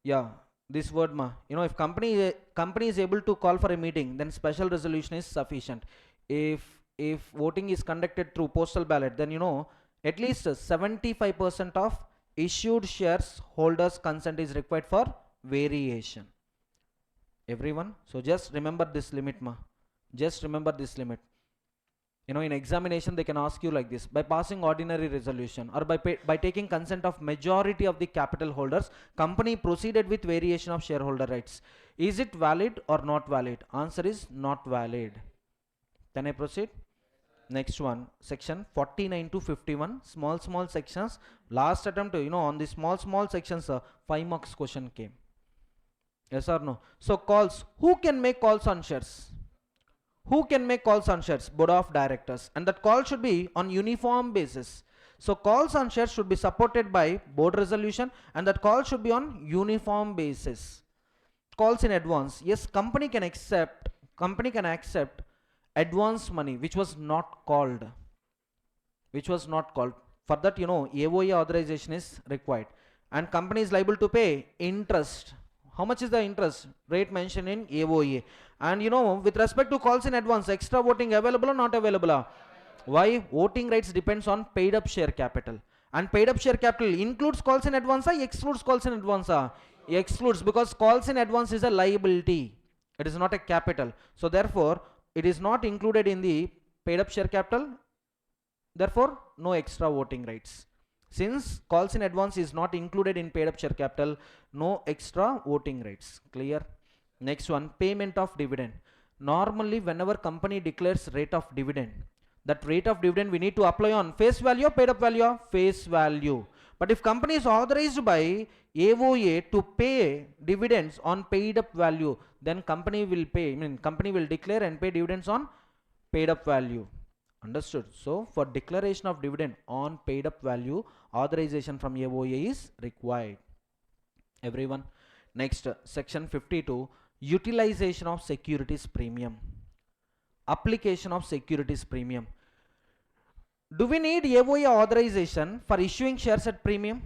Yeah, this word if company is able to call for a meeting, then special resolution is sufficient. If voting is conducted through postal ballot, then at least 75% of issued shares holders consent is required for variation. Everyone, so just remember this limit just remember this limit. In examination they can ask you like this: by passing ordinary resolution or by taking consent of majority of the capital holders, company proceeded with variation of shareholder rights. Is it valid or not valid? Answer is not valid. Can I proceed? Next one, section 49 to 51, small sections. Last attempt, on the small sections, 5 marks question came. Yes or no? So calls, who can make calls on shares? Who can make calls on shares? Board of directors, and that call should be on uniform basis. So calls on shares should be supported by board resolution, and that call should be on uniform basis. Calls in advance, yes, company can accept advance money which was not called. For that, AOA authorization is required, and company is liable to pay interest. How much is the interest rate mentioned in AOA? And with respect to calls in advance, extra voting available or not available? Why? Voting rights depends on paid up share capital, and paid up share capital includes calls in advance or excludes calls in advance? Excludes, because calls in advance is a liability, it is not a capital. So therefore it is not included in the paid up share capital, therefore no extra voting rights. Since calls in advance is not included in paid up share capital, no extra voting rights. Clear? Next one, payment of dividend. Normally whenever company declares rate of dividend, that rate of dividend we need to apply on face value or paid up value? Face value. But if company is authorized by AOA to pay dividends on paid up value, then company will declare and pay dividends on paid up value. Understood? So for declaration of dividend on paid up value, authorization from AOA is required. Everyone? Next, section 52, utilization of securities premium. Application of securities premium. Do we need AOA authorization for issuing shares at premium?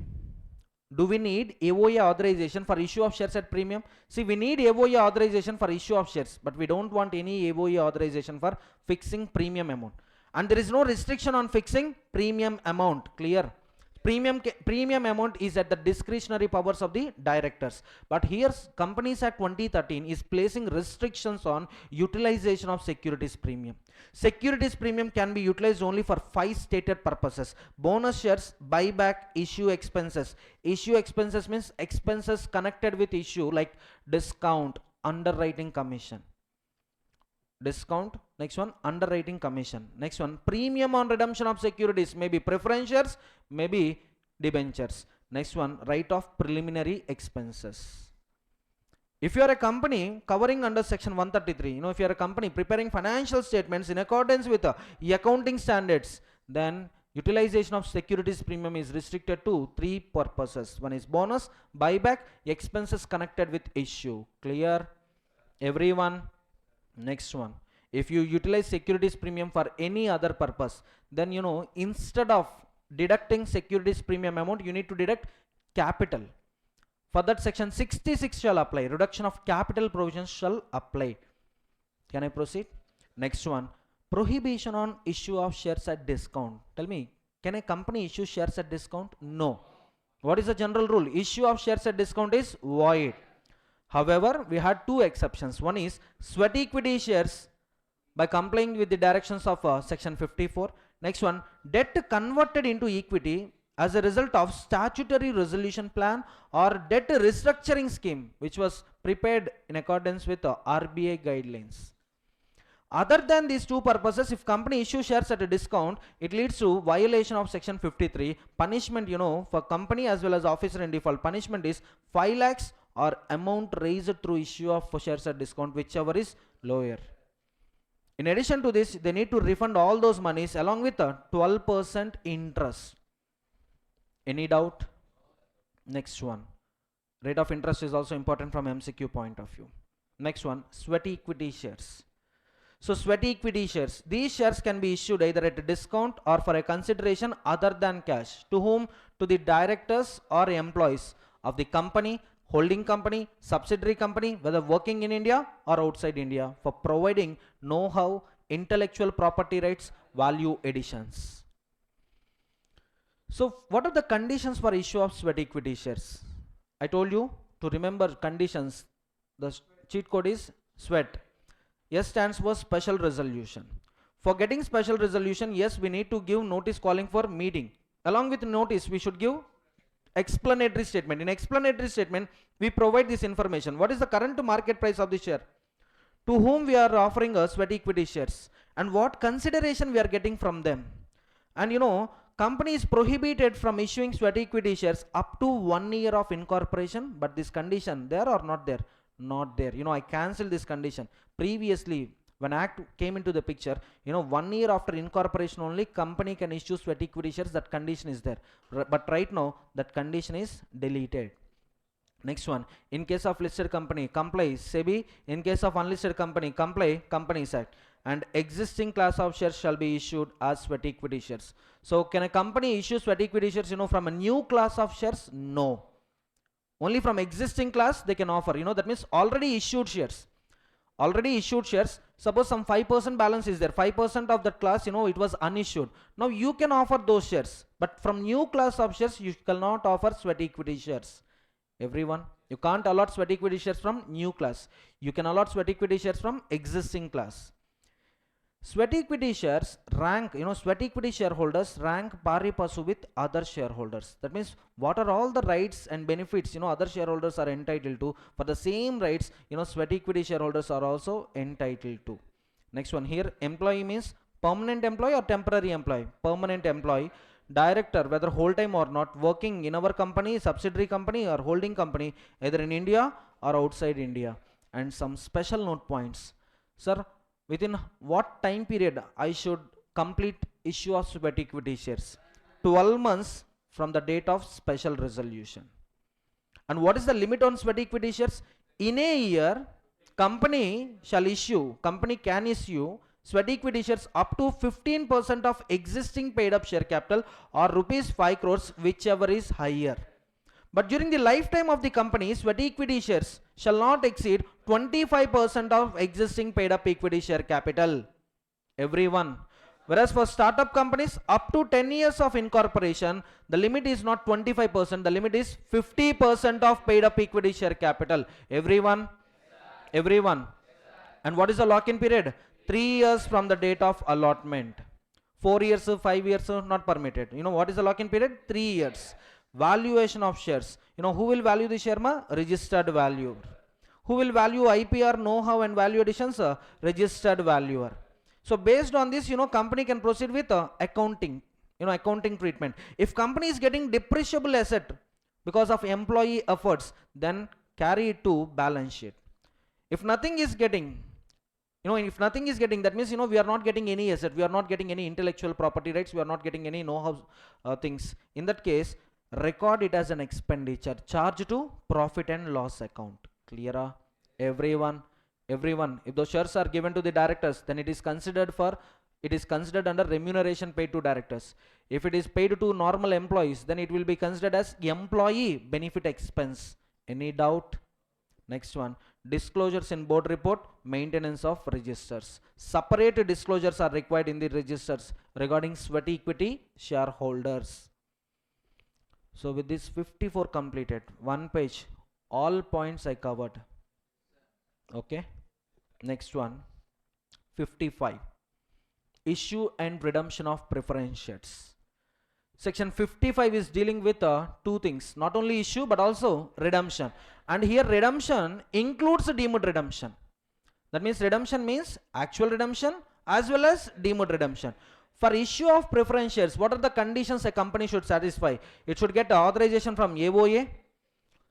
Do we need AOA authorization for issue of shares at premium? See, we need AOA authorization for issue of shares, but we don't want any AOA authorization for fixing premium amount. And there is no restriction on fixing premium amount. Clear? Premium amount is at the discretionary powers of the directors. But here Companies Act 2013 is placing restrictions on utilization of securities premium. Securities premium can be utilized only for 5 stated purposes: bonus shares, buyback, issue expenses. Issue expenses means expenses connected with issue, like discount, underwriting commission. Discount. Next one, underwriting commission. Next one, premium on redemption of securities, maybe preference shares, maybe debentures. Next one, right of preliminary expenses. If you are a company covering under section 133, if you are a company preparing financial statements in accordance with the accounting standards, then utilization of securities premium is restricted to 3 purposes. One is bonus, buyback, expenses connected with issue. Clear, everyone? Next one, if you utilize securities premium for any other purpose, then instead of deducting securities premium amount, you need to deduct capital. For that, section 66 shall apply. Reduction of capital provisions shall apply. Can I proceed? Next one, prohibition on issue of shares at discount. Tell me, can a company issue shares at discount? No. What is the general rule? Issue of shares at discount is void. However, we had 2 exceptions. One is sweat equity shares by complying with the directions of section 54. Next one, debt converted into equity as a result of statutory resolution plan or debt restructuring scheme which was prepared in accordance with RBI guidelines. Other than these 2 purposes, if company issue shares at a discount, it leads to violation of section 53. Punishment, for company as well as officer in default, punishment is 5 lakhs or amount raised through issue of shares at discount, whichever is lower. In addition to this, they need to refund all those monies along with a 12% interest. Any doubt? Next one, rate of interest is also important from MCQ point of view. Next one, sweat equity shares. So sweat equity shares, these shares can be issued either at a discount or for a consideration other than cash. To whom? To the directors or employees of the company, holding company, subsidiary company, whether working in India or outside India, for providing know-how, intellectual property rights, value additions. So what are the conditions for issue of sweat equity shares? I told you to remember conditions. The cheat code is SWEAT. S stands for special resolution. For getting special resolution, yes, we need to give notice calling for meeting. Along with notice, we should give explanatory statement. In explanatory statement, we provide this information. What is the current market price of the share? To whom we are offering a sweat equity shares? And what consideration we are getting from them? And company is prohibited from issuing sweat equity shares up to 1 year of incorporation. But this condition, there or not there? Not there. I cancelled this condition. Previously, when Act came into the picture, 1 year after incorporation only company can issue sweat equity shares. That condition is there. But right now, that condition is deleted. Next one, in case of listed company, comply SEBI. In case of unlisted company, comply Companies Act. And existing class of shares shall be issued as sweat equity shares. So can a company issue sweat equity shares, from a new class of shares? No. Only from existing class they can offer. That means already issued shares. Already issued shares. Suppose some 5% balance is there. 5% of that class, it was unissued. Now you can offer those shares. But from new class of shares, you cannot offer sweat equity shares. Everyone, you can't allot sweat equity shares from new class. You can allot sweat equity shares from existing class. Sweat equity shares rank, sweat equity shareholders rank pari passu with other shareholders. That means what are all the rights and benefits, other shareholders are entitled to. For the same rights, sweat equity shareholders are also entitled to. Next one here, employee means permanent employee or temporary employee? Permanent employee. Director, whether whole time or not, working in our company, subsidiary company or holding company, either in India or outside India. And some special note points. Sir, within what time period I should complete issue of sweat equity shares? 12 months from the date of special resolution. And what is the limit on sweat equity shares? In a year, company can issue sweat equity shares up to 15% of existing paid up share capital or rupees 5 crores, whichever is higher. But during the lifetime of the company, sweat equity shares shall not exceed 25% of existing paid up equity share capital. Everyone, Whereas for startup companies, up to 10 years of incorporation, the limit is not 25%, the limit is 50% of paid up equity share capital. Everyone? Everyone. And what is the lock-in period? 3 years from the date of allotment. 4 years, 5 years, not permitted. You know what is the lock-in period? 3 years. Valuation of shares. You know who will value the share? Registered valuer. Who will value IPR, know-how and value additions? Registered valuer. So based on this, company can proceed with accounting, accounting treatment. If company is getting depreciable asset because of employee efforts, then carry it to balance sheet. If nothing is getting, that means, we are not getting any asset, we are not getting any intellectual property rights, we are not getting any know-how things. In that case, record it as an expenditure, charge to profit and loss account. Clear? Everyone? If those shares are given to the directors, then it is considered under remuneration paid to directors. If it is paid to normal employees, then it will be considered as employee benefit expense. Any doubt? Next one, disclosures in board report, maintenance of registers. Separate disclosures are required in the registers regarding sweat equity shareholders. So with this 54 completed, one page, all points I covered. Okay. Next one, 55. Issue and redemption of preference shares. Section 55 is dealing with two things, not only issue but also redemption. And here redemption includes deemed redemption. That means redemption means actual redemption as well as deemed redemption. For issue of preference shares, what are the conditions a company should satisfy? It should get authorization from AOA,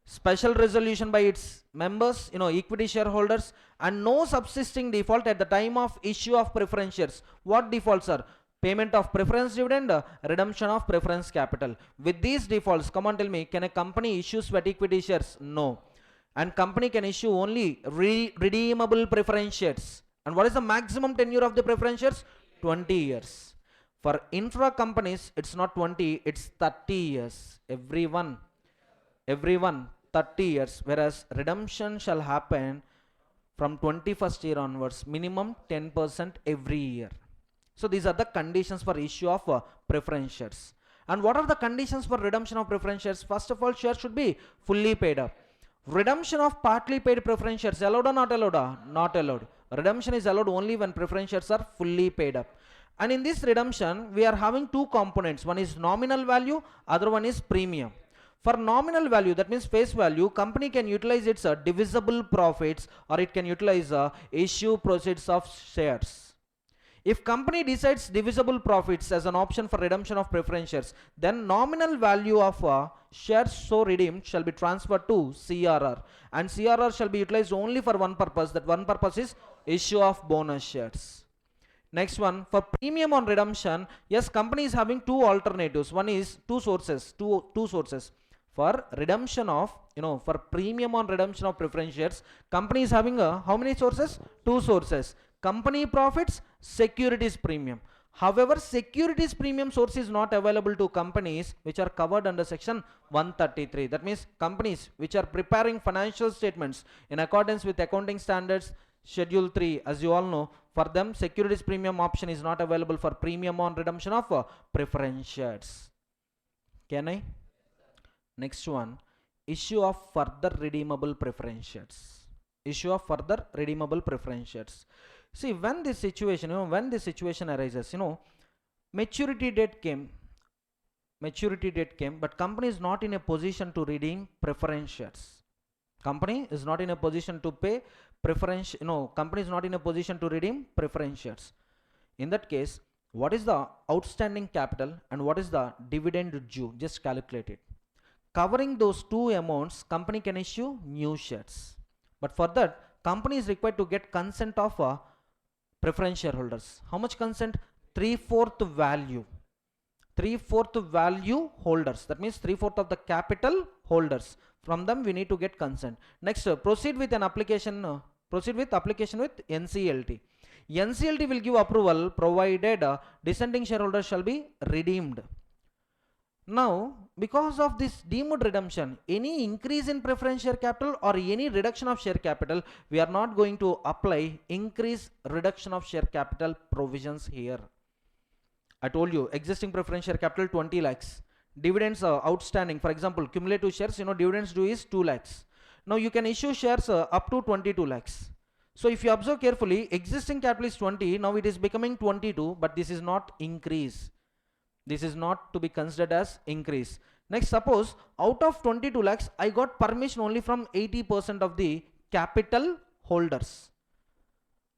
special resolution by its members, equity shareholders, and no subsisting default at the time of issue of preference shares. What defaults are? Payment of preference dividend, redemption of preference capital. With these defaults, come on, tell me, can a company issue sweat equity shares? No. And company can issue only redeemable preference shares. And what is the maximum tenure of the preference shares? 20 years. For infra companies, it's not 20, it's 30 years. Everyone, 30 years. Whereas redemption shall happen from 21st year onwards, minimum 10% every year. So these are the conditions for issue of preference shares. And what are the conditions for redemption of preference shares? First of all, shares should be fully paid up. Redemption of partly paid preference shares, allowed or not allowed? Not allowed. Redemption is allowed only when preference shares are fully paid up. And in this redemption, we are having two components. One is nominal value, other one is premium. For nominal value, that means face value, company can utilize its divisible profits, or it can utilize issue proceeds of shares. If company decides divisible profits as an option for redemption of preference shares, then nominal value of shares so redeemed shall be transferred to CRR, and CRR shall be utilized only for one purpose. That one purpose is issue of bonus shares. Next one, for premium on redemption, yes, company is having two alternatives. One is two sources. For redemption of, for premium on redemption of preference shares, company is having how many sources? Two sources. Company profits, securities premium. However, securities premium source is not available to companies which are covered under section 133. That means companies which are preparing financial statements in accordance with accounting standards schedule 3, as you all know, for them securities premium option is not available for premium on redemption of preference shares. Can I? Next one, issue of further redeemable preference shares. Issue of further redeemable preference shares. See, when this situation, arises, maturity date came, but company is not in a position to redeem preference shares. Company is not in a position to pay preference, company is not in a position to redeem preference shares. In that case, what is the outstanding capital and what is the dividend due? Just calculate it. Covering those two amounts, company can issue new shares. But for that, company is required to get consent of preference shareholders. How much consent? 3/4 value. 3/4 value holders. That means 3/4 of the capital holders. From them we need to get consent. Next, proceed with application with NCLT. NCLT will give approval provided dissenting shareholders shall be redeemed. Now, because of this deemed redemption, any increase in preference share capital or any reduction of share capital, we are not going to apply increase reduction of share capital provisions here. I told you existing preference share capital 20 lakhs. Dividends outstanding, for example, cumulative shares, dividends due is 2 lakhs. Now you can issue shares up to 22 lakhs. So if you observe carefully, existing capital is 20, now it is becoming 22, but this is not increase. This is not to be considered as increase. Next, suppose out of 22 lakhs, I got permission only from 80% of the capital holders.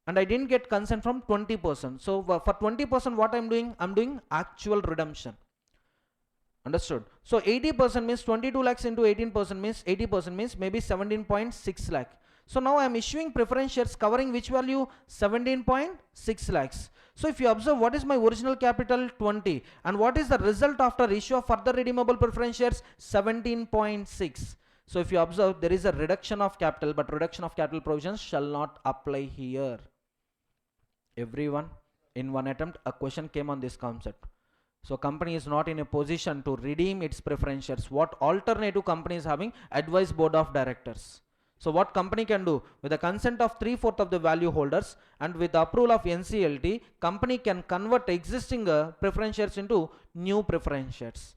And I didn't get consent from 20%. So for 20%, what I'm doing? I'm doing actual redemption. Understood? So 80% means 22 lakhs into 18% means 80% means maybe 17.6 lakh. So now I am issuing preference shares covering which value? 17.6 lakhs. So if you observe, what is my original capital? 20. And what is the result after issue of further redeemable preference shares? 17.6. So if you observe, there is a reduction of capital, but reduction of capital provisions shall not apply here. Everyone, in one attempt, a question came on this concept. So company is not in a position to redeem its preference shares. What alternative company is having? Advice board of directors. So what company can do? With the consent of 3/4 of the value holders and with the approval of NCLT, company can convert existing preference shares into new preference shares.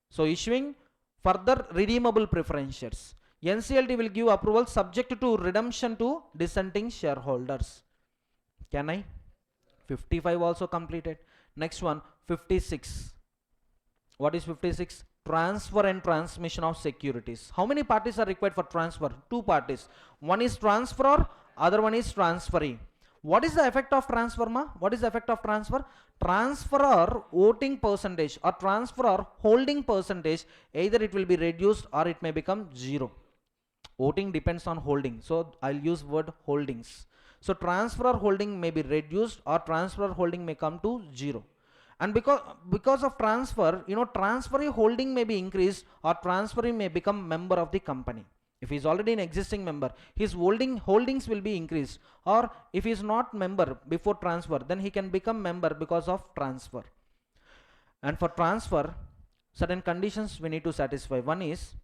So issuing further redeemable preference shares. NCLT will give approval subject to redemption to dissenting shareholders. Can I? 55 also completed. Next one, 56. What is 56? Transfer and transmission of securities. How many parties are required for transfer? 2 parties. One is transferor, other one is transferee. What is the effect of transfer, ma? What is the effect of transfer? Transferor voting percentage or transferor holding percentage, either it will be reduced or it may become 0. Voting depends on holding, so I'll use word holdings. So transferor holding may be reduced or transferor holding may come to 0. And because of transfer, transferee holding may be increased or transferee may become member of the company. If he is already an existing member, his holdings will be increased, or if he is not member before transfer, then he can become member because of transfer. And for transfer, certain conditions we need to satisfy. One is,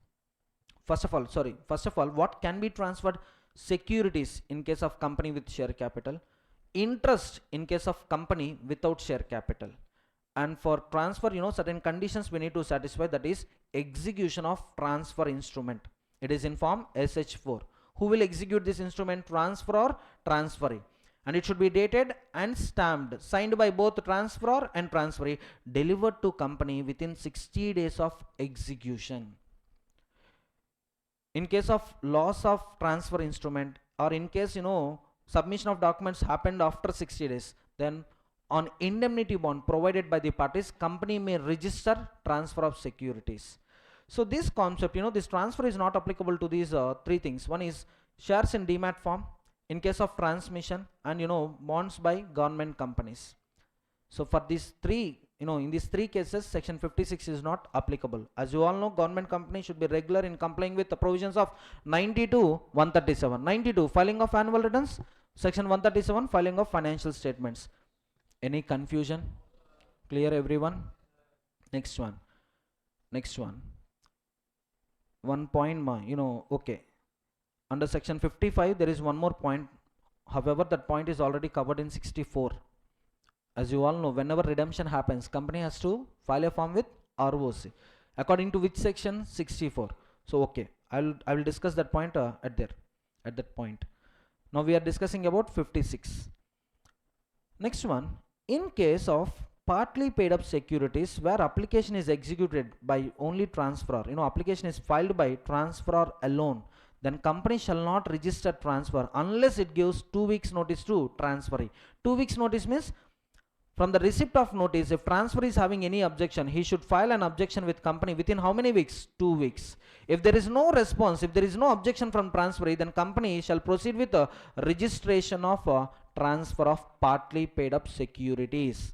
first of all, what can be transferred? Securities in case of company with share capital, interest in case of company without share capital. And for transfer, certain conditions we need to satisfy, that is execution of transfer instrument. It is in form SH4. Who will execute this instrument? Transfer or transferee. And it should be dated and stamped, signed by both transferor and transferee, delivered to company within 60 days of execution. In case of loss of transfer instrument, or in case submission of documents happened after 60 days, then on indemnity bond provided by the parties, company may register transfer of securities. So this concept, this transfer is not applicable to these 3 things. One is shares in demat form in case of transmission, and bonds by government companies. So for these 3, in these 3 cases, section 56 is not applicable. As you all know, government company should be regular in complying with the provisions of 92, 137. 92, filing of annual returns. Section 137, filing of financial statements. Any confusion? Clear, everyone? Next one. One point, okay. Under section 55, there is one more point. However, that point is already covered in 64. As you all know, whenever redemption happens, company has to file a form with ROC. According to which section? 64. So okay, I will discuss that point at that point. Now we are discussing about 56. Next one, in case of partly paid up securities where application is executed by only transferor, application is filed by transferor alone, then company shall not register transfer unless it gives 2 weeks notice to transferee. 2 weeks notice means from the receipt of notice, if transfer is having any objection, he should file an objection with company within how many weeks? 2 weeks. If there is no response, if there is no objection from transferee, then company shall proceed with the registration of transfer of partly paid up securities.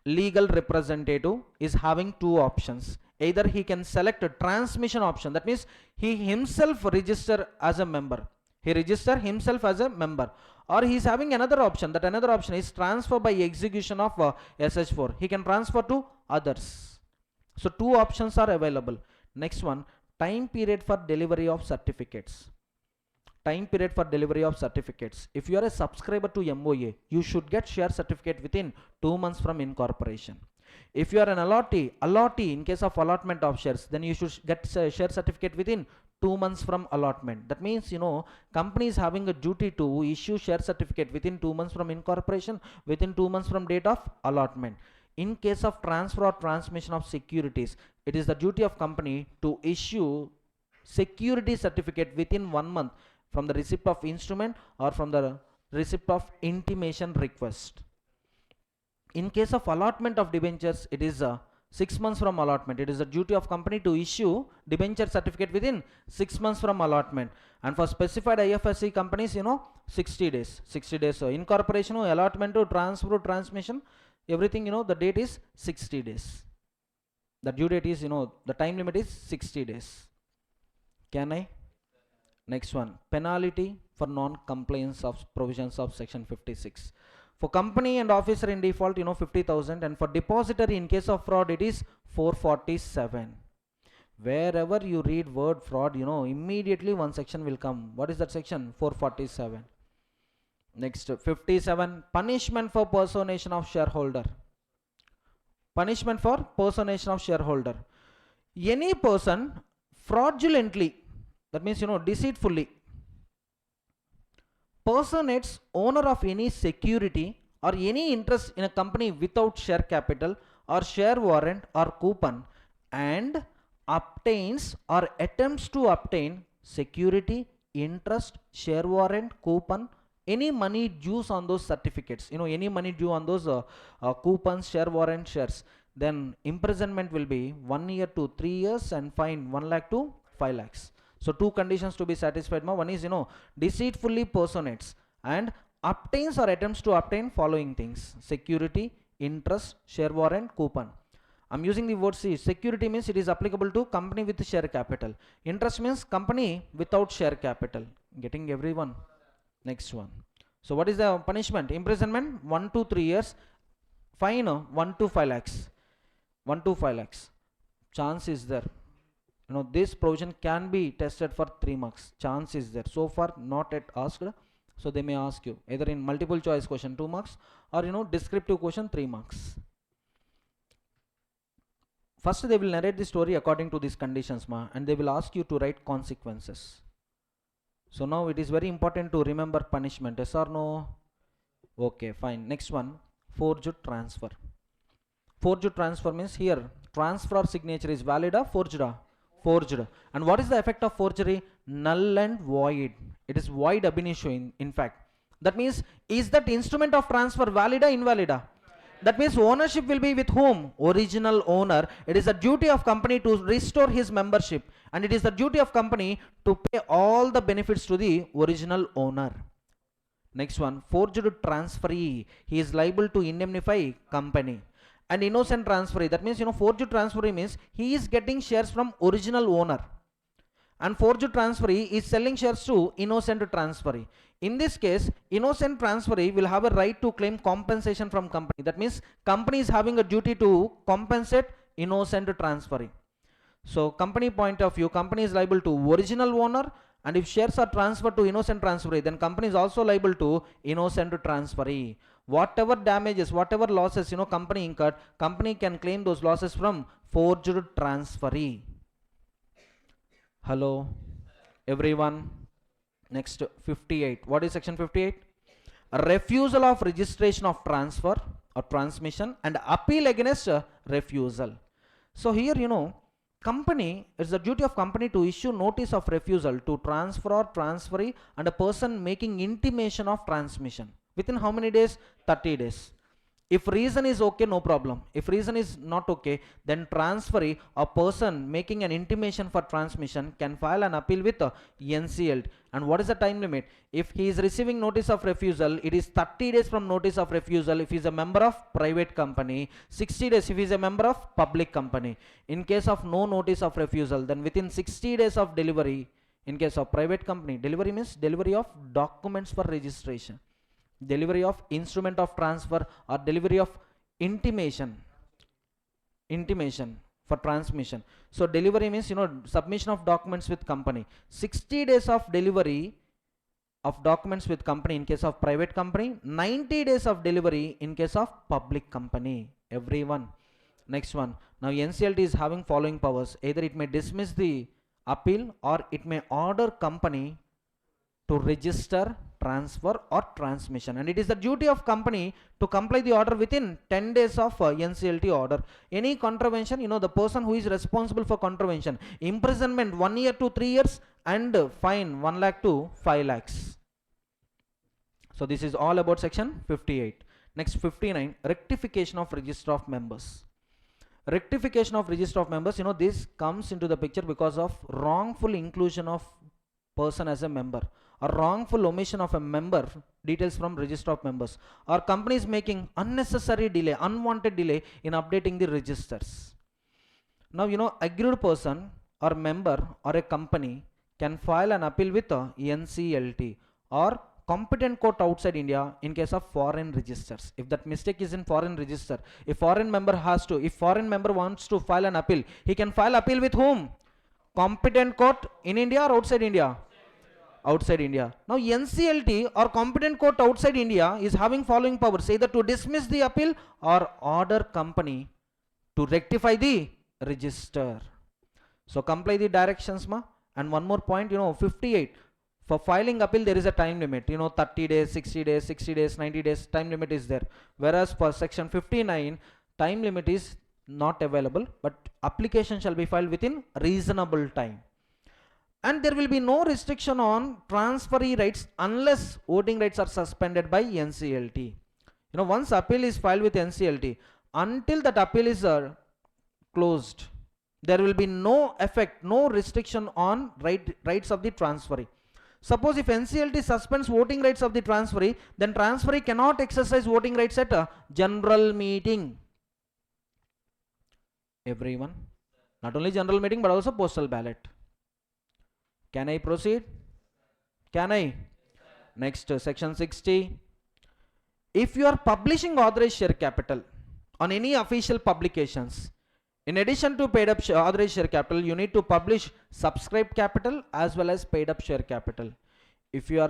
Legal representative is having 2 options. Either he can select a transmission option, that means he himself register as a member. He register himself as a member. Or he is having another option, that another option is transfer by execution of SH4. He can transfer to others. So 2 options are available. Next one, time period for delivery of certificates. time period for delivery of certificates. If you are a subscriber to MOA, you should get share certificate within 2 months from incorporation. If you are an allottee in case of allotment of shares, then you should get share certificate within 2 months from allotment. That means, company is having a duty to issue share certificate within 2 months from incorporation, within 2 months from date of allotment. In case of transfer or transmission of securities, it is the duty of company to issue security certificate within 1 month from the receipt of instrument or from the receipt of intimation request. In case of allotment of debentures, it is 6 months from allotment. It is the duty of company to issue debenture certificate within 6 months from allotment. And for specified IFSC companies, 60 days. 60 days. So incorporation, allotment, transfer, transmission, everything, the date is 60 days. The due date is, the time limit is 60 days. Can I? Next one, penalty for non-compliance of provisions of section 56. For company and officer in default, 50,000, and for depository in case of fraud, it is 447. Wherever you read word fraud, immediately one section will come. What is that section? 447. Next, 57, punishment for personation of shareholder. Punishment for personation of shareholder. Any person fraudulently, that means, deceitfully, personates owner of any security or any interest in a company without share capital or share warrant or coupon, and obtains or attempts to obtain security, interest, share warrant, coupon, any money dues on those certificates, any money due on those coupons, share warrant, shares, then imprisonment will be 1 year to 3 years and fine 1 lakh to 5 lakhs. So two conditions to be satisfied. One is, deceitfully personates and obtains or attempts to obtain following things: security, interest, share warrant, coupon. I'm using the word C. Security means it is applicable to company with share capital. Interest means company without share capital. Getting everyone? Next one. So what is the punishment? Imprisonment 1 to 3 years. Fine 1 to 5 lakhs. 1 to 5 lakhs. Chance is there. This provision can be tested for 3 marks. Chance is there. So far not yet asked. So they may ask you either in multiple choice question 2 marks or descriptive question 3 marks. First they will narrate the story according to these conditions, and they will ask you to write consequences. So now it is very important to remember punishment. Yes or no? Okay, fine. Next one, forged transfer. Forged transfer means here transfer or signature is valid or forged? Forged. And what is the effect of forgery? Null and void. It is void ab initio in fact. That means, is that instrument of transfer valid or invalid? That means ownership will be with whom? Original owner. It is the duty of company to restore his membership, and it is the duty of company to pay all the benefits to the original owner. Next one, forged transferee. He is liable to indemnify company. And innocent transferee, that means, forged transferee means he is getting shares from original owner, and forged transferee is selling shares to innocent transferee. In this case, innocent transferee will have a right to claim compensation from company. That means company is having a duty to compensate innocent transferee. So company point of view, company is liable to original owner, and if shares are transferred to innocent transferee, then company is also liable to innocent transferee. Whatever damages, whatever losses company incurred, company can claim those losses from forged transferee. Hello everyone. Next, 58. What is section 58? A refusal of registration of transfer or transmission and appeal against refusal. So here company, it's the duty of company to issue notice of refusal to transfer or transferee and a person making intimation of transmission. Within how many days? 30 days. If reason is okay, no problem. If reason is not okay, then transferee, a person making an intimation for transmission, can file an appeal with NCLT. And what is the time limit? If he is receiving notice of refusal, it is 30 days from notice of refusal if he is a member of private company, 60 days if he is a member of public company. In case of no notice of refusal, then within 60 days of delivery, in case of private company, delivery means delivery of documents for registration, delivery of instrument of transfer, or delivery of intimation for transmission. So delivery means submission of documents with company. 60 days of delivery of documents with company in case of private company, 90 days of delivery in case of public company. Everyone. Next one. Now NCLT is having following powers. Either it may dismiss the appeal or it may order company to register, transfer or transmission, and it is the duty of company to comply the order within 10 days of NCLT order. Any contravention, the person who is responsible for contravention, imprisonment 1 year to 3 years and fine 1 lakh to 5 lakhs. So this is all about section 58. Next 59, rectification of register of members. Rectification of register of members, this comes into the picture because of wrongful inclusion of person as a member, or wrongful omission of a member details from register of members, or companies making unnecessary delay, unwanted delay in updating the registers. Now aggrieved person or member or a company can file an appeal with NCLT or competent court outside India in case of foreign registers. If that mistake is in foreign register, if foreign member wants to file an appeal, he can file appeal with whom? Competent court in India or outside India? Outside India. Now NCLT or competent court outside India is having following powers, either to dismiss the appeal or order company to rectify the register. So comply the directions ma. And one more point, 58, for filing appeal there is a time limit, 30 days, 60 days, 60 days, 90 days, time limit is there. Whereas for section 59, time limit is not available, but application shall be filed within reasonable time. And there will be no restriction on transferee rights unless voting rights are suspended by NCLT. Once appeal is filed with NCLT, until that appeal is closed, there will be no effect, no restriction on rights of the transferee. Suppose if NCLT suspends voting rights of the transferee, then transferee cannot exercise voting rights at a general meeting. Everyone, not only general meeting but also postal ballot. Can I proceed? Can I? Next, section 60. If you are publishing authorized share capital on any official publications, in addition to paid up authorized share capital, you need to publish subscribed capital as well as paid up share capital. If you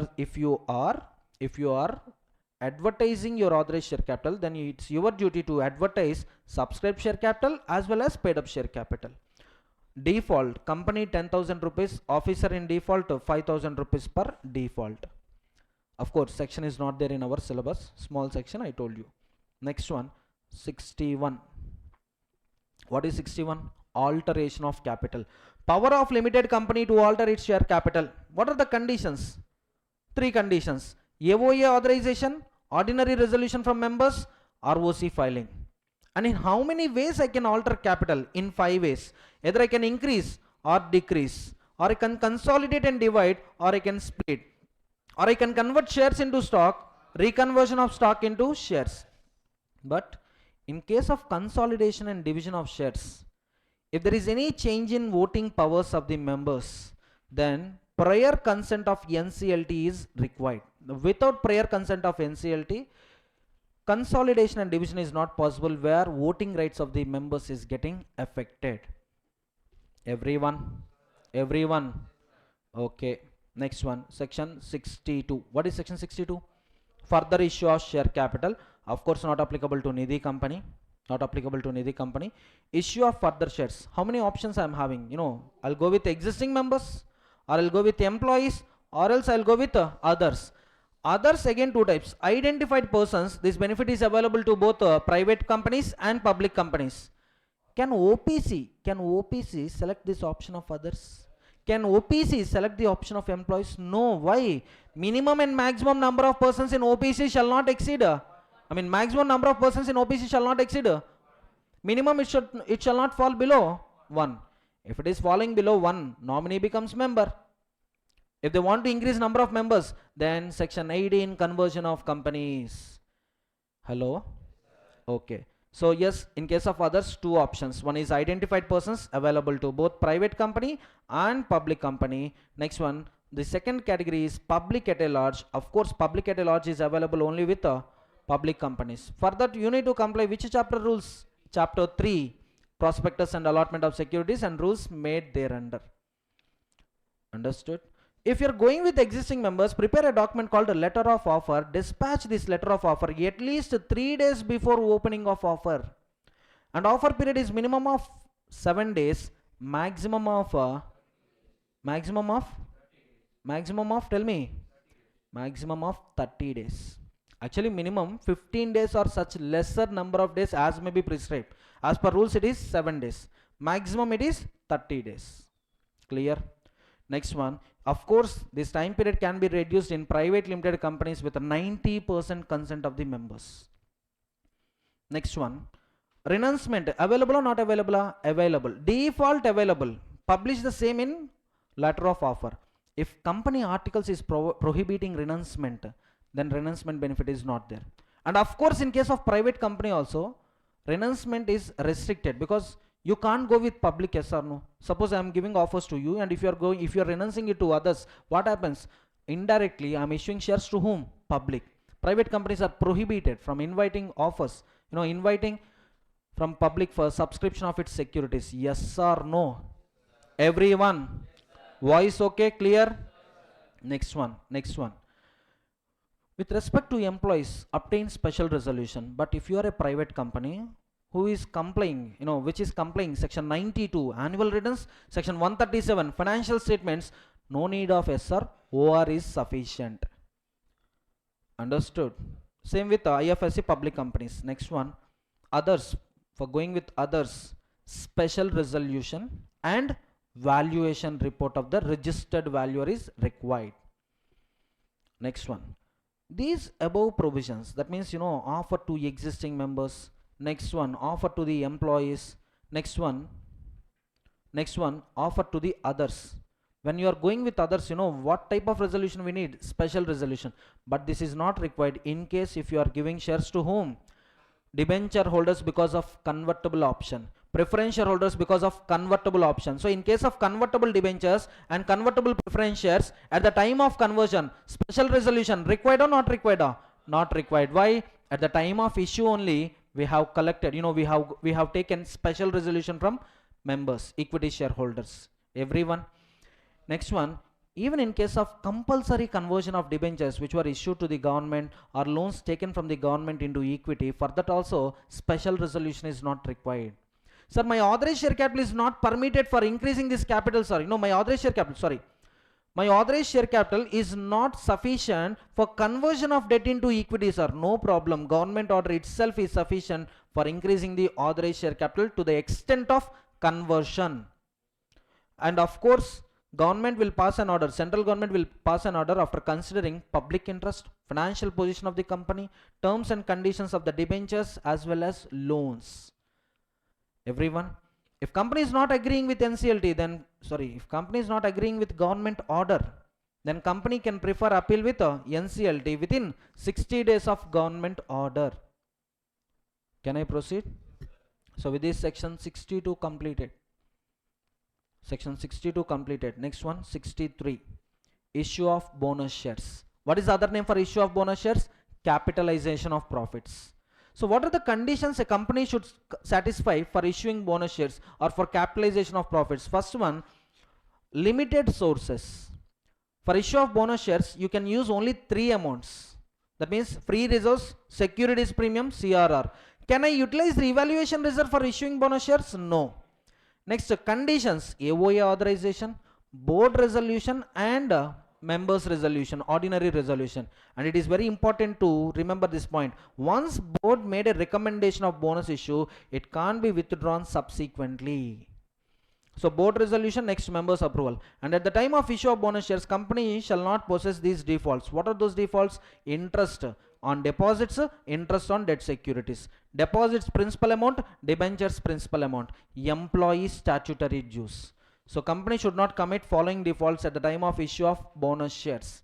are advertising your authorized share capital, then it's your duty to advertise subscribed share capital as well as paid up share capital. Default, company 10,000 rupees, officer in default 5,000 rupees per default. Of course, section is not there in our syllabus, small section I told you. Next one, 61. What is 61? Alteration of capital. Power of limited company to alter its share capital. What are the conditions? 3 conditions. AOA authorization, ordinary resolution from members, ROC filing. And in how many ways I can alter capital? In 5 ways. Either I can increase or decrease, or I can consolidate and divide, or I can split, or I can convert shares into stock, reconversion of stock into shares. But in case of consolidation and division of shares, if there is any change in voting powers of the members, then prior consent of NCLT is required. Without prior consent of NCLT, consolidation and division is not possible where voting rights of the members is getting affected. Everyone? Okay. Next one, section 62. What is section 62? Further issue of share capital. Of course, not applicable to Nidhi company. Issue of further shares. How many options I am having? I'll go with existing members, or I'll go with employees, or else I'll go with others. Others, again 2 types. Identified persons, this benefit is available to both private companies and public companies. Can OPC select this option of others? Can OPC select the option of employees? No. Why? Minimum and maximum number of persons in OPC shall not exceed. Maximum number of persons in OPC shall not exceed. Minimum it shall not fall below 1. If it is falling below 1, nominee becomes member. If they want to increase number of members, then section 18, conversion of companies. Hello? Okay. So yes, in case of others, 2 options. One is identified persons, available to both private company and public company. Next one, the second category is public at a large. Of course, public at a large is available only with public companies. For that, you need to comply which chapter rules? Chapter 3, Prospectus and Allotment of Securities and rules made thereunder. Understood? If you're going with existing members, prepare a document called a letter of offer. Dispatch this letter of offer at least 3 days before opening of offer. And offer period is minimum of 7 days, maximum of maximum of tell me, maximum of 30 days. Actually minimum 15 days or such lesser number of days as may be prescribed. As per rules it is 7 days, maximum it is 30 days. Clear? Next one, of course this time period can be reduced in private limited companies with 90% consent of the members. Next one, renouncement, available or not available? Available. Default available. Publish the same in letter of offer. If company articles is prohibiting renouncement, then renouncement benefit is not there. And of course in case of private company also, renouncement is restricted, because you can't go with public, yes or no. Suppose I am giving offers to you, and if you are renouncing it to others, what happens? Indirectly I am issuing shares to whom? Public. Private companies are prohibited from inviting offers, inviting from public for subscription of its securities. Yes or no? Everyone, voice okay? Clear? Next one, with respect to employees, obtain special resolution. But if you are a private company who is complying, which is complying section 92 annual returns, section 137 financial statements, no need of SR, OR is sufficient. Understood? Same with IFSC public companies. Next one, others. For going with others, special resolution and valuation report of the registered valuer is required. Next one, these above provisions, that means offer to existing members. Next one, offer to the employees. Next one, offer to the others. When you are going with others, what type of resolution we need? Special resolution. But this is not required in case if you are giving shares to whom? Debenture holders because of convertible option, preference shareholders because of convertible option. So in case of convertible debentures and convertible preference shares, at the time of conversion, special resolution required or not required? Not required. Why? At the time of issue only we have collected, we have taken special resolution from members, equity shareholders. Everyone? Next one, even in case of compulsory conversion of debentures which were issued to the government or loans taken from the government into equity, for that also special resolution is not required. Sir, my authorized share capital is not permitted for increasing this capital, sir. My authorized share capital is not sufficient for conversion of debt into equity, sir. No problem. Government order itself is sufficient for increasing the authorized share capital to the extent of conversion. And of course, government will pass an order, central government will pass an order after considering public interest, financial position of the company, terms and conditions of the debentures as well as loans. Everyone? If company is not agreeing with NCLT, then if company is not agreeing with government order, then company can prefer appeal with NCLT within 60 days of government order. Can I proceed? So with this section 62 completed. Section 62 completed. Next one, 63. Issue of bonus shares. What is the other name for issue of bonus shares? Capitalization of profits. So what are the conditions a company should satisfy for issuing bonus shares or for capitalization of profits? First one, limited sources. For issue of bonus shares, you can use only 3 amounts. That means free reserves, securities premium, CRR. Can I utilize the revaluation reserve for issuing bonus shares? No. Next, conditions, AOA authorization, board resolution and members resolution, ordinary resolution. And it is very important to remember this point. Once board made a recommendation of bonus issue, it can't be withdrawn subsequently. So board resolution, next members approval. And at the time of issue of bonus shares, company shall not possess these defaults. What are those defaults? Interest on deposits, interest on debt securities. Deposits principal amount, debentures principal amount, employee statutory dues. So company should not commit following defaults at the time of issue of bonus shares.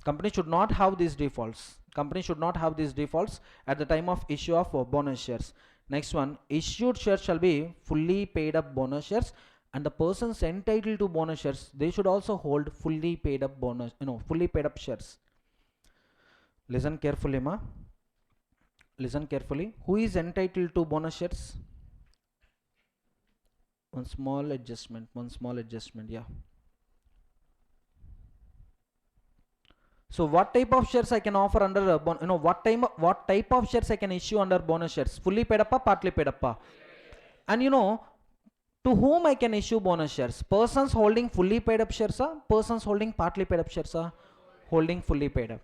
Company should not have these defaults. Company should not have these defaults at the time of issue of bonus shares. Next one, issued shares shall be fully paid up bonus shares, and the persons entitled to bonus shares, they should also hold fully paid up bonus, fully paid up shares. Listen carefully, ma. Listen carefully. Who is entitled to bonus shares? One small adjustment, yeah. So what type of shares I can offer under what type of shares I can issue under bonus shares? Fully paid up, partly paid up. And to whom I can issue bonus shares? Persons holding fully paid up shares, persons holding partly paid up shares, holding fully paid up.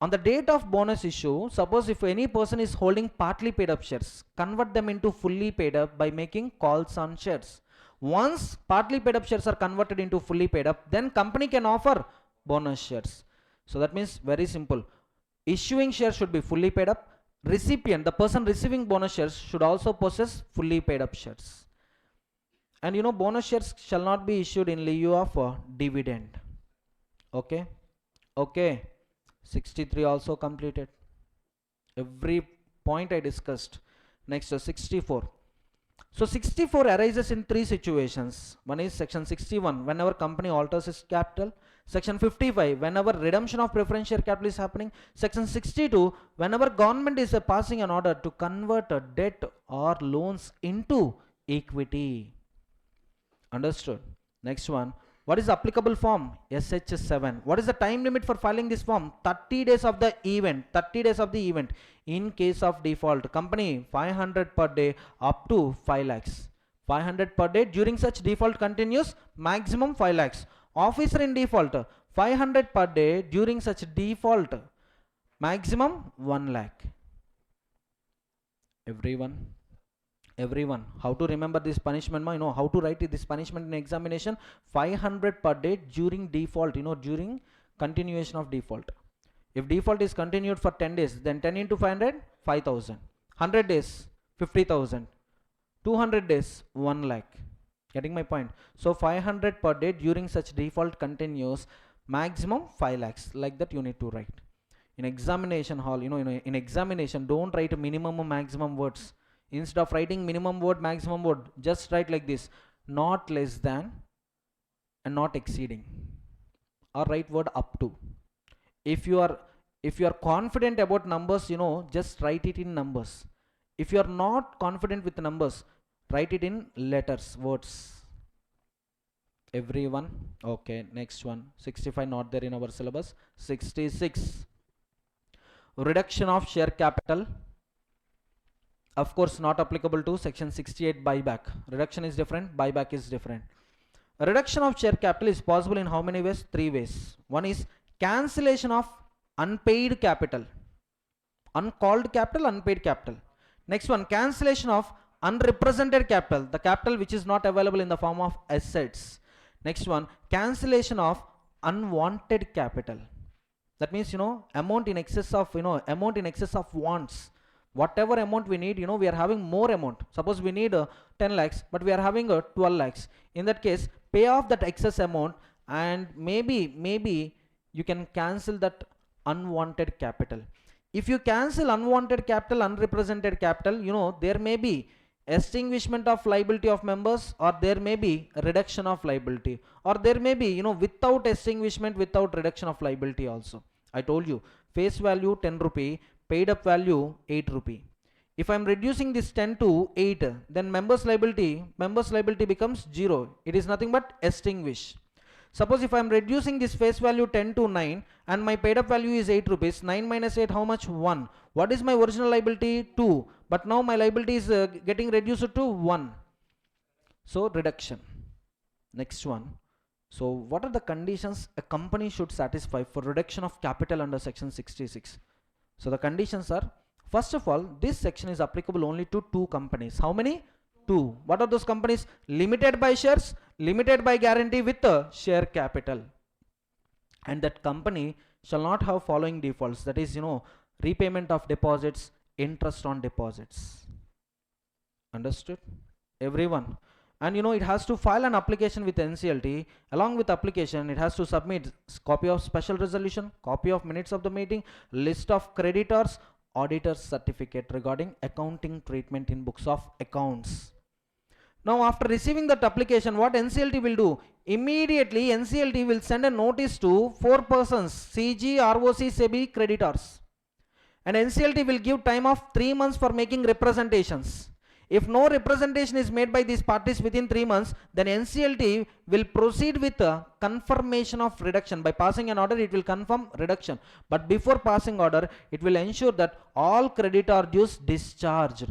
On the date of bonus issue, suppose if any person is holding partly paid up shares, convert them into fully paid up by making calls on shares. Once partly paid up shares are converted into fully paid up, then company can offer bonus shares. So that means very simple. Issuing shares should be fully paid up. Recipient, the person receiving bonus shares, should also possess fully paid up shares. And bonus shares shall not be issued in lieu of dividend. Okay. 63 also completed. Every point I discussed. Next, 64. So 64 arises in three situations. One is section 61, whenever company alters its capital. Section 55, whenever redemption of preference share capital is happening. Section 62, whenever government is passing an order to convert a debt or loans into equity. Understood? Next one. What is the applicable form? SH7. What is the time limit for filing this form? 30 days of the event. 30 days of the event. In case of default, company 500 per day up to 5 lakhs. 500 per day. During such default continues, maximum 5 lakhs. Officer in default, 500 per day. During such default, maximum 1 lakh. Everyone, how to remember this punishment? How to write this punishment in examination? 500 per day during default, during continuation of default. If default is continued for 10 days, then 10 into 500, 5,000. 100 days, 50,000. 200 days, 1 lakh. Getting my point? So 500 per day during such default continues, maximum 5 lakhs. Like that you need to write. In examination hall, in examination, don't write minimum or maximum words. Instead of writing minimum word, maximum word, just write like this: not less than and not exceeding, or write word up to. If you are confident about numbers, just write it in numbers. If you are not confident with numbers, write it in letters, words. Everyone? Okay, next one. 65 not there in our syllabus. 66, reduction of share capital. Of course, not applicable to section 68, buyback. Reduction is different, buyback is different. Reduction of share capital is possible in how many ways? 3 ways. One is cancellation of unpaid capital. Uncalled capital, unpaid capital. Next one, cancellation of unrepresented capital, the capital which is not available in the form of assets. Next one, cancellation of unwanted capital. That means, amount in excess of wants. Whatever amount we need, we are having more amount. Suppose we need 10 lakhs, but we are having 12 lakhs. In that case, pay off that excess amount, and maybe you can cancel that unwanted capital. If you cancel unwanted capital, unrepresented capital, there may be extinguishment of liability of members, or there may be reduction of liability, or there may be, without extinguishment, without reduction of liability also. I told you, face value 10 rupee, paid up value 8 rupee. If I am reducing this 10 to 8, then members liability becomes 0. It is nothing but extinguish. Suppose if I am reducing this face value 10 to 9 and my paid up value is 8 rupees, 9 minus 8 how much? 1. What is my original liability? 2. But now my liability is getting reduced to 1. So reduction. Next one. So what are the conditions a company should satisfy for reduction of capital under section 66? So the conditions are, first of all, this section is applicable only to 2 companies. How many? 2. What are those companies? Limited by shares, limited by guarantee with share capital. And that company shall not have following defaults. That is, repayment of deposits, interest on deposits. Understood? Everyone? And it has to file an application with NCLT. Along with application, it has to submit copy of special resolution, copy of minutes of the meeting, list of creditors, auditor's certificate regarding accounting treatment in books of accounts. Now after receiving that application, what NCLT will do? Immediately NCLT will send a notice to 4 persons, CG, ROC, SEBI creditors. And NCLT will give time of 3 months for making representations. If no representation is made by these parties within 3 months, then NCLT will proceed with a confirmation of reduction. By passing an order, it will confirm reduction. But before passing order, it will ensure that all creditor dues discharged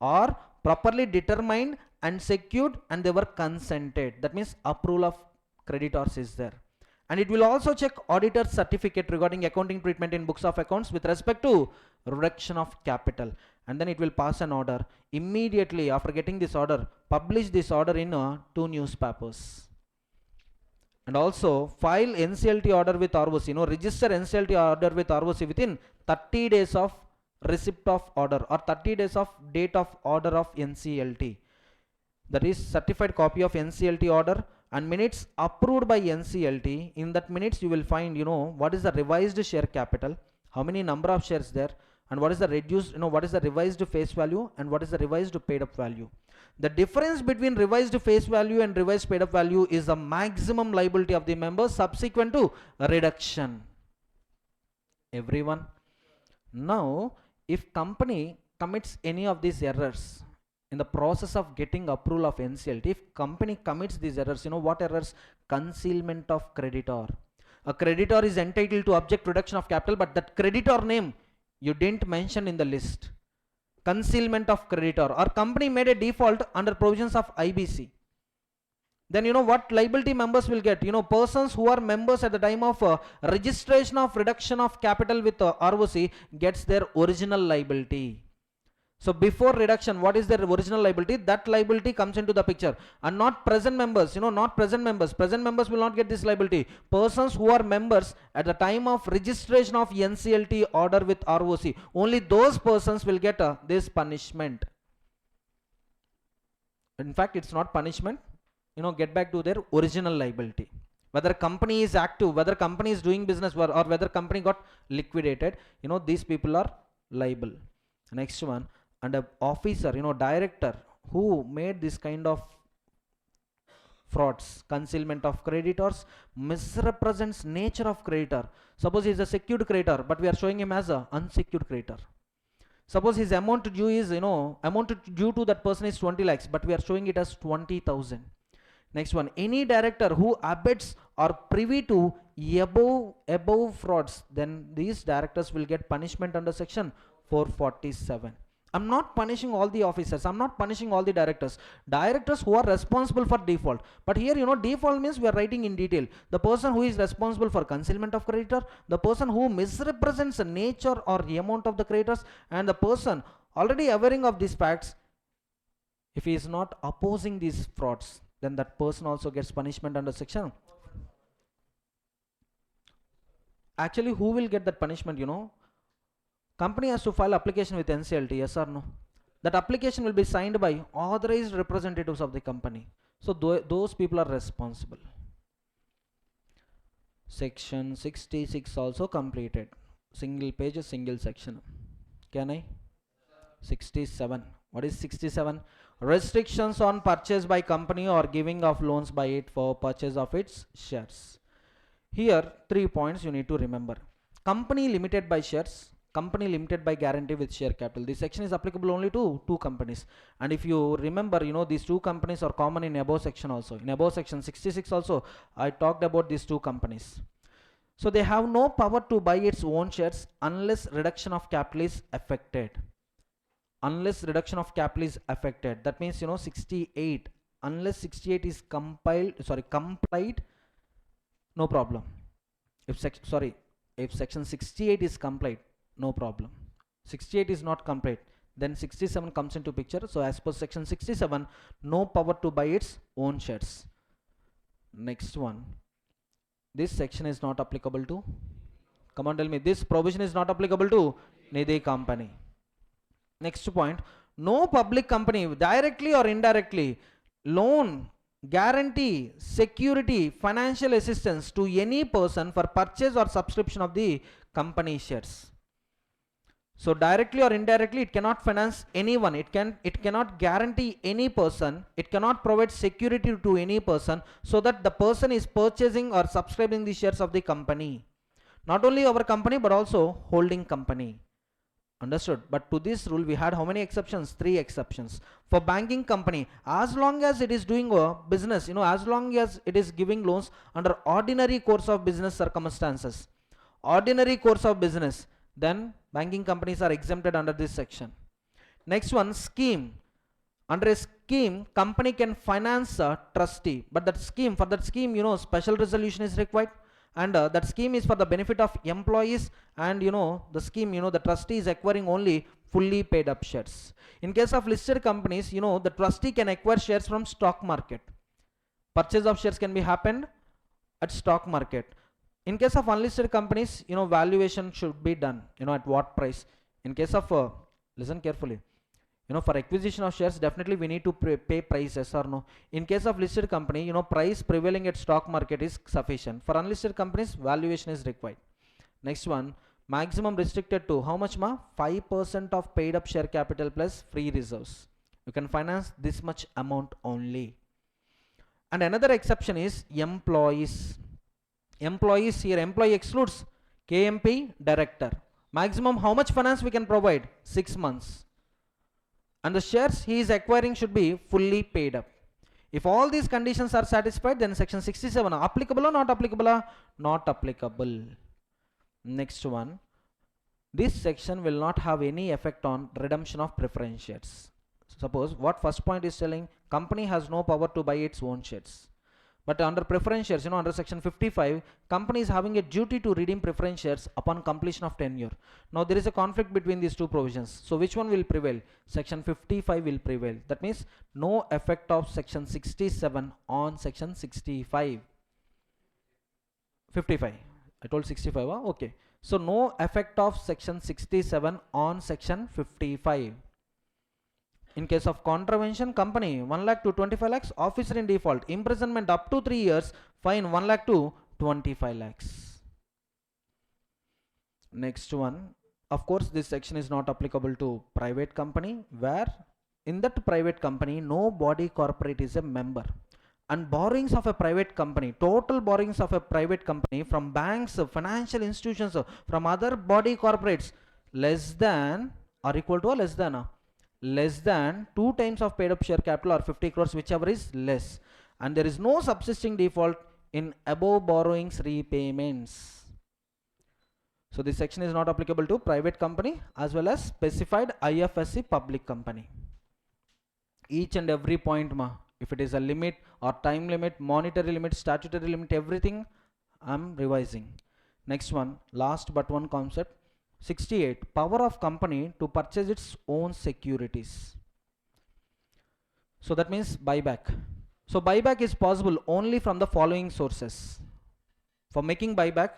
or properly determined and secured and they were consented. That means approval of creditors is there. And it will also check auditor's certificate regarding accounting treatment in books of accounts with respect to reduction of capital. And then it will pass an order. Immediately after getting this order, publish this order in 2 newspapers. And also file NCLT order with ROC. Register NCLT order with ROC within 30 days of receipt of order or 30 days of date of order of NCLT. That is certified copy of NCLT order and minutes approved by NCLT. In that minutes you will find what is the revised share capital, how many number of shares there, and what is the reduced what is the revised face value and what is the revised paid up value. The difference between revised face value and revised paid up value is the maximum liability of the member subsequent to reduction. Everyone? Now if company commits any of these errors in the process of getting approval of NCLT, if company commits these errors, what errors? Concealment of creditor. A creditor is entitled to object reduction of capital, but that creditor name you didn't mention in the list. Concealment of creditor, or company made a default under provisions of IBC. Then what liability members will get? Persons who are members at the time of registration of reduction of capital with ROC gets their original liability. So before reduction, what is their original liability? That liability comes into the picture, and not present members. Not present members. Present members will not get this liability. Persons who are members at the time of registration of NCLT order with ROC, only those persons will get this punishment. In fact, it's not punishment. Get back to their original liability. Whether company is active, whether company is doing business, or whether company got liquidated, these people are liable. Next one. And a officer, director who made this kind of frauds, concealment of creditors, misrepresents nature of creditor. Suppose he is a secured creditor, but we are showing him as a unsecured creditor. Suppose his amount due is, amount due to that person is 20 lakhs, but we are showing it as 20,000. Next one, any director who abets or privy to above frauds, then these directors will get punishment under section 447. I'm not punishing all the officers, I'm not punishing all the directors who are responsible for default. But here default means we are writing in detail the person who is responsible for concealment of creditor, the person who misrepresents the nature or the amount of the creditors, and the person already aware of these facts. If he is not opposing these frauds, then that person also gets punishment under section. Actually, who will get that punishment? Company has to file application with NCLT, yes or no? That application will be signed by authorized representatives of the company. So those people are responsible. Section 66 also completed. Single page, single section. Can I? 67. What is 67? Restrictions on purchase by company or giving of loans by it for purchase of its shares. Here 3 points you need to remember. Company limited by shares, company limited by guarantee with share capital. This section is applicable only to 2 companies, and if you remember, these 2 companies are common in above section also. In above section 66 also I talked about these 2 companies. So they have no power to buy its own shares unless reduction of capital is affected. Unless reduction of capital is affected, that means 68, unless 68 is complied, no problem. If section 68 is complied, no problem. 68 is not complied, then 67 comes into picture. So as per section 67, no power to buy its own shares. Next one, this section is not applicable to, come on, tell me, this provision is not applicable to Nidhi company. Next point, no public company directly or indirectly loan, guarantee, security, financial assistance to any person for purchase or subscription of the company shares. So directly or indirectly it cannot finance anyone, it cannot guarantee any person, it cannot provide security to any person so that the person is purchasing or subscribing the shares of the company. Not only our company but also holding company. Understood? But to this rule we had how many exceptions? 3 exceptions. For banking company, as long as it is doing a business, as long as it is giving loans under ordinary course of business circumstances, ordinary course of business, then banking companies are exempted under this section. Next one, scheme. Under a scheme, company can finance a trustee, but for that scheme, special resolution is required, and that scheme is for the benefit of employees, and the scheme, the trustee is acquiring only fully paid up shares. In case of listed companies, the trustee can acquire shares from stock market. Purchase of shares can be happened at stock market. In case of unlisted companies, valuation should be done, at what price. In case of, listen carefully, for acquisition of shares, definitely we need to pay price, yes or no. In case of listed company, price prevailing at stock market is sufficient. For unlisted companies, valuation is required. Next one, maximum restricted to how much 5% of paid up share capital plus free reserves. You can finance this much amount only. And another exception is employees. Employees, here employee excludes KMP, director. Maximum how much finance we can provide? 6 months. And the shares he is acquiring should be fully paid up. If all these conditions are satisfied, then section 67 applicable or not applicable? Not applicable. Next one, this section will not have any effect on redemption of preference shares. Suppose what first point is telling, company has no power to buy its own shares. But under preference shares, under section 55, company is having a duty to redeem preference shares upon completion of tenure. Now there is a conflict between these two provisions. So which one will prevail? Section 55 will prevail. That means no effect of section 67 on section 65. 55. I told 65. Okay. So no effect of section 67 on section 55. In case of contravention, company 1 lakh to 25 lakhs, officer in default, imprisonment up to 3 years, fine 1 lakh to 25 lakhs. Next one, of course this section is not applicable to private company, where in that private company no body corporate is a member, and borrowings of a private company, total borrowings of a private company from banks, financial institutions, from other body corporates, less than or equal to or less than 2 times of paid up share capital or 50 crores, whichever is less, and there is no subsisting default in above borrowings repayments. So this section is not applicable to private company as well as specified IFSC public company. Each and every point, if it is a limit or time limit, monetary limit, statutory limit, everything I'm revising. Next one, last but one concept, 68, power of company to purchase its own securities. So that means buyback. So buyback is possible only from the following sources. For making buyback,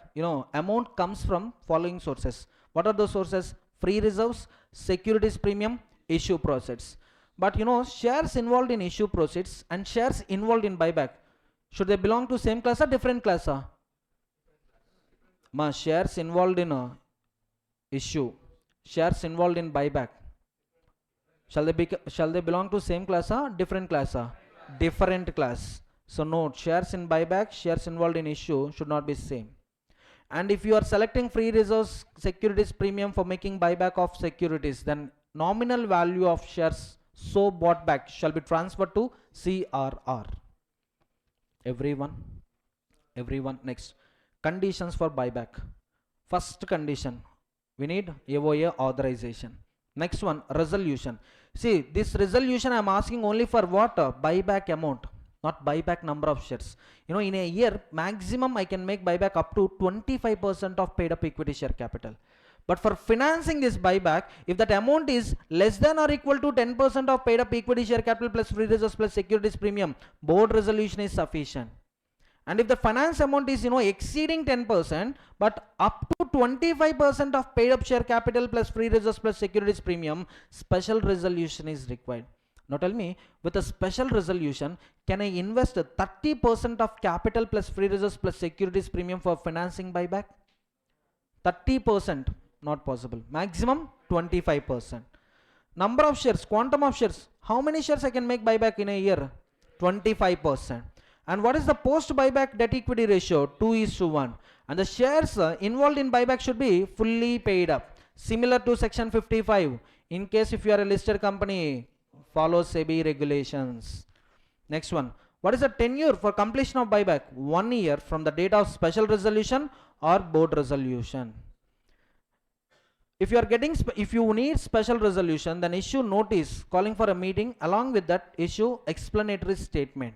amount comes from following sources. What are those sources? Free reserves, securities premium, issue proceeds. But shares involved in issue proceeds and shares involved in buyback, should they belong to same class or different class? Shares involved in issue, shares involved in buyback, shall they belong to same class or different class? Different class. So note, shares in buyback, shares involved in issue should not be same. And if you are selecting free reserves, securities premium for making buyback of securities, then nominal value of shares so bought back shall be transferred to CRR. Everyone. Next, conditions for buyback. First condition, we need AOA authorization. Next one, resolution. See, this resolution I am asking only for what? Buyback amount, not buyback number of shares. In a year, maximum I can make buyback up to 25% of paid up equity share capital. But for financing this buyback, if that amount is less than or equal to 10% of paid up equity share capital plus free reserves plus securities premium, board resolution is sufficient. And if the finance amount is exceeding 10%, but up to 25% of paid up share capital plus free reserves plus securities premium, special resolution is required. Now tell me, with a special resolution, can I invest 30% of capital plus free reserves plus securities premium for financing buyback? 30%, not possible. Maximum 25%. Number of shares, quantum of shares, how many shares I can make buyback in a year? 25%. And what is the post buyback debt equity ratio? 2:1. And the shares involved in buyback should be fully paid up. Similar to section 55, in case if you are a listed company, follow SEBI regulations. Next one, what is the tenure for completion of buyback? 1 year from the date of special resolution or board resolution. If you are getting, if you need special resolution, then issue notice calling for a meeting. Along with that, issue explanatory statement.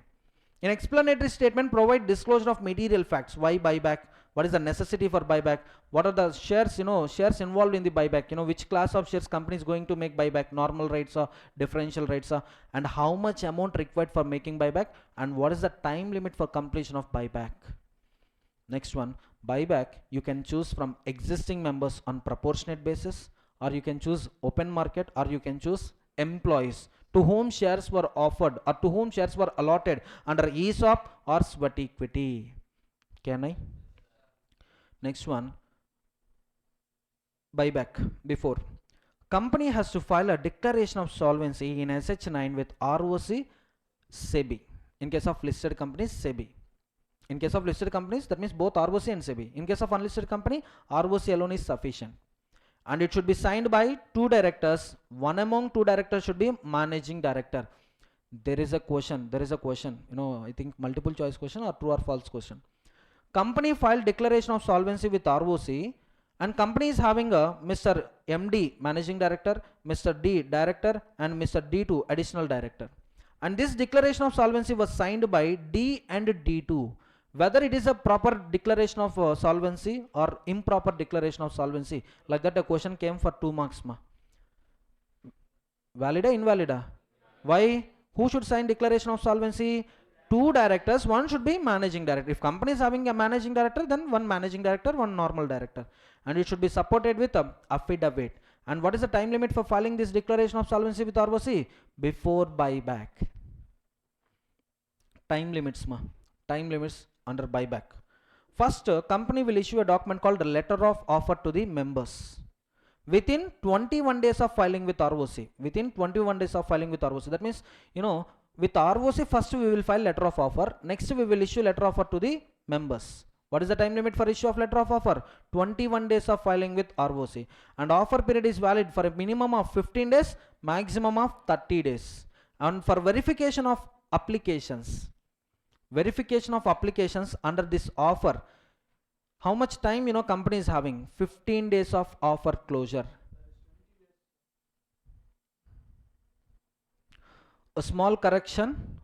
In explanatory statement, provide disclosure of material facts. Why buyback? What is the necessity for buyback? What are the shares, shares involved in the buyback? Which class of shares company is going to make buyback? Normal rates or differential rates, and how much amount required for making buyback? And what is the time limit for completion of buyback? Next one, buyback you can choose from existing members on proportionate basis, or you can choose open market, or you can choose employees to whom shares were offered or to whom shares were allotted under ESOP or sweat equity. Can I? Next one, buyback. Before, company has to file a declaration of solvency in SH9 with ROC SEBI. In case of listed companies, SEBI. In case of listed companies, that means both ROC and SEBI. In case of unlisted company, ROC alone is sufficient. And it should be signed by 2 directors. One among 2 directors should be managing director. There is a question. I think multiple choice question or true or false question. Company filed declaration of solvency with ROC, and company is having a Mr. MD managing director, Mr. D director, and Mr. D2 additional director. And this declaration of solvency was signed by D and D2. Whether it is a proper declaration of solvency or improper declaration of solvency, like that a question came for 2 marks. Valida, invalida? Why? Who should sign declaration of solvency? 2 directors, one should be managing director. If company is having a managing director, then 1 managing director, 1 normal director. And it should be supported with a affidavit. And what is the time limit for filing this declaration of solvency with ROC? Before buyback. Time limits, time limits under buyback. First, company will issue a document called a letter of offer to the members within 21 days of filing with ROC. Within 21 days of filing with ROC. That means, with ROC, first we will file letter of offer. Next, we will issue letter of offer to the members. What is the time limit for issue of letter of offer? 21 days of filing with ROC. And offer period is valid for a minimum of 15 days, maximum of 30 days. And for verification of applications under this offer, how much time company is having? 15 days of offer closure. A small correction,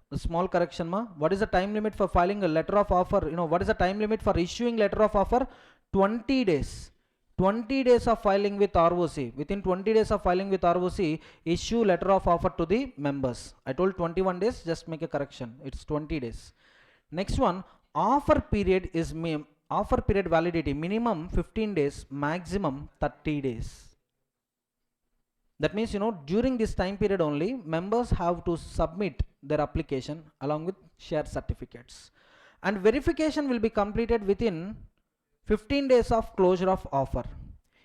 what is the time limit for filing a letter of offer? What is the time limit for issuing letter of offer? 20 days. 20 days of filing with ROC. Within 20 days of filing with ROC, issue letter of offer to the members. I told 21 days, just make a correction. It's 20 days. Next one, offer period validity, minimum 15 days, maximum 30 days. That means, during this time period only, members have to submit their application along with share certificates. And verification will be completed within 15 days of closure of offer.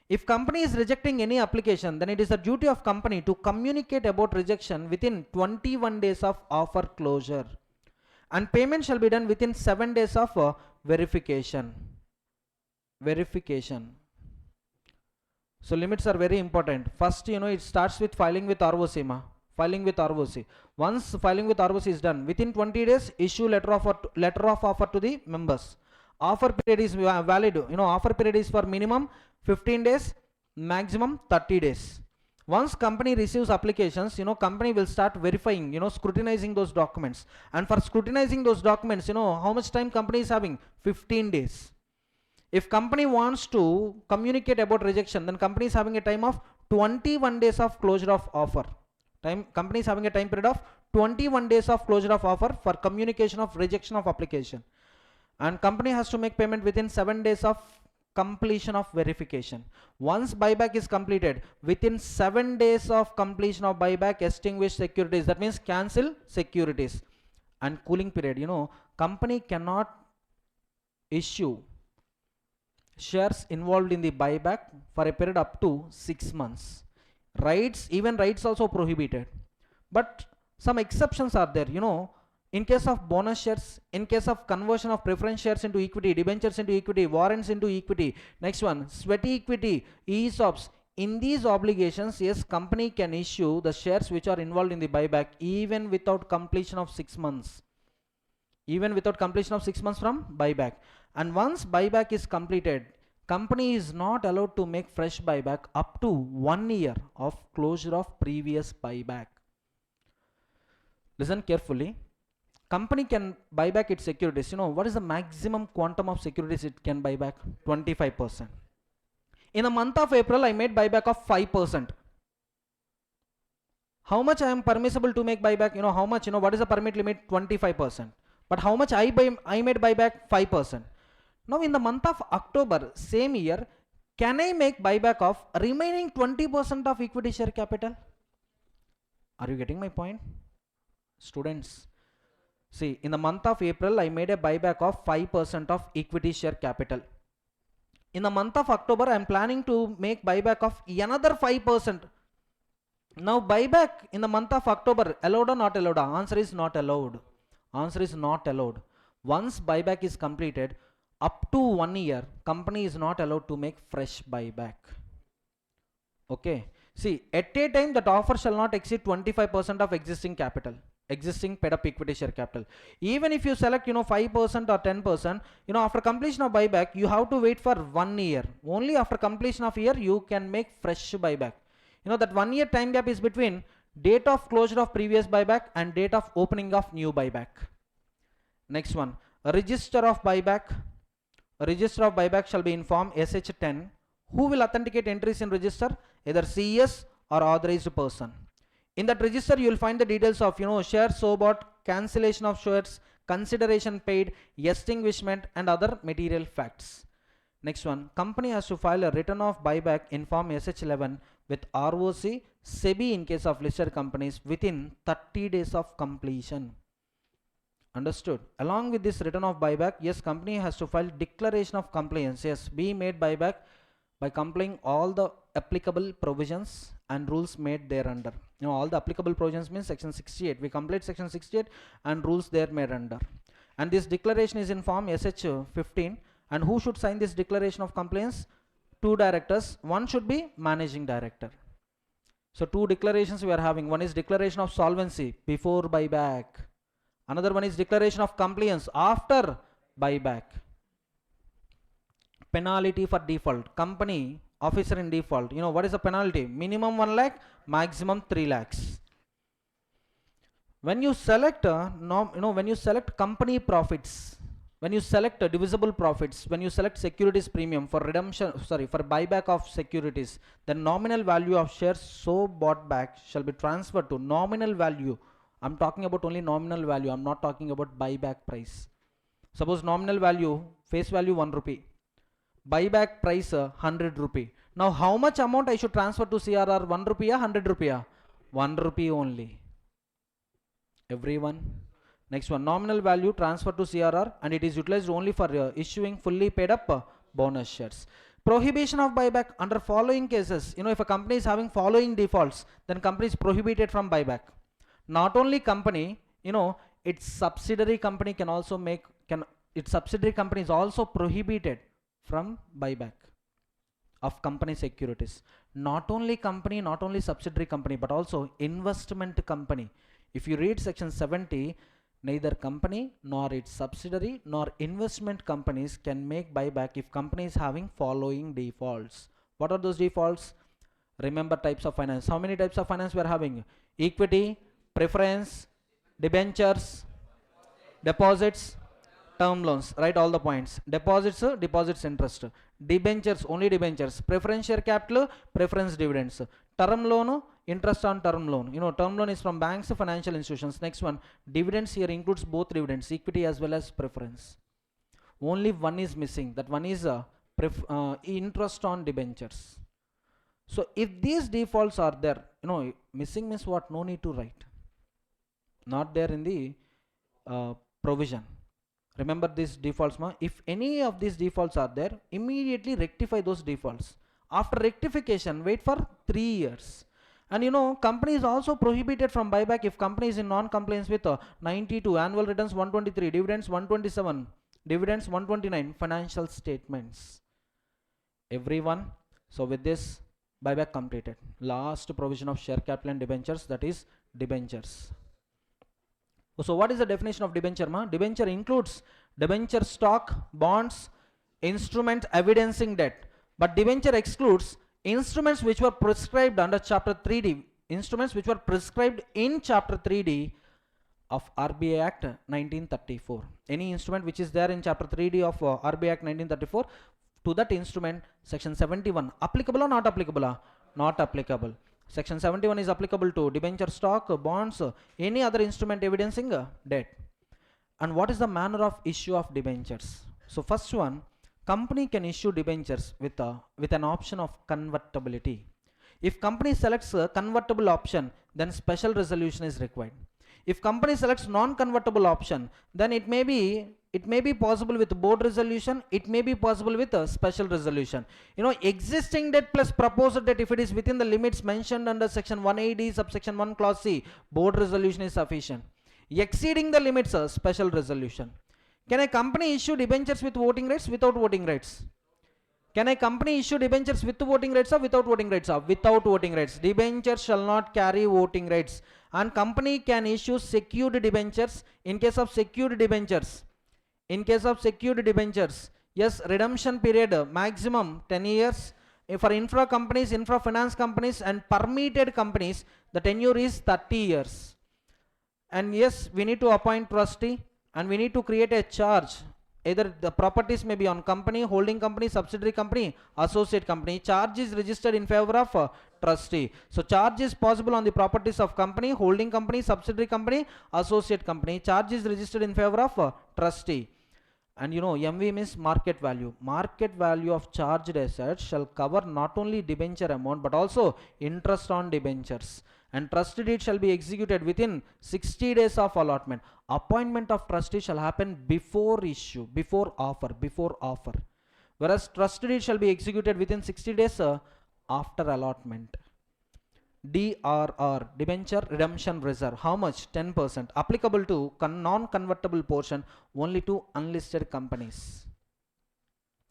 If company is rejecting any application, then it is the duty of company to communicate about rejection within 21 days of offer closure. And payment shall be done within 7 days of verification. So limits are very important. First, it starts with filing with ROC. Once filing with ROC is done, within 20 days, issue letter of offer to the members. Offer period is valid. Offer period is for minimum 15 days, maximum 30 days. Once company receives applications, company will start verifying, scrutinizing those documents. And for scrutinizing those documents, how much time company is having? 15 days. If company wants to communicate about rejection, then company is having a time of 21 days of closure of offer. Company is having a time period of 21 days of closure of offer for communication of rejection of application. And company has to make payment within 7 days of completion of verification. Once buyback is completed, within 7 days of completion of buyback, extinguish securities. That means cancel securities. And cooling period, company cannot issue shares involved in the buyback for a period up to 6 months. Even rights also prohibited. But some exceptions are there, in case of bonus shares, in case of conversion of preference shares into equity, debentures into equity, warrants into equity. Next one, sweat equity, ESOPs, in these obligations, yes, company can issue the shares which are involved in the buyback even without completion of 6 months. Even without completion of 6 months from buyback. And once buyback is completed, company is not allowed to make fresh buyback up to 1 year of closure of previous buyback. Listen carefully. Company can buy back its securities. You know, what is the maximum quantum of securities it can buy back? 25%. In the month of April, I made buyback of 5%. How much I am permissible to make buyback? You know, how much, what is the permit limit? 25%. But how much I made buyback? 5%. Now in the month of October, same year, can I make buyback of remaining 20% of equity share capital? Are you getting my point? Students, see, in the month of April, I made a buyback of 5% of equity share capital. In the month of October, I am planning to make buyback of another 5%. Now buyback in the month of October, allowed or not allowed? Answer is not allowed. Answer is not allowed. Once buyback is completed, up to 1 year, company is not allowed to make fresh buyback. Okay. See, at a time that offer shall not exceed 25% of existing capital, existing paid up equity share capital. Even if you select 5% or 10%, after completion of buyback, you have to wait for 1 year. Only after completion of year you can make fresh buyback. That 1 year time gap is between date of closure of previous buyback and date of opening of new buyback. Next one, a register of buyback. A register of buyback shall be informed SH10. Who will authenticate entries in register? Either CES or authorized person. In that register, you will find the details of shares so bought, cancellation of shares, consideration paid, extinguishment, and other material facts. Next one, company has to file a return of buyback in form SH11 with ROC, SEBI in case of listed companies within 30 days of completion. Understood? Along with this return of buyback, yes, company has to file declaration of compliance. Yes, be made buyback by complying all the applicable provisions and rules made thereunder. All the applicable provisions means section 68. We complete section 68 and rules there made under. And this declaration is in form SH15. And who should sign this declaration of compliance? 2 directors. One should be managing director. So 2 declarations we are having. One is declaration of solvency before buyback. Another one is declaration of compliance after buyback. Penalty for default. Company officer in default. What is the penalty? Minimum 1 lakh, maximum 3 lakhs. When you select when you select company profits, when you select divisible profits, when you select securities premium for for buyback of securities, the nominal value of shares so bought back shall be transferred to nominal value. I'm talking about only nominal value. I'm not talking about buyback price. Suppose nominal value, face value 1 rupee. Buyback price 100 rupee. Now how much amount I should transfer to CRR? 1 rupee or 100 rupee? 1 rupee only. Everyone. Next one, nominal value transfer to CRR, and it is utilized only for issuing fully paid up bonus shares. Prohibition of buyback under following cases. If a company is having following defaults, then company is prohibited from buyback. Not only company, its subsidiary company can also its subsidiary company is also prohibited from buyback of company securities. Not only company, not only subsidiary company, but also investment company. If you read section 70, neither company nor its subsidiary nor investment companies can make buyback if company is having following defaults. What are those defaults? Remember types of finance. How many types of finance we are having? Equity, preference, debentures, deposits, term loans. Write all the points. Deposits, deposits interest. Debentures, only debentures. Preference share capital, preference dividends. Term loan, interest on term loan. Term loan is from banks, financial institutions. Next one, dividends here includes both dividends, equity as well as preference. Only one is missing. That one is interest on debentures. So if these defaults are there, missing means what? No need to write. Not there in the provision. Remember these defaults, if any of these defaults are there, immediately rectify those defaults. After rectification, wait for 3 years. And company is also prohibited from buyback if company is in non-compliance with 92, annual returns 123, dividends 127, dividends 129, financial statements. Everyone. So with this, Buyback completed. Last provision of share capital and debentures, that is debentures. So what is the definition of debenture, ma? Debenture includes debenture stock, bonds, instruments evidencing debt. But debenture excludes instruments which were prescribed under chapter 3D, instruments which were prescribed in chapter 3D of RBI Act 1934. Any instrument which is there in chapter 3D of RBI Act 1934, to that instrument section 71 applicable or not applicable? Not applicable. Section 71 is applicable to debenture stock, bonds, any other instrument evidencing debt. And what is the manner of issue of debentures? So first one, company can issue debentures with an option of convertibility. If company selects a convertible option, then special resolution is required. If company selects non-convertible option, then it may be possible with board resolution, it may be possible with a special resolution. Existing debt plus proposed debt, if it is within the limits mentioned under section 180 subsection 1 clause C, board resolution is sufficient. Exceeding the limits, a special resolution. Can a company issue debentures with voting rights, without voting rights? Can a company issue debentures with voting rights or without voting rights? Without voting rights. Debentures shall not carry voting rights. And company can issue secured debentures in case of secured debentures. In case of secured debentures, yes, redemption period maximum 10 years. For infra companies, infra finance companies and permitted companies, the tenure is 30 years. And yes, we need to appoint trustee and we need to create a charge. Either the properties may be on company, holding company, subsidiary company, associate company. Charge is registered in favor of trustee. So charge is possible on the properties of company, holding company, subsidiary company, associate company. Charge is registered in favor of trustee. And MV means market value. Market value of charged assets shall cover not only debenture amount but also interest on debentures. And trustee deed shall be executed within 60 days of allotment. Appointment of trustee shall happen before issue, before offer. Whereas trustee deed shall be executed within 60 days after allotment. DRR, debenture redemption reserve, how much? 10%, applicable to non-convertible portion only to unlisted companies.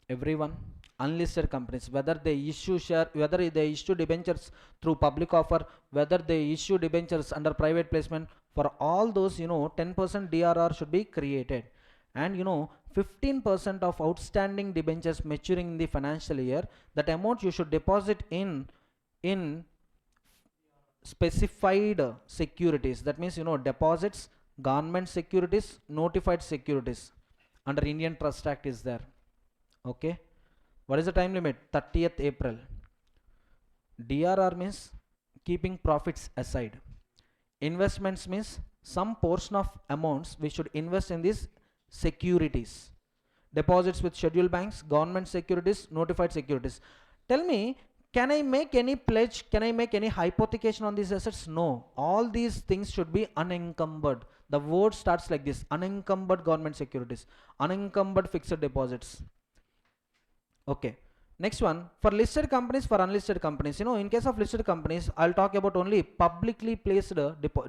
Everyone, unlisted companies, whether they issue share, whether they issue debentures through public offer, whether they issue debentures under private placement, for all those 10% DRR should be created. And 15% of outstanding debentures maturing in the financial year, that amount you should deposit in specified securities. That means deposits, government securities, notified securities under Indian Trust Act is there. Okay, what is the time limit? 30th April. DRR means keeping profits aside. Investments means some portion of amounts we should invest in these securities. Deposits with scheduled banks, government securities, notified securities. Tell me, can I make any pledge? Can I make any hypothecation on these assets? No. All these things should be unencumbered. The word starts like this: unencumbered government securities, unencumbered fixed deposits. Okay. Next one, for listed companies, for unlisted companies. In case of listed companies, I'll talk about only publicly placed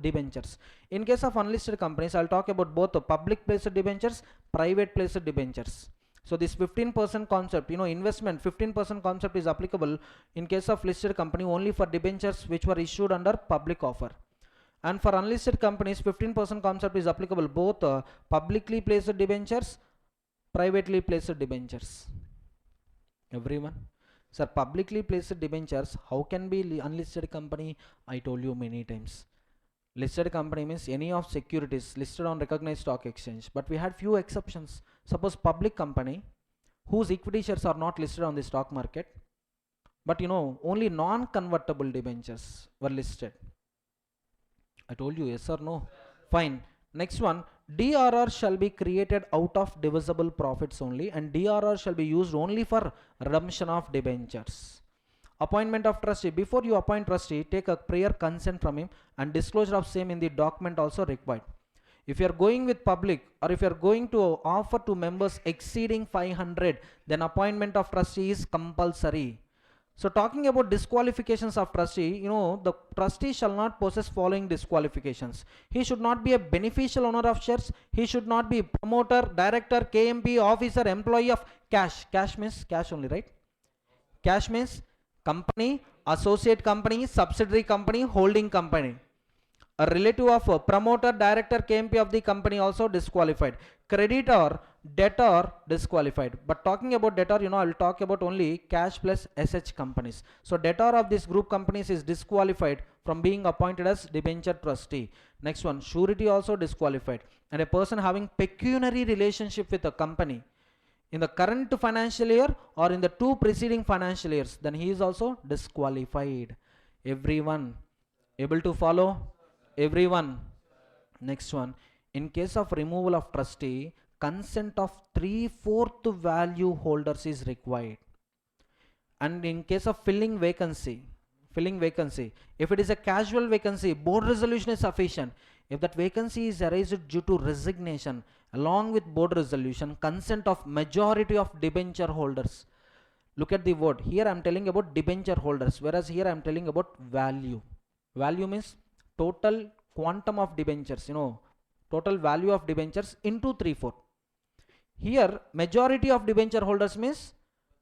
debentures. In case of unlisted companies, I'll talk about both the public placed debentures, private placed debentures. So this 15% concept, investment 15% concept is applicable in case of listed company only for debentures which were issued under public offer. And for unlisted companies, 15% concept is applicable both publicly placed debentures, privately placed debentures. Everyone, sir, publicly placed debentures, how can be unlisted company? I told you many times. Listed company means any of securities listed on recognized stock exchange, but we had few exceptions. Suppose public company whose equity shares are not listed on the stock market, but only non-convertible debentures were listed. I told you, yes or no? Fine. Next one, DRR shall be created out of divisible profits only, and DRR shall be used only for redemption of debentures. Appointment of trustee. Before you appoint trustee, take a prior consent from him, and disclosure of same in the document also required. If you are going with public, or if you are going to offer to members exceeding 500, then appointment of trustee is compulsory. So talking about disqualifications of trustee, the trustee shall not possess following disqualifications. He should not be a beneficial owner of shares. He should not be promoter, director, KMP, officer, employee of cash. Cash means cash only, right? Cash means company associate company, subsidiary company, holding company. A relative of a promoter, director, KMP of the company also disqualified. Creditor, debtor disqualified. But talking about debtor, I will talk about only cash plus SH companies. So debtor of this group companies is disqualified from being appointed as debenture trustee. Next one, surety also disqualified. And a person having pecuniary relationship with a company in the current financial year or in the 2 preceding financial years, then he is also disqualified. Everyone able to follow? Everyone. Next one, in case of removal of trustee, consent of 3/4 value holders is required. And in case of filling vacancy, if it is a casual vacancy, board resolution is sufficient. If that vacancy is arised due to resignation, along with board resolution, consent of majority of debenture holders. Look at the word here, I am telling about debenture holders, whereas here I am telling about value. Value means total quantum of debentures, total value of debentures into 3/4. Here majority of debenture holders means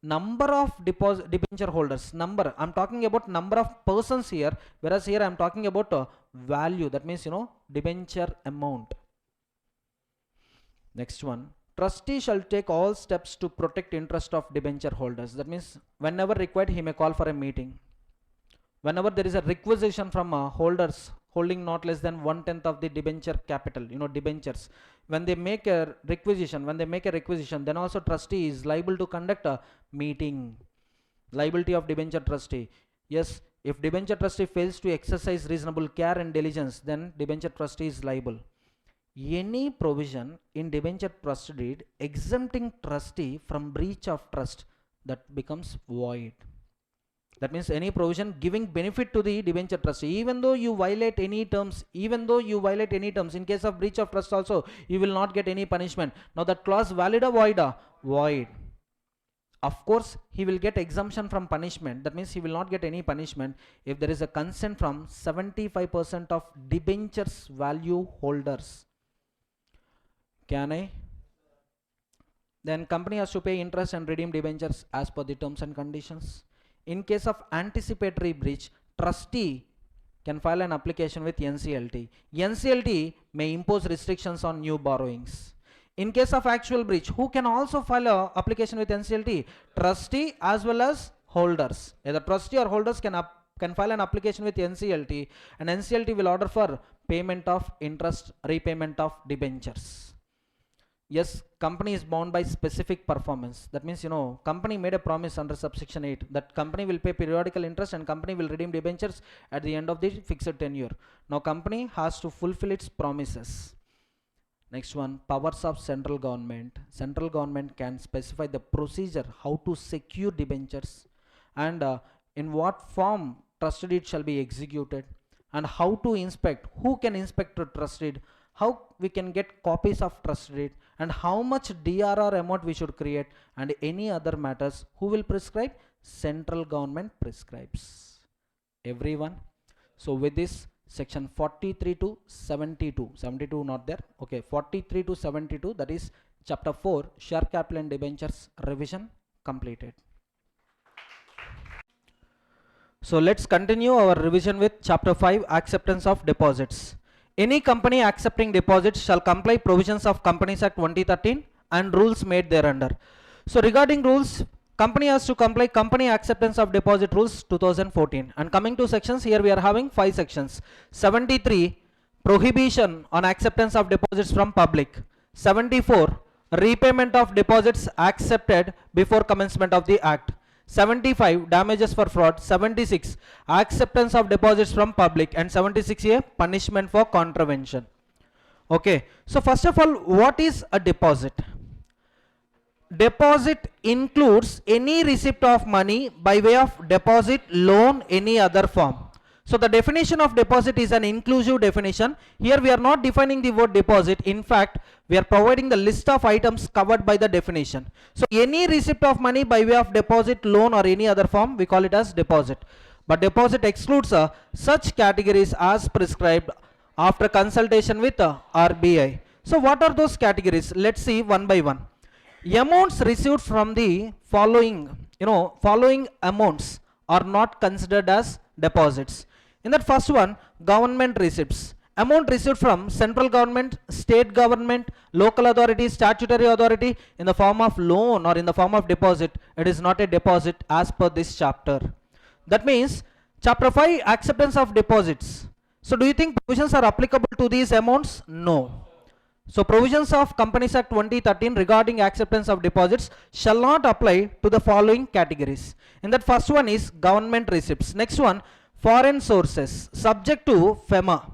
number of debenture holders, number. I'm talking about number of persons here, whereas here I'm talking about value, that means debenture amount. Next one, trustee shall take all steps to protect interest of debenture holders. That means whenever required he may call for a meeting. Whenever there is a requisition from holders holding not less than 1/10 of the debenture capital, debentures, when they make a requisition, then also trustee is liable to conduct a meeting. Liability of debenture trustee. Yes, if debenture trustee fails to exercise reasonable care and diligence, then debenture trustee is liable. Any provision in debenture trust deed exempting trustee from breach of trust, that becomes void. That means any provision giving benefit to the debenture trustee, even though you violate any terms, in case of breach of trust also, you will not get any punishment. Now that clause valid or void? Void. Of course, he will get exemption from punishment. That means he will not get any punishment if there is a consent from 75% of debentures value holders. Can I? Then company has to pay interest and redeem debentures as per the terms and conditions. In case of anticipatory breach, trustee can file an application with NCLT. NCLT may impose restrictions on new borrowings. In case of actual breach, who can also file an application with NCLT? Trustee as well as holders. Either trustee or holders can file an application with NCLT, and NCLT will order for payment of interest, repayment of debentures. Yes, company is bound by specific performance. That means, company made a promise under subsection 8 that company will pay periodical interest and company will redeem debentures at the end of the fixed tenure. Now, company has to fulfill its promises. Next one, powers of central government. Central government can specify the procedure how to secure debentures and in what form trust deed shall be executed, and how to inspect, who can inspect a trust deed, how we can get copies of trust deed, and how much DRR amount we should create, and any other matters. Who will prescribe? Central government prescribes. Everyone. So with this, section 43 to 72, 72 not there, okay, 43 to 72, that is chapter 4, share capital and debentures revision completed. So let's continue our revision with chapter 5, acceptance of deposits. Any company accepting deposits shall comply provisions of Companies Act 2013 and rules made thereunder. So regarding rules, company has to comply Company Acceptance of Deposit Rules 2014. And coming to sections, here we are having 5 sections. 73, prohibition on acceptance of deposits from public. 74, repayment of deposits accepted before commencement of the act. 75, damages for fraud. 76, acceptance of deposits from public. And 76A, punishment for contravention. Okay, so first of all, what is a deposit? Deposit includes any receipt of money by way of deposit, loan, any other form. So the definition of deposit is an inclusive definition. Here we are not defining the word deposit. In fact, we are providing the list of items covered by the definition. So any receipt of money by way of deposit, loan, or any other form, we call it as deposit. But deposit excludes such categories as prescribed after consultation with RBI. So what are those categories? Let's see one by one. Amounts received from the following amounts are not considered as deposits. In that first one, government receipts. Amount received from central government, state government, local authority, statutory authority in the form of loan or in the form of deposit, it is not a deposit as per this chapter. That means chapter 5, acceptance of deposits. So do you think provisions are applicable to these amounts? No. So provisions of Companies Act 2013 regarding acceptance of deposits shall not apply to the following categories. In that first one is government receipts. Next one, foreign sources subject to FEMA,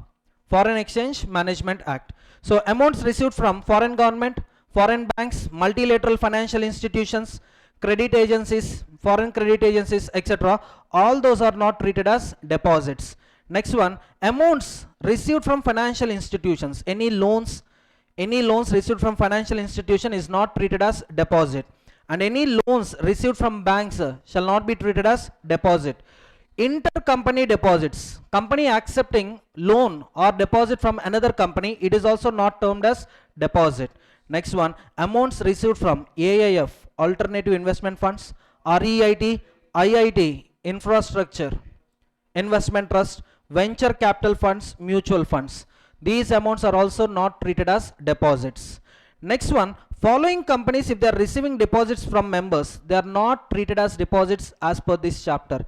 Foreign Exchange Management Act. So amounts received from foreign government, foreign banks, multilateral financial institutions, credit agencies, foreign credit agencies, etc. All those are not treated as deposits. Next one, amounts received from financial institutions. Any loans received from financial institution is not treated as deposit. And any loans received from banks shall not be treated as deposit. Intercompany deposits, company accepting loan or deposit from another company, it is also not termed as deposit. Next one, amounts received from AIF, alternative investment funds, REIT, IIT, infrastructure, investment trust, venture capital funds, mutual funds. These amounts are also not treated as deposits. Next one, following companies, if they are receiving deposits from members, they are not treated as deposits as per this chapter.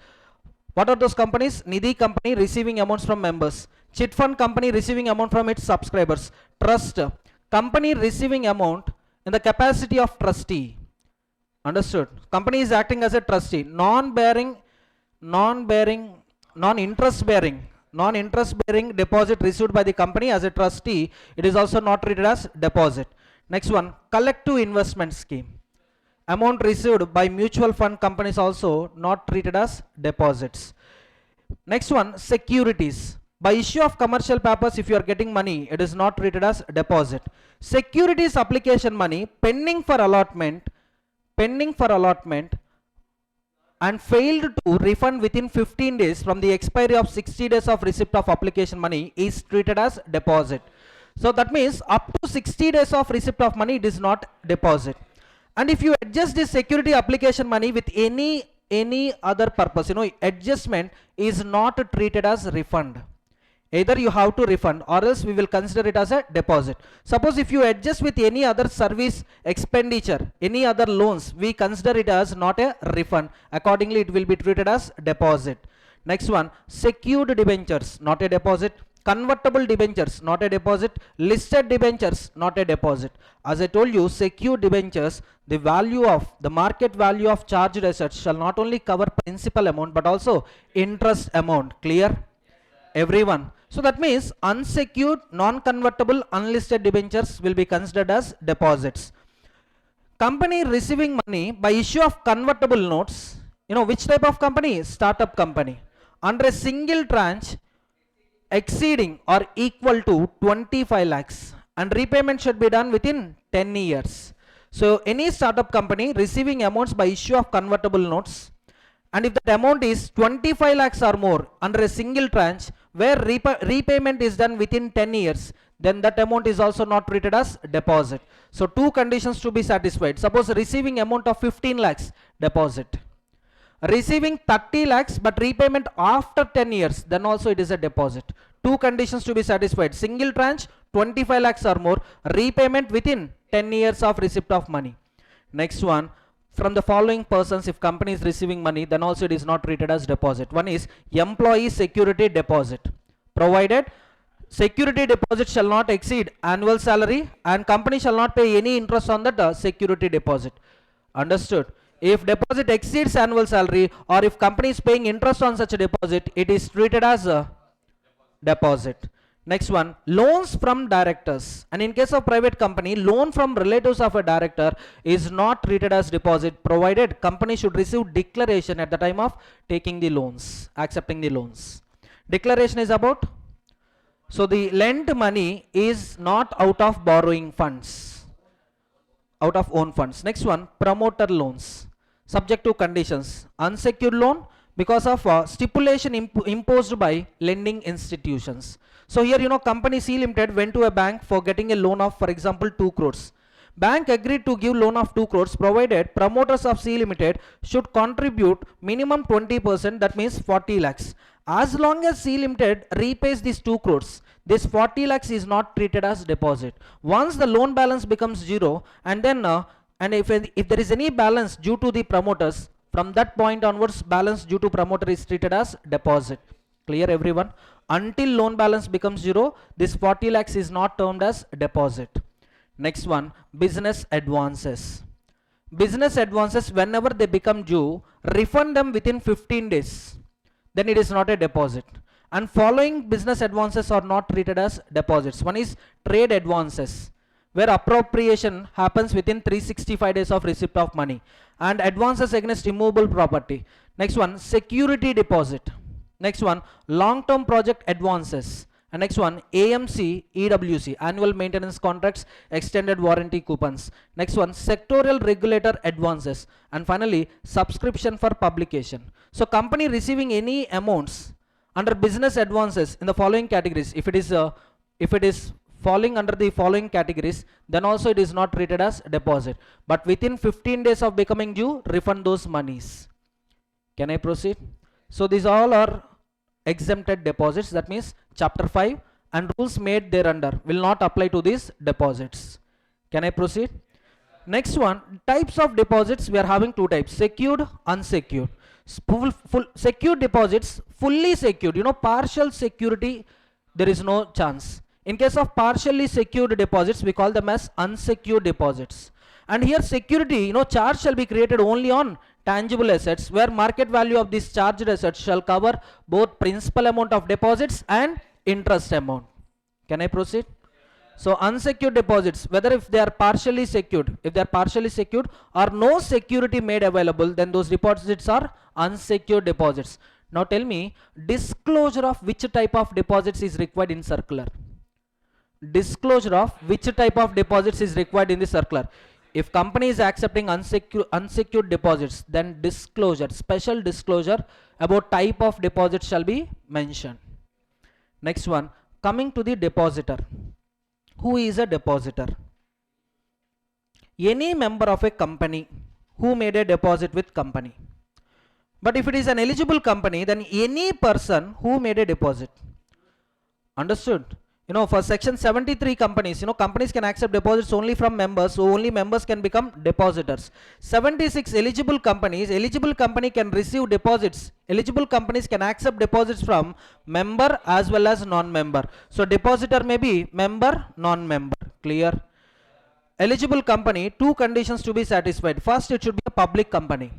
What are those companies? Nidhi company receiving amounts from members. Chit fund company receiving amount from its subscribers. Trust company receiving amount in the capacity of trustee. Understood? Company is acting as a trustee. Non-interest bearing deposit received by the company as a trustee, it is also not treated as deposit. Next one, collective investment scheme. Amount received by mutual fund companies also not treated as deposits. Next one, securities. By issue of commercial papers, if you are getting money, it is not treated as deposit. Securities application money pending for allotment and failed to refund within 15 days from the expiry of 60 days of receipt of application money is treated as deposit. So that means up to 60 days of receipt of money, it is not deposit. And if you adjust this security application money with any other purpose, adjustment is not treated as refund. Either you have to refund or else we will consider it as a deposit. Suppose if you adjust with any other service expenditure, any other loans, we consider it as not a refund. Accordingly, it will be treated as deposit. Next one, secured debentures, not a deposit. Convertible debentures, not a deposit. Listed debentures, not a deposit. As I told you, secured debentures, the market value of charged assets shall not only cover principal amount but also interest amount. Clear? Everyone. So that means unsecured, non-convertible, unlisted debentures will be considered as deposits. Company receiving money by issue of convertible notes, which type of company? Startup company. Under a single tranche exceeding or equal to 25 lakhs and repayment should be done within 10 years. So any startup company receiving amounts by issue of convertible notes, and if that amount is 25 lakhs or more under a single tranche where repayment is done within 10 years, then that amount is also not treated as deposit. So two conditions to be satisfied. Suppose receiving amount of 15 lakhs, deposit. Receiving 30 lakhs but repayment after 10 years, then also it is a deposit. Two conditions to be satisfied. Single tranche, 25 lakhs or more, repayment within 10 years of receipt of money. Next one, from the following persons, if company is receiving money, then also it is not treated as deposit. One is employee security deposit. Provided security deposit shall not exceed annual salary and company shall not pay any interest on that security deposit. Understood? If deposit exceeds annual salary or if company is paying interest on such a deposit, it is treated as a deposit. Next one, loans from directors. And in case of private company, loan from relatives of a director is not treated as deposit, provided company should receive declaration at the time of taking the loans, accepting the loans. Declaration is about, so the lent money is not out of borrowing funds, out of own funds. Next one, promoter loans, subject to conditions. Unsecured loan because of stipulation imposed by lending institutions. So here, company C Limited went to a bank for getting a loan of, for example, 2 crores. Bank agreed to give loan of 2 crores provided promoters of C Limited should contribute minimum 20%, that means 40 lakhs. As long as C Limited repays these 2 crores, this 40 lakhs is not treated as deposit. Once the loan balance becomes zero, and then if there is any balance due to the promoters, from that point onwards balance due to promoter is treated as deposit. Clear everyone? Until loan balance becomes zero, this 40 lakhs is not termed as deposit. Next one, business advances. Business advances, whenever they become due, refund them within 15 days. Then it is not a deposit. And following business advances are not treated as deposits. One is trade advances, where appropriation happens within 365 days of receipt of money, and advances against immovable property. Next one, security deposit. Next one, long-term project advances. And next one, AMC, EWC, annual maintenance contracts, extended warranty coupons. Next one, sectorial regulator advances. And finally, subscription for publication. So company receiving any amounts under business advances in the following categories, if it is falling under the following categories, then also it is not treated as deposit. But within 15 days of becoming due, refund those monies. Can I proceed? So these all are exempted deposits. That means chapter 5 and rules made thereunder will not apply to these deposits. Can I proceed? Next one, types of deposits. We are having two types: secured, unsecured. Full secured deposits, fully secured, partial security, there is no chance. In case of partially secured deposits, we call them as unsecured deposits. And here security, charge shall be created only on tangible assets, where market value of these charged assets shall cover both principal amount of deposits and interest amount. Can I proceed? So unsecured deposits, whether if they are partially secured, or no security made available, then those deposits are unsecured deposits. Now tell me, disclosure of which type of deposits is required in circular? Disclosure of which type of deposits is required in the circular? If company is accepting unsecured deposits, then disclosure, special disclosure about type of deposit shall be mentioned. Next one, coming to the depositor. Who is a depositor? Any member of a company who made a deposit with company. But if it is an eligible company, then any person who made a deposit. Understood? For section 73 companies, companies can accept deposits only from members, so only members can become depositors. 76 eligible companies, eligible company can receive deposits. Eligible companies can accept deposits from member as well as non-member. So depositor may be member, non-member. Clear? Eligible company, two conditions to be satisfied. First, it should be a public company,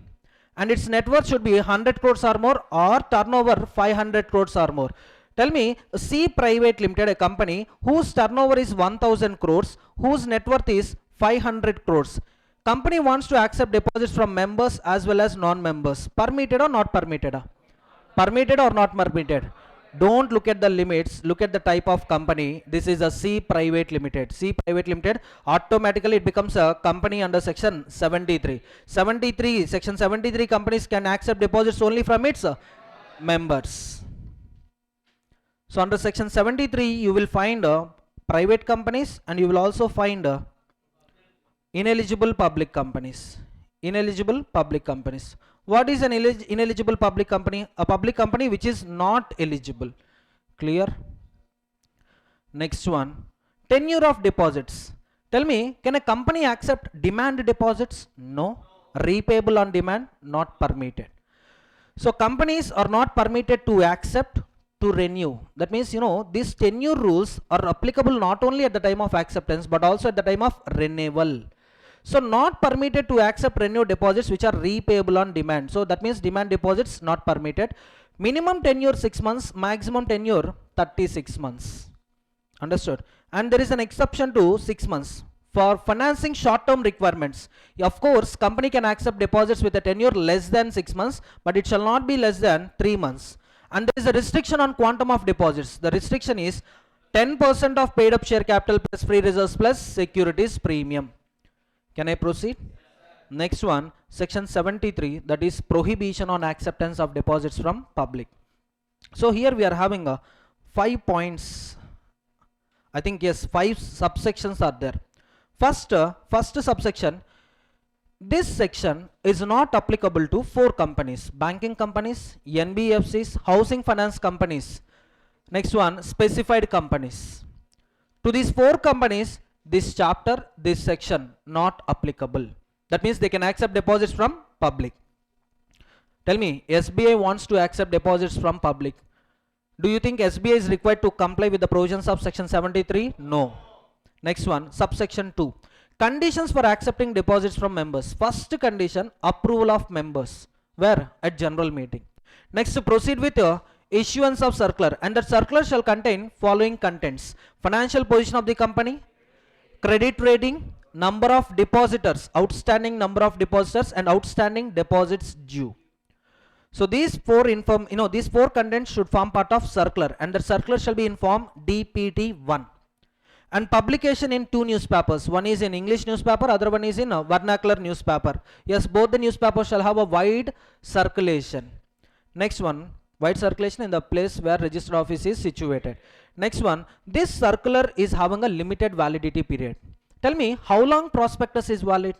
and its net worth should be 100 crores or more, or turnover 500 crores or more. Tell me, C Private Limited, a company whose turnover is 1000 crores, whose net worth is 500 crores. Company wants to accept deposits from members as well as non-members. Permitted or not permitted? Permitted or not permitted? Don't look at the limits, look at the type of company. This is a C Private Limited. C Private Limited, automatically it becomes a company under section 73. Section 73 companies can accept deposits only from its members. So under section 73 you will find private companies, and you will also find ineligible public companies. Ineligible public companies. What is an ineligible public company? A public company which is not eligible. Clear? Next one, tenure of deposits. Tell me, can a company accept demand deposits? No. Repayable on demand? Not permitted. So companies are not permitted to accept, to renew. That means, these tenure rules are applicable not only at the time of acceptance but also at the time of renewal. So not permitted to accept renew deposits which are repayable on demand. So that means demand deposits not permitted. Minimum tenure 6 months, maximum tenure 36 months. Understood? And there is an exception to 6 months. For financing short-term requirements, of course, company can accept deposits with a tenure less than 6 months, but it shall not be less than 3 months. And there is a restriction on quantum of deposits. The restriction is 10% of paid up share capital plus free reserves plus securities premium. Can I proceed? Next one, section 73, that is prohibition on acceptance of deposits from public. So here we are having 5 points. I think yes, 5 subsections are there. First subsection, this section is not applicable to 4 companies: banking companies, NBFCs, housing finance companies. Next one, specified companies. To these 4 companies, this chapter, this section not applicable. That means they can accept deposits from public. Tell me, SBI wants to accept deposits from public. Do you think SBI is required to comply with the provisions of section 73? No. Next one, subsection 2. Conditions for accepting deposits from members. First condition, approval of members. Where? At general meeting. Next, proceed with issuance of circular, and that circular shall contain following contents: financial position of the company, credit rating, number of depositors, outstanding number of depositors, and outstanding deposits due. So these 4 these 4 contents should form part of circular, and the circular shall be in form DPT1. And publication in 2 newspapers. One is in English newspaper, other one is in a vernacular newspaper. Yes, both the newspapers shall have a wide circulation. Next one, wide circulation in the place where registered office is situated. Next one, this circular is having a limited validity period. Tell me, how long prospectus is valid?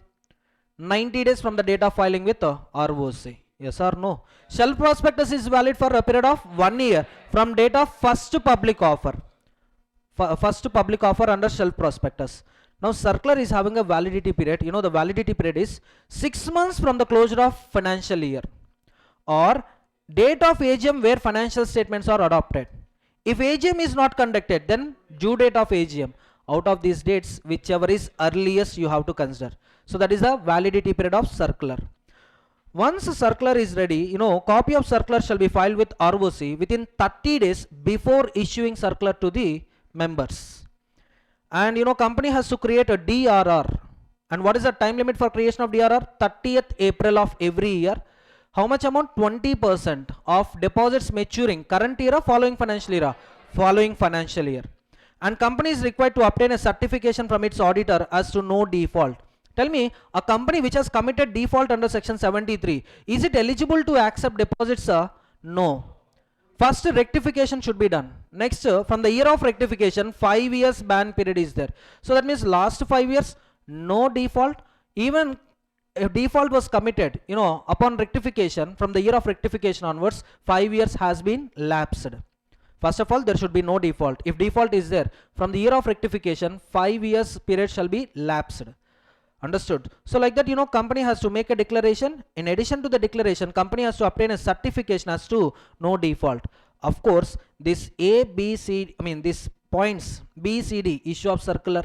90 days from the date of filing with ROC. Yes or no? Shelf prospectus is valid for a period of 1 year from date of first public offer. First public offer under shelf prospectus. Now circular is having a validity period. You know, the validity period is 6 months from the closure of financial year, or date of AGM where financial statements are adopted. If AGM is not conducted, then due date of AGM. Out of these dates, whichever is earliest you have to consider. So that is the validity period of circular. Once a circular is ready, copy of circular shall be filed with ROC within 30 days before issuing circular to the members. And company has to create a DRR. And what is the time limit for creation of DRR? 30th April of every year. How much amount? 20% of deposits maturing current year or following financial year? Following financial year. And company is required to obtain a certification from its auditor as to no default. Tell me, a company which has committed default under section 73, is it eligible to accept deposits? No. First, rectification should be done. Next, from the year of rectification, 5 years ban period is there. So that means last 5 years, no default. Even if default was committed, upon rectification, from the year of rectification onwards, 5 years has been lapsed. First of all, there should be no default. If default is there, from the year of rectification, 5 years period shall be lapsed. Understood? So like that, company has to make a declaration. In addition to the declaration, company has to obtain a certification as to no default. Of course, this these points B, C, D, issue of circular,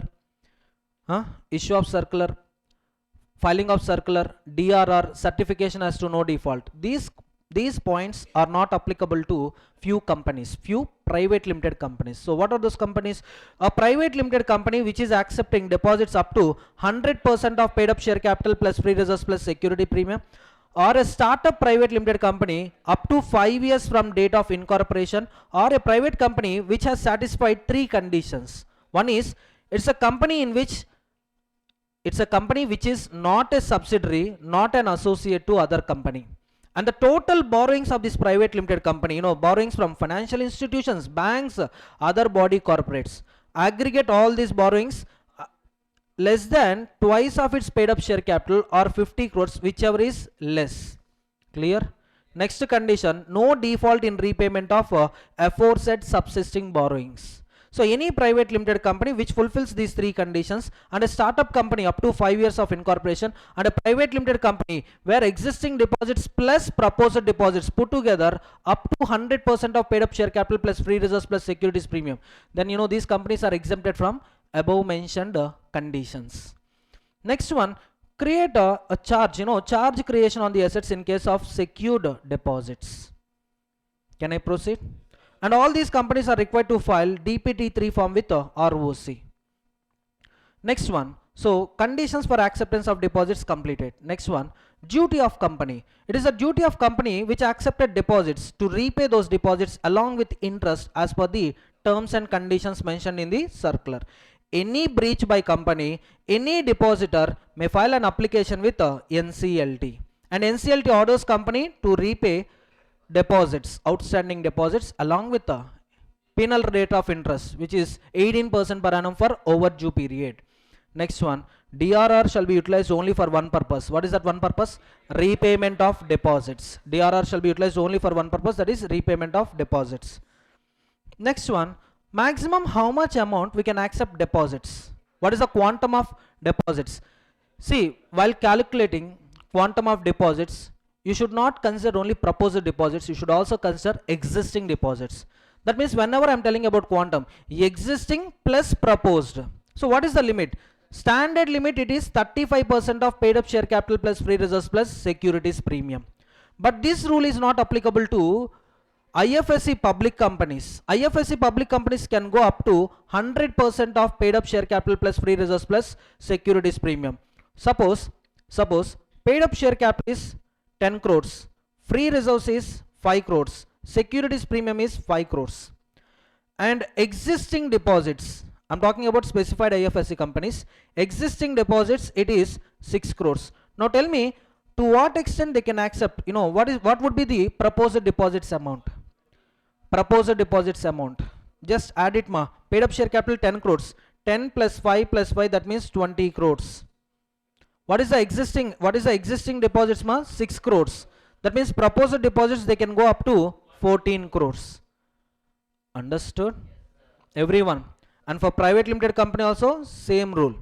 filing of circular, DRR, certification as to no default. These points are not applicable to few companies, few private limited companies. So what are those companies? A private limited company which is accepting deposits up to 100% of paid up share capital plus free reserves plus security premium, or a startup private limited company up to 5 years from date of incorporation, or a private company which has satisfied 3 conditions. One is, it's a company which is not a subsidiary, not an associate to other company. And the total borrowings of this private limited company, borrowings from financial institutions, banks, other body corporates, aggregate all these borrowings less than twice of its paid up share capital or 50 crores, whichever is less. Clear? Next condition, no default in repayment of aforesaid subsisting borrowings. So any private limited company which fulfills these 3 conditions, and a startup company up to 5 years of incorporation, and a private limited company where existing deposits plus proposed deposits put together up to 100% of paid up share capital plus free reserves plus securities premium, then these companies are exempted from above mentioned conditions. Next one, create a charge, charge creation on the assets in case of secured deposits. Can I proceed? And all these companies are required to file DPT3 form with ROC. Next one, so conditions for acceptance of deposits completed. Next one, duty of company. It is a duty of company which accepted deposits to repay those deposits along with interest as per the terms and conditions mentioned in the circular. Any breach by company, any depositor may file an application with NCLT, and NCLT orders company to repay deposits, outstanding deposits, along with the penal rate of interest, which is 18% per annum for overdue period. Next one, DRR shall be utilized only for one purpose. What is that one purpose? Repayment of deposits. DRR shall be utilized only for one purpose, that is repayment of deposits. Next one, maximum how much amount we can accept deposits. What is the quantum of deposits? See, while calculating quantum of deposits, you should not consider only proposed deposits, you should also consider existing deposits. That means whenever I am telling about quantum, existing plus proposed. So what is the limit? Standard limit, it is 35% of paid up share capital plus free reserves plus securities premium. But this rule is not applicable to IFSC public companies. IFSC public companies can go up to 100% of paid up share capital plus free reserves plus securities premium. Suppose paid up share capital is 10 crores, free reserves is 5 crores, securities premium is 5 crores. And existing deposits, I'm talking about specified IFSC companies, existing deposits, it is 6 crores. Now tell me, to what extent they can accept, what would be the proposed deposits amount? Proposed deposits amount, just add it ma. Paid up share capital 10 crores, 10 plus 5 plus 5, that means 20 crores. What is the existing deposits ma? 6 crores. That means proposed deposits, they can go up to 14 crores. Understood? Everyone. And for private limited company also same rule.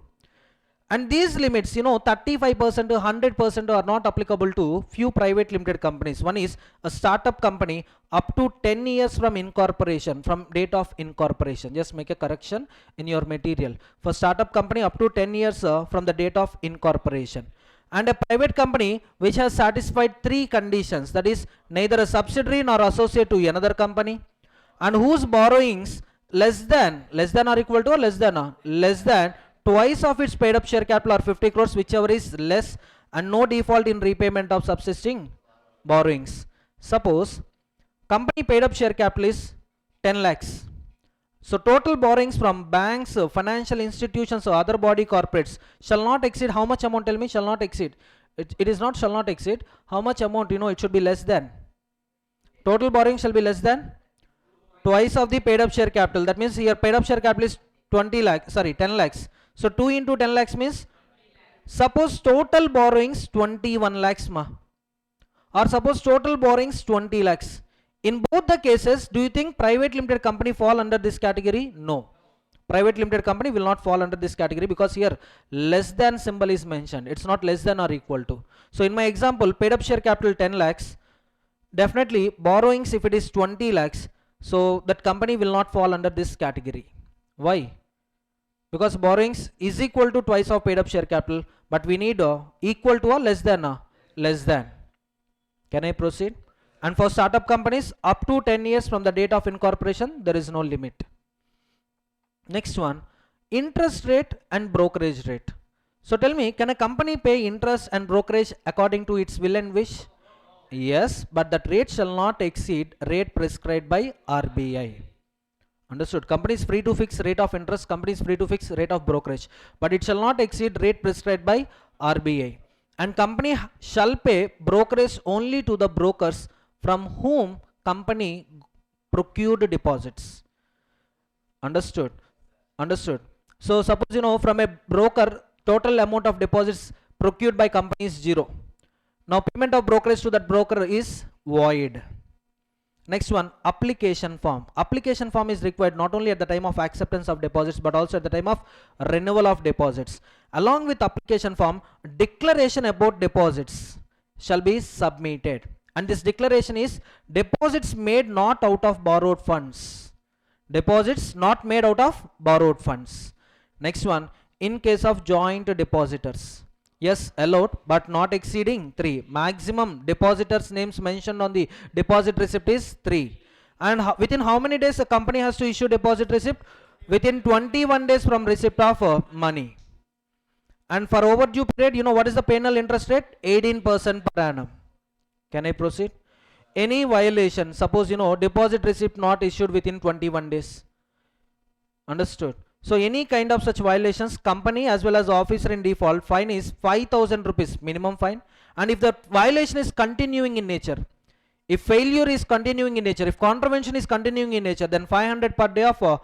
And these limits, 35% to 100% are not applicable to few private limited companies. One is a startup company up to 10 years from incorporation, from date of incorporation. Just make a correction in your material. For startup company up to 10 years from the date of incorporation. And a private company which has satisfied 3 conditions, that is neither a subsidiary nor associate to another company, and whose borrowings less than or equal to or less than twice of its paid up share capital or 50 crores, whichever is less, and no default in repayment of subsisting borrowings. Suppose company paid up share capital is 10 lakhs. So total borrowings from banks, financial institutions or other body corporates shall not exceed how much amount? Tell me, shall not exceed. It is not shall not exceed. How much amount? It should be less than. Total borrowing shall be less than twice of the paid up share capital. That means here paid up share capital is 10 lakhs. So 2 into 10 lakhs means, suppose total borrowings 21 lakhs ma, or suppose total borrowings 20 lakhs. In both the cases, do you think private limited company fall under this category? No. Private limited company will not fall under this category, because here less than symbol is mentioned. It's not less than or equal to. So in my example, paid up share capital 10 lakhs, definitely borrowings if it is 20 lakhs, so that company will not fall under this category. Why? Because borrowings is equal to twice of paid up share capital, but we need equal to or less than. Can I proceed? And for startup companies up to 10 years from the date of incorporation, there is no limit. Next one, interest rate and brokerage rate. So tell me, can a company pay interest and brokerage according to its will and wish? Yes, but that rate shall not exceed rate prescribed by RBI. Understood? Company is free to fix rate of interest, company is free to fix rate of brokerage, but it shall not exceed rate prescribed by RBI. And company shall pay brokerage only to the brokers from whom company procured deposits. Understood? Understood? So suppose from a broker, total amount of deposits procured by company is 0. Now payment of brokerage to that broker is void. Next one, application form. Application form is required not only at the time of acceptance of deposits, but also at the time of renewal of deposits. Along with application form, declaration about deposits shall be submitted. And this declaration is deposits made not out of borrowed funds. Deposits not made out of borrowed funds. Next one, in case of joint depositors. Yes, allowed, but not exceeding 3. Maximum depositors names mentioned on the deposit receipt is 3. And within how many days a company has to issue deposit receipt? Within 21 days from receipt of money. And for overdue period, what is the penal interest rate? 18% per annum. Can I proceed? Any violation, suppose deposit receipt not issued within 21 days. Understood? So any kind of such violations, company as well as officer in default, fine is 5,000 rupees minimum fine. And if the violation is continuing in nature, if failure is continuing in nature, if contravention is continuing in nature, then 500 per day of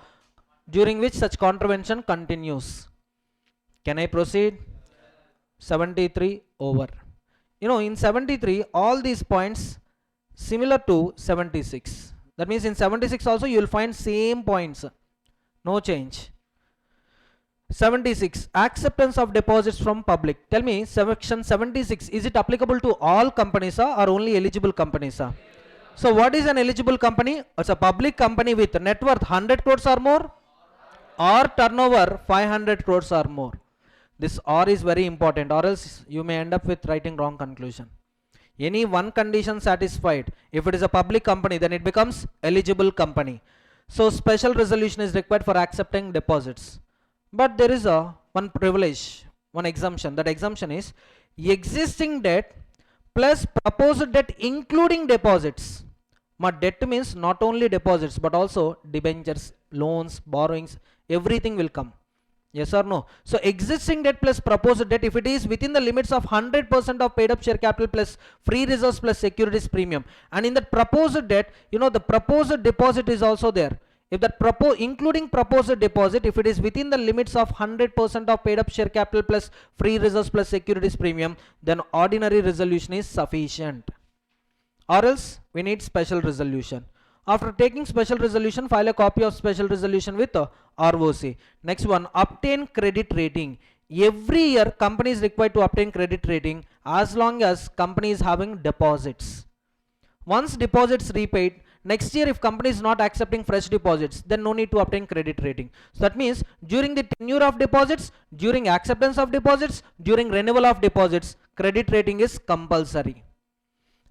during which such contravention continues. Can I proceed? 73 over. You know, in 73, all these points similar to 76. That means in 76 also you will find same points. No change. 76, acceptance of deposits from public. Tell me, section 76, is it applicable to all companies or only eligible companies? So what is an eligible company? It's a public company with net worth 100 crores or more, or turnover 500 crores or more. This or is very important, or else you may end up with writing wrong conclusion. Any one condition satisfied, if it is a public company, then it becomes eligible company. So special resolution is required for accepting deposits. But there is one privilege, one exemption. That exemption is existing debt plus proposed debt including deposits. But debt means not only deposits but also debentures, loans, borrowings, everything will come. Yes or no? So existing debt plus proposed debt, if it is within the limits of 100% of paid up share capital plus free reserves plus securities premium, and in that proposed debt, you know, the proposed deposit is also there. If that including proposed deposit, if it is within the limits of 100% of paid up share capital plus free reserves plus securities premium, then ordinary resolution is sufficient. Or else we need special resolution. After taking special resolution, file a copy of special resolution with ROC. Next one, obtain credit rating. Every year company is required to obtain credit rating as long as company is having deposits. Once deposits repaid, next year if company is not accepting fresh deposits, then no need to obtain credit rating. So that means during the tenure of deposits, during acceptance of deposits, during renewal of deposits, credit rating is compulsory.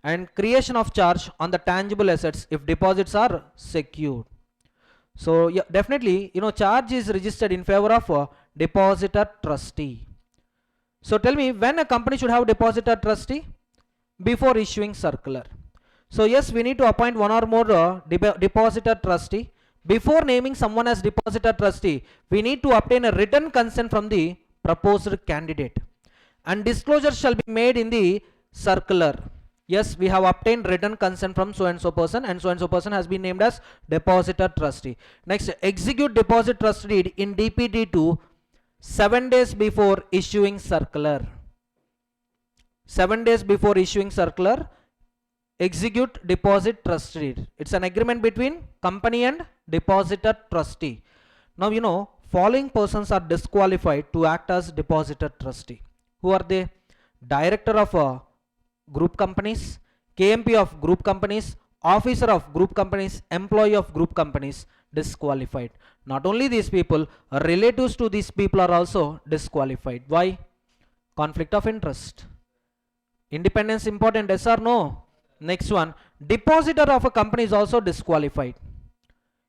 And creation of charge on the tangible assets if deposits are secured. So yeah, definitely, you know, charge is registered in favor of depositor trustee. So tell me, when a company should have depositor trustee? Before issuing circular. So yes, we need to appoint one or more depositor trustee. Before naming someone as depositor trustee, we need to obtain a written consent from the proposed candidate, and disclosure shall be made in the circular. Yes, we have obtained written consent from so and so person has been named as depositor trustee. Next, execute deposit trust deed in DPD2 7 days before issuing circular. 7 days before issuing circular, execute deposit trust deed. It's an agreement between company and depositor trustee. Now, you know, following persons are disqualified to act as depositor trustee. Who are they? Director of group companies, KMP of group companies, officer of group companies, employee of group companies, disqualified. Not only these people, relatives to these people are also disqualified. Why? Conflict of interest. Independence important, yes or no? Next one, depositor of a company is also disqualified.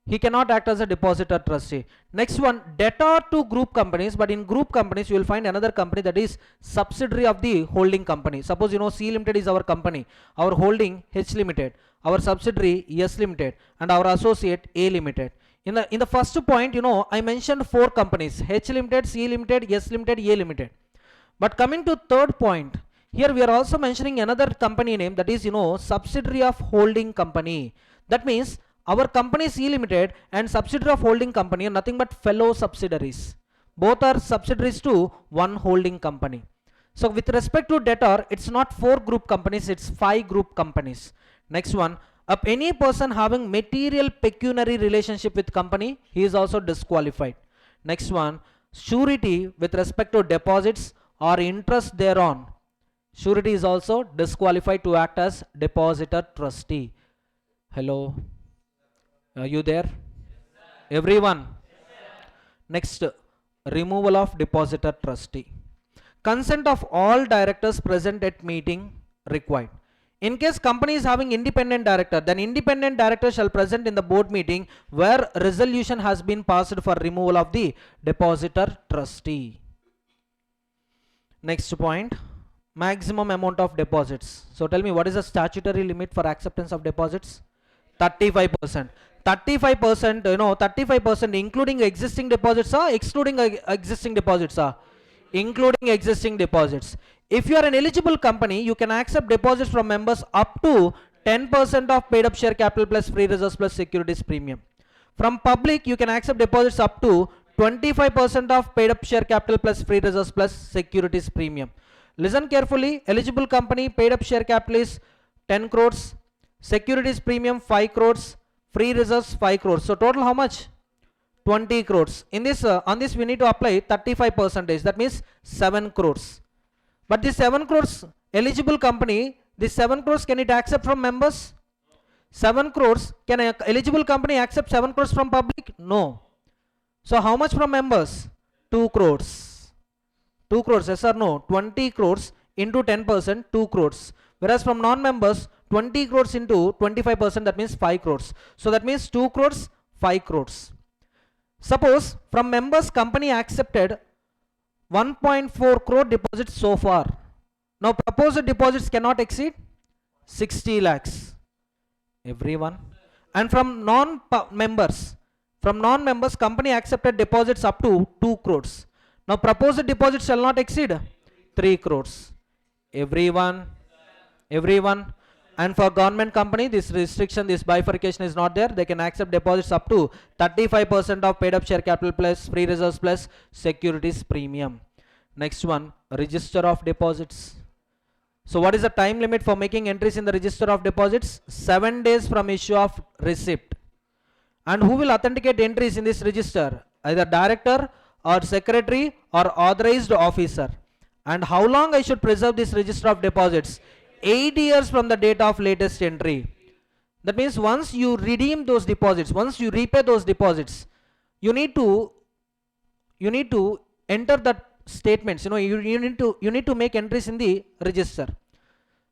He cannot act as a depositor trustee. Next one, debtor to group companies, but in group companies you will find another company that is subsidiary of the holding company. Suppose, you know, C Limited is our company, our holding H Limited, our subsidiary S Limited, and our associate A Limited. In the first point, you know, I mentioned 4 companies: H Limited, C Limited, S Limited, A Limited. But coming to third point, here we are also mentioning another company name, that is, you know, subsidiary of holding company. That means our company C Limited and subsidiary of holding company are nothing but fellow subsidiaries. Both are subsidiaries to one holding company. So with respect to debtor, it's not 4 group companies, it's 5 group companies. Next one, any person having material pecuniary relationship with company, he is also disqualified. Next one, surety with respect to deposits or interest thereon. Surety is also disqualified to act as depositor trustee. Hello? Are you there? Everyone? Next, removal of depositor trustee. Consent of all directors present at meeting required. In case company is having independent director, then independent director shall present in the board meeting where resolution has been passed for removal of the depositor trustee. Next point, maximum amount of deposits. So tell me, what is the statutory limit for acceptance of deposits? 35%. 35%, you know, 35% including existing deposits or excluding existing deposits are? Including existing deposits. If you are an eligible company, you can accept deposits from members up to 10% of paid up share capital plus free reserves plus securities premium. From public, you can accept deposits up to 25% of paid up share capital plus free reserves plus securities premium. Listen carefully. Eligible company paid up share capital is 10 crores, securities premium 5 crores, free reserves 5 crores. So total how much? 20 crores. In this on this we need to apply 35%. That means 7 crores. But this 7 crores eligible company, this 7 crores can it accept from members? 7 crores, can a eligible company accept 7 crores from public? No. So how much from members? 2 crores. 2 crores, yes or no? 20 crores into 10%, 2 crores. Whereas from non-members, 20 crores into 25%, that means 5 crores. So that means 2 crores, 5 crores. Suppose from members company accepted 1.4 crore deposits so far. Now proposed deposits cannot exceed 60 lakhs. Everyone. And from non-members, company accepted deposits up to 2 crores. Now proposed deposits shall not exceed 3 crores. Everyone. And for government company, this restriction, this bifurcation is not there. They can accept deposits up to 35% of paid up share capital plus free reserves plus securities premium. Next one, register of deposits. So what is the time limit for making entries in the register of deposits? 7 days from issue of receipt. And who will authenticate entries in this register? Either director or secretary or authorized officer. And how long I should preserve this register of deposits? 8 years from the date of latest entry. That means once you redeem those deposits, once you repay those deposits, you need to enter that statements. You need to make entries in the register.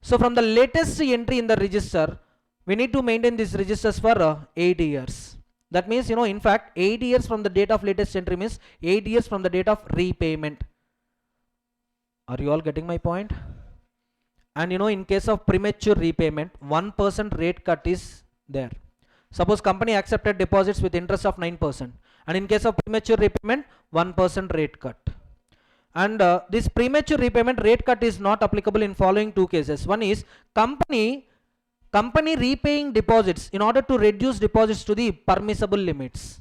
So from the latest entry in the register, we need to maintain these registers for 8 years. That means, in fact, 8 years from the date of latest entry means 8 years from the date of repayment. Are you all getting my point? And in case of premature repayment, 1% rate cut is there. Suppose company accepted deposits with interest of 9%. And in case of premature repayment, 1% rate cut. And this premature repayment rate cut is not applicable in following two cases. One is company repaying deposits in order to reduce deposits to the permissible limits.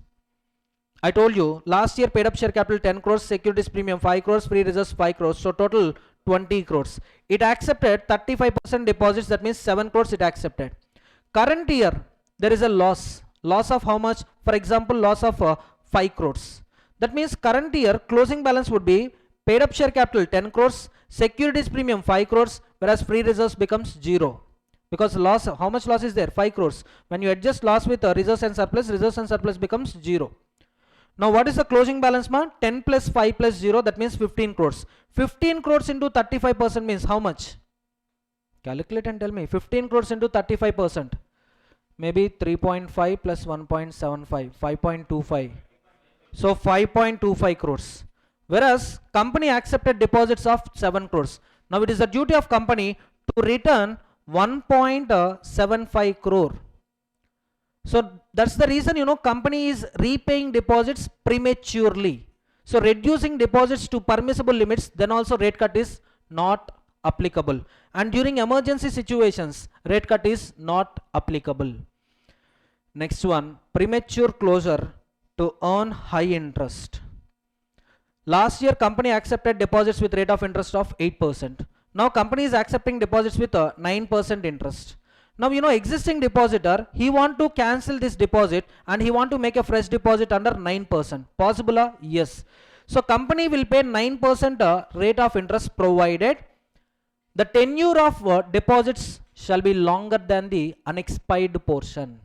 I told you last year paid up share capital 10 crores, securities premium 5 crores, free reserves 5 crores. So total 20 crores. It accepted 35% deposits, that means 7 crores it accepted. Current year there is a loss. Loss of how much? For example, loss of 5 crores. That means current year closing balance would be paid up share capital 10 crores, securities premium 5 crores, whereas free reserves becomes 0. Because loss, how much loss is there? 5 crores. When you adjust loss with reserves and surplus becomes 0. Now what is the closing balance, ma? 10 plus 5 plus 0, that means 15 crores. 15 crores into 35% means how much? Calculate and tell me. 15 crores into 35%. Maybe 3.5 plus 1.75, 5.25. So 5.25 crores. Whereas company accepted deposits of 7 crores. Now it is the duty of company to return 1.75 crore. So that's the reason, company is repaying deposits prematurely. So reducing deposits to permissible limits, then also rate cut is not applicable. And during emergency situations, rate cut is not applicable. Next one, premature closure to earn high interest. Last year company accepted deposits with rate of interest of 8%. Now company is accepting deposits with 9% interest. Now existing depositor, he want to cancel this deposit and he want to make a fresh deposit under 9%. Possible? Yes. So company will pay 9% rate of interest provided the tenure of deposits shall be longer than the unexpired portion.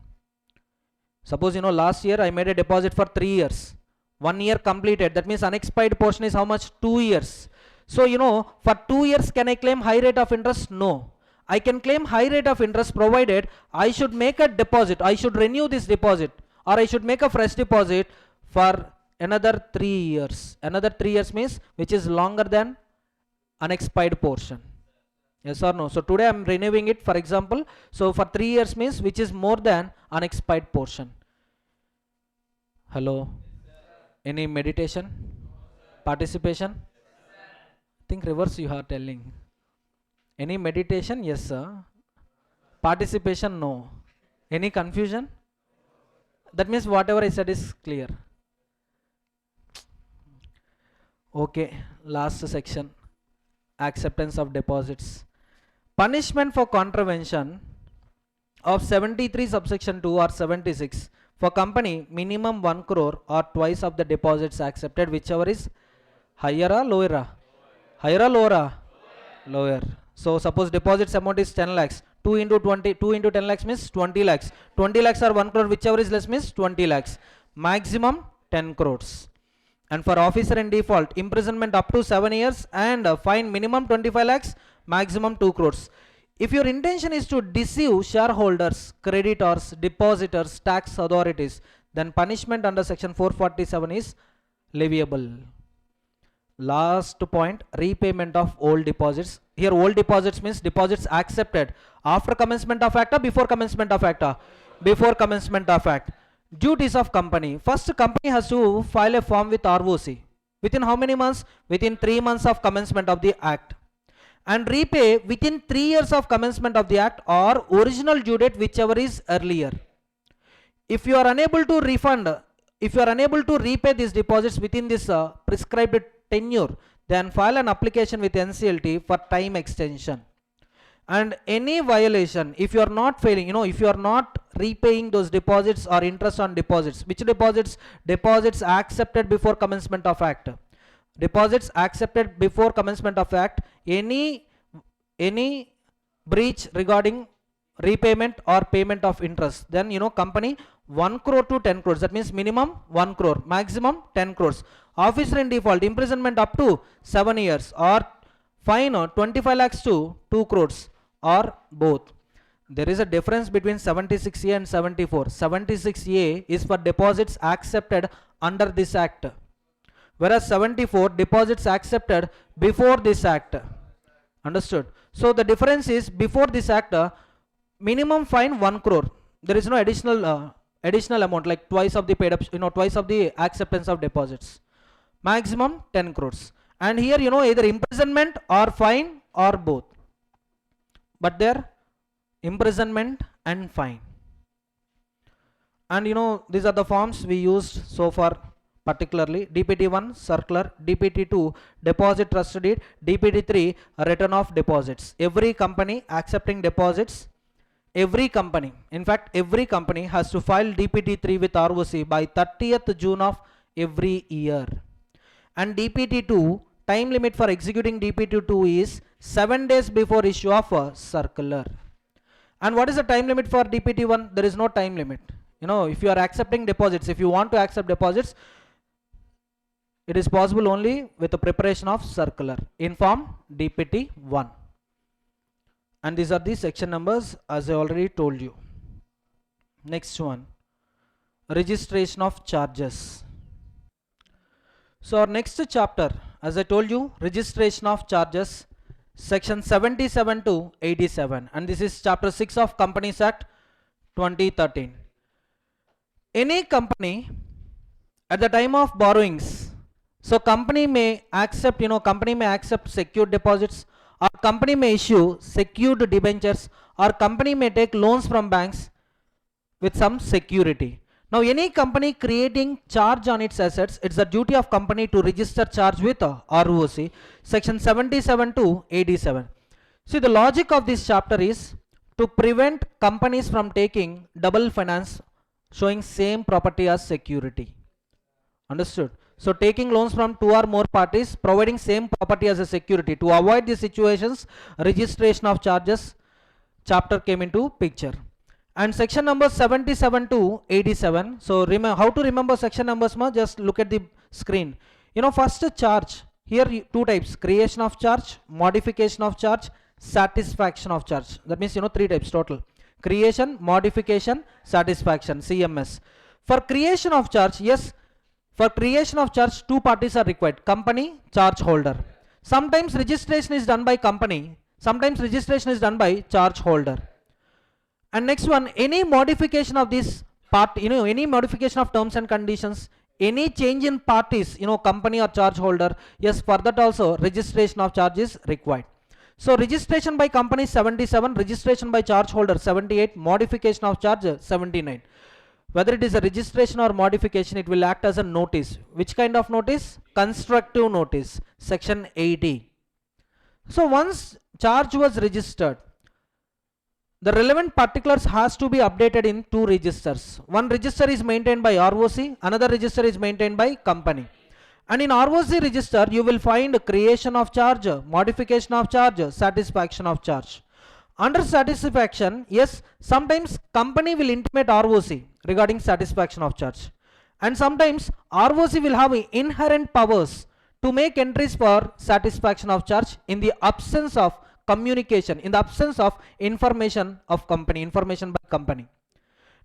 Suppose last year I made a deposit for 3 years. 1 year completed, that means unexpired portion is how much? 2 years. So for 2 years can I claim high rate of interest? No. I can claim high rate of interest provided I should make a deposit, I should renew this deposit, or I should make a fresh deposit for another 3 years. Another 3 years means which is longer than unexpired portion. Yes or no? So today I am renewing it, for example. So for 3 years means which is more than unexpired portion. Hello? Any meditation? Participation? I think reverse you are telling. Any meditation? Yes, sir. Participation? No. Any confusion? That means whatever I said is clear. Okay, last section, acceptance of deposits. Punishment for contravention of 73 subsection 2 or 76 for company minimum 1 crore or twice of the deposits accepted, whichever is higher or lower. Higher or lower? Lower. So suppose deposits amount is 10 lakhs. 2 into 20, 2 into 10 lakhs means 20 lakhs. 20 lakhs or 1 crore, whichever is less means 20 lakhs. Maximum 10 crores. And for officer in default, imprisonment up to 7 years and fine minimum 25 lakhs, maximum 2 crores. If your intention is to deceive shareholders, creditors, depositors, tax authorities, then punishment under section 447 is leviable. Last point, repayment of old deposits. Here old deposits means deposits accepted after commencement of act or before commencement of act? Before commencement of act. Duties of company. First, company has to file a form with ROC. Within how many months? Within 3 months of commencement of the act. And repay within 3 years of commencement of the act or original due date, whichever is earlier. If you are unable to refund, if you are unable to repay these deposits within this prescribed tenure, then file an application with NCLT for time extension. And any violation, if you are not failing, if you are not repaying those deposits or interest on deposits, which deposits? Deposits accepted before commencement of act. Deposits accepted before commencement of act, any breach regarding repayment or payment of interest, then company 1 crore to 10 crores, that means minimum 1 crore, maximum 10 crores. Officer in default, imprisonment up to 7 years or fine 25 lakhs to 2 crores or both. There is a difference between 76A and 74. 76A is for deposits accepted under this act, whereas 74 deposits accepted before this act. Understood? So the difference is, before this act, minimum fine 1 crore. There is no additional amount like twice of the paid up, twice of the acceptance of deposits. Maximum 10 crores. And here either imprisonment or fine or both. But there imprisonment and fine. And these are the forms we used so far, particularly DPT1 circular, DPT2 deposit trust deed, DPT3 return of deposits. Every company accepting deposits, every company, in fact every company has to file DPT3 with ROC by 30th June of every year. And DPT2, time limit for executing DPT2 is 7 days before issue of a circular. And what is the time limit for DPT1? There is no time limit. If you are accepting deposits, if you want to accept deposits, it is possible only with the preparation of circular in form DPT1. And these are the section numbers as I already told you. Next one, registration of charges. So our next chapter, as I told you, registration of charges, section 77 to 87, and this is chapter 6 of Companies Act 2013. Any company at the time of borrowings, so company may accept, company may accept secured deposits, or company may issue secured debentures, or company may take loans from banks with some security. Now any company creating charge on its assets, it's the duty of company to register charge with ROC, section 77 to 87. See, the logic of this chapter is to prevent companies from taking double finance showing same property as security. Understood? So taking loans from 2 or more parties providing same property as a security. To avoid these situations, registration of charges chapter came into picture. And section number 77 to 87. So remember how to remember section numbers, just look at the screen. First charge, here two types: creation of charge, modification of charge, satisfaction of charge. That means 3 types total: creation, modification, satisfaction, CMS. For creation of charge, yes, for creation of charge 2 parties are required: company, charge holder. Sometimes registration is done by company, sometimes registration is done by charge holder. And next one, any modification of this part, any modification of terms and conditions, any change in parties, company or charge holder, yes, for that also registration of charge is required. So registration by company 77, registration by charge holder 78, modification of charge 79. Whether it is a registration or modification, it will act as a notice. Which kind of notice? Constructive notice, section 80. So once charge was registered, the relevant particulars has to be updated in two registers. One register is maintained by ROC, another register is maintained by company. And in ROC register, you will find creation of charge, modification of charge, satisfaction of charge. Under satisfaction, yes, sometimes company will intimate ROC regarding satisfaction of charge. And sometimes ROC will have inherent powers to make entries for satisfaction of charge in the absence of communication, in the absence of information by company.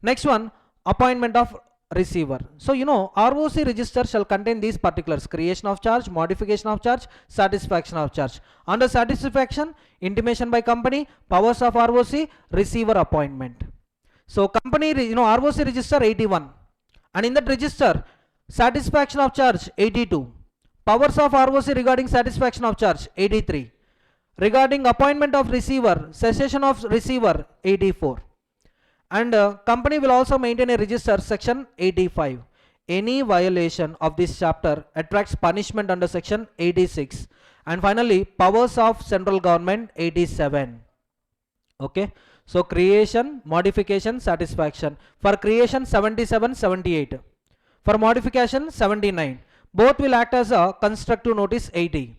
Next one, appointment of receiver. So ROC register shall contain these particulars: creation of charge, modification of charge, satisfaction of charge. Under satisfaction, intimation by company, powers of ROC, receiver appointment. So company, ROC register 81, and in that register, satisfaction of charge 82, powers of ROC regarding satisfaction of charge 83, regarding appointment of receiver, cessation of receiver 84. And company will also maintain a register, section 85. Any violation of this chapter attracts punishment under section 86. And finally, powers of central government 87. Okay, so creation, modification, satisfaction. For creation 77, 78. For modification 79. Both will act as a constructive notice 80.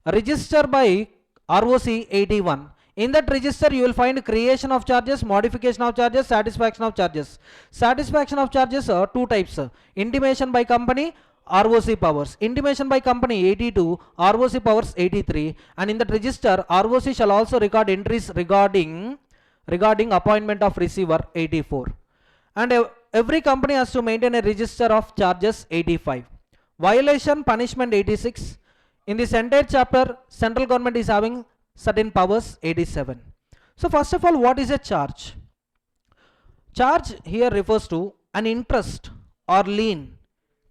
Register by ROC 81. In that register, you will find creation of charges, modification of charges, satisfaction of charges. Satisfaction of charges are two types: intimation by company, ROC powers. Intimation by company 82, ROC powers 83. And in that register, ROC shall also record entries regarding appointment of receiver 84. And every company has to maintain a register of charges 85. Violation punishment 86. In this entire chapter, central government is having certain powers 87. So first of all, what is a charge? Charge here refers to an interest or lien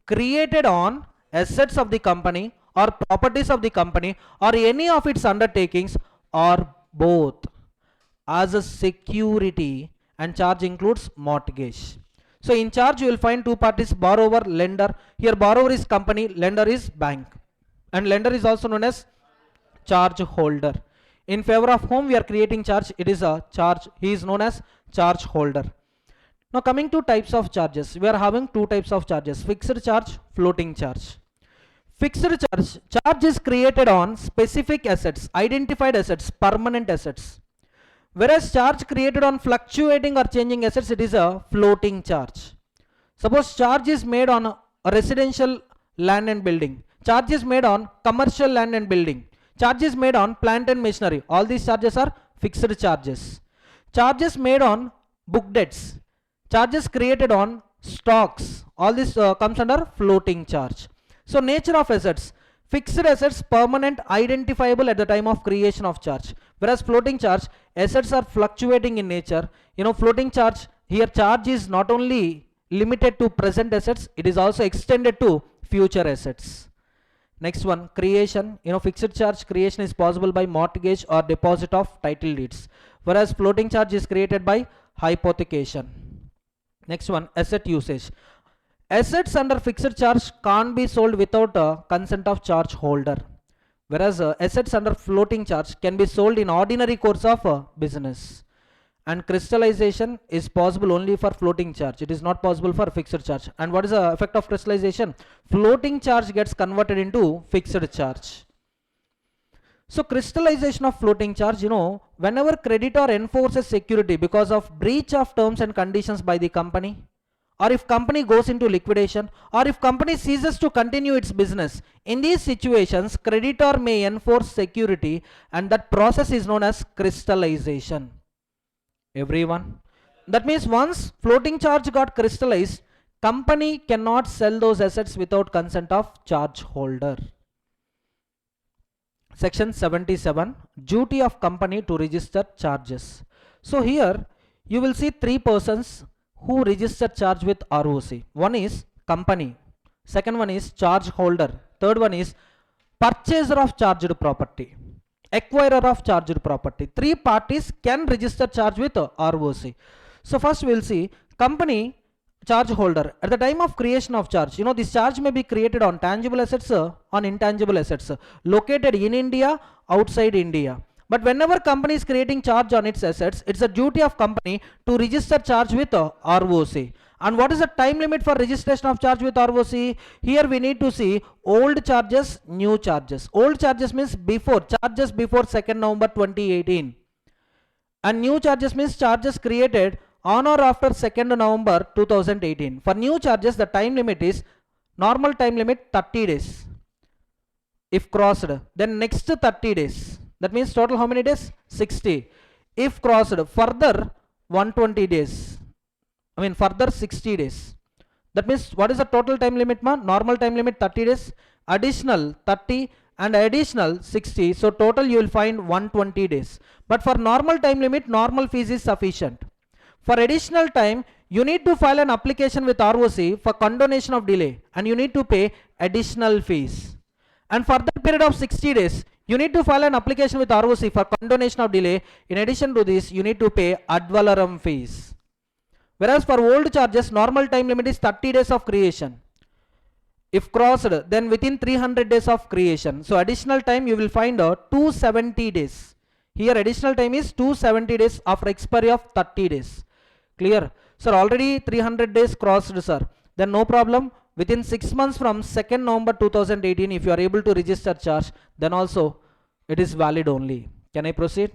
created on assets of the company or properties of the company or any of its undertakings or both as a security, and charge includes mortgage. So in charge you will find two parties: borrower, lender. Here borrower is company, lender is bank, and lender is also known as charge holder. In favor of whom we are creating charge, it is a charge, he is known as charge holder. Now coming to types of charges, we are having two types of charges: fixed charge, floating charge. Fixed charge is created on specific assets, identified assets, permanent assets. Whereas charge created on fluctuating or changing assets, it is a floating charge. Suppose charge is made on a residential land and building, charge is made on commercial land and building, charge is made on plant and machinery. All these charges are fixed charges. Charges made on book debts, charges created on stocks, all this comes under floating charge. So nature of assets: fixed assets, permanent, identifiable at the time of creation of charge. Whereas floating charge, assets are fluctuating in nature. Floating charge, here charge is not only limited to present assets, it is also extended to future assets. Next one, creation. Fixed charge creation is possible by mortgage or deposit of title deeds, whereas floating charge is created by hypothecation. Next one, asset usage. Assets under fixed charge can't be sold without consent of charge holder, whereas assets under floating charge can be sold in ordinary course of business. And crystallization is possible only for floating charge, it is not possible for fixed charge. And what is the effect of crystallization? Floating charge gets converted into fixed charge. So crystallization of floating charge, whenever creditor enforces security because of breach of terms and conditions by the company, or if company goes into liquidation, or if company ceases to continue its business, in these situations creditor may enforce security, and that process is known as crystallization. Everyone, that means once floating charge got crystallized, company cannot sell those assets without consent of charge holder. Section 77, duty of company to register charges. So here you will see three persons who register charge with ROC. One is company, second one is charge holder, third one is purchaser of charged property, acquirer of charged property. Three parties can register charge with ROC. So first we will see company charge holder. At the time of creation of charge, this charge may be created on tangible assets, on intangible assets, located in India, outside India. But whenever company is creating charge on its assets, it's a duty of company to register charge with ROC. And what is the time limit for registration of charge with ROC? Here we need to see old charges, new charges. Old charges means before, charges before 2nd November 2018. And new charges means charges created on or after 2nd November 2018. For new charges, the time limit is normal time limit 30 days. If crossed, then next 30 days. That means total how many days? 60. If crossed, further 120 days. Further 60 days. That means what is the total time limit, ma? Normal time limit 30 days, additional 30 and additional 60. So total you will find 120 days. But for normal time limit, normal fees is sufficient. For additional time, you need to file an application with ROC for condonation of delay and you need to pay additional fees. And for that period of 60 days, you need to file an application with ROC for condonation of delay. In addition to this, you need to pay ad valorem fees. Whereas for old charges, normal time limit is 30 days of creation. If crossed, then within 300 days of creation. So additional time you will find 270 days. Here additional time is 270 days after expiry of 30 days. Clear? Sir, already 300 days crossed, sir. Then no problem. Within 6 months from 2nd November 2018, if you are able to register charge, then also it is valid only. Can I proceed?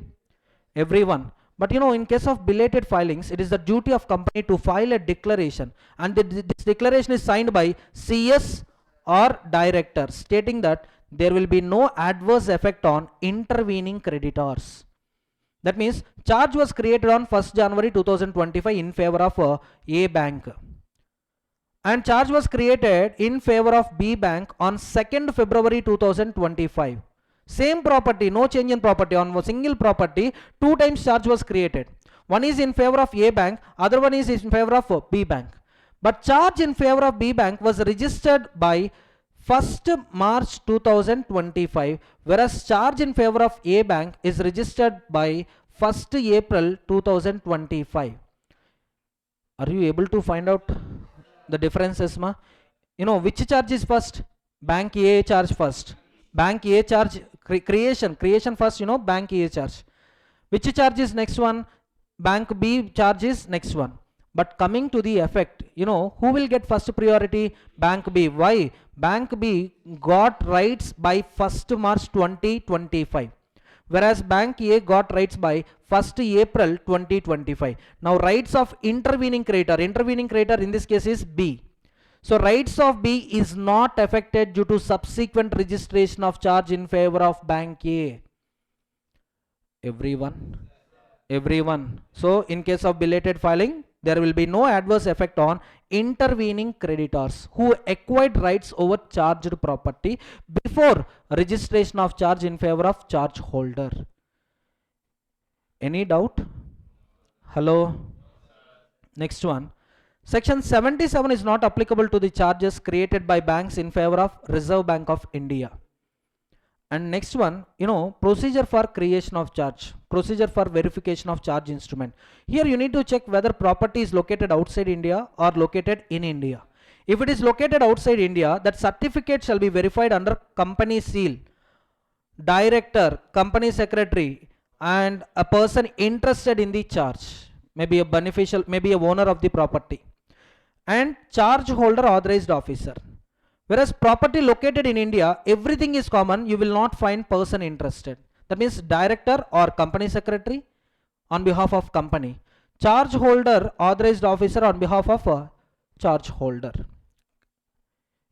Everyone. But in case of belated filings, it is the duty of company to file a declaration. And this declaration is signed by CS or director, stating that there will be no adverse effect on intervening creditors. That means charge was created on 1st January 2025 in favor of A bank. And charge was created in favor of B bank on 2nd February 2025. Same property, no change in property, on a single property, 2 times charge was created. One is in favor of A bank, other one is in favor of B bank. But charge in favor of B bank was registered by 1st March 2025, whereas charge in favor of A bank is registered by 1st April 2025. Are you able to find out the differences, ma? Which charge is first? Bank A charge first. Bank A charge creation first, bank A charge. Which charge is next one? Bank B charge is next one. But coming to the effect, who will get first priority? Bank B. Why? Bank B got rights by 1st March 2025. Whereas Bank A got rights by 1st April 2025. Now rights of intervening creditor in this case is B. So rights of B is not affected due to subsequent registration of charge in favor of Bank A. Everyone. So in case of belated filing, there will be no adverse effect on intervening creditors who acquired rights over charged property before registration of charge in favor of charge holder. Any doubt? Hello? Next one. Section 77 is not applicable to the charges created by banks in favor of Reserve Bank of India. And next one, procedure for creation of charge, procedure for verification of charge instrument. Here you need to check whether property is located outside India or located in India. If it is located outside India, that certificate shall be verified under company seal, director, company secretary, and a person interested in the charge, maybe a beneficial, maybe a owner of the property, and charge holder authorized officer. Whereas property located in India, everything is common, you will not find person interested. That means director or company secretary on behalf of company, charge holder authorized officer on behalf of a charge holder.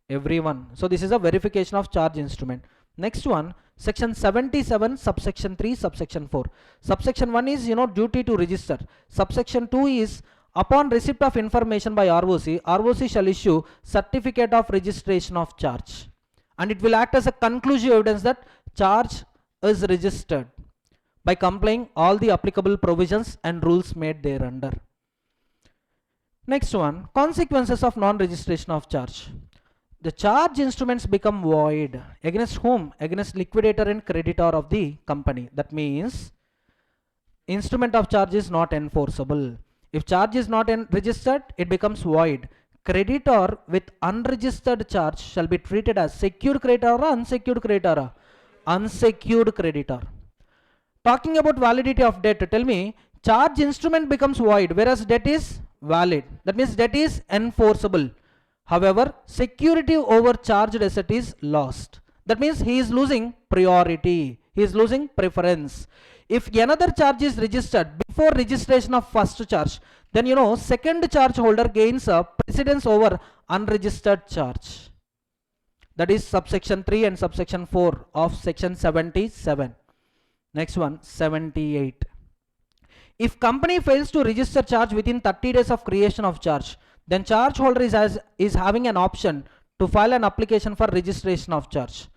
Everyone. So this is a verification of charge instrument. Next one, section 77 subsection 3 subsection 4. Subsection 1 is duty to register. Subsection 2 is upon receipt of information by ROC, ROC shall issue certificate of registration of charge, and it will act as a conclusive evidence that charge is registered by complying all the applicable provisions and rules made thereunder. Next one, consequences of non-registration of charge. The charge instruments become void. Against whom? Against liquidator and creditor of the company. That means instrument of charge is not enforceable. If charge is not registered, it becomes void. Creditor with unregistered charge shall be treated as secured creditor or unsecured creditor? Unsecured creditor. Talking about validity of debt, tell me, charge instrument becomes void whereas debt is valid. That means debt is enforceable. However, security over charged asset is lost. That means he is losing priority. He is losing preference. If another charge is registered before registration of first charge, then second charge holder gains a precedence over unregistered charge. That is subsection 3 and subsection 4 of section 77. Next one, 78. If company fails to register charge within 30 days of creation of charge, then charge holder is having an option to file an application for registration of charge.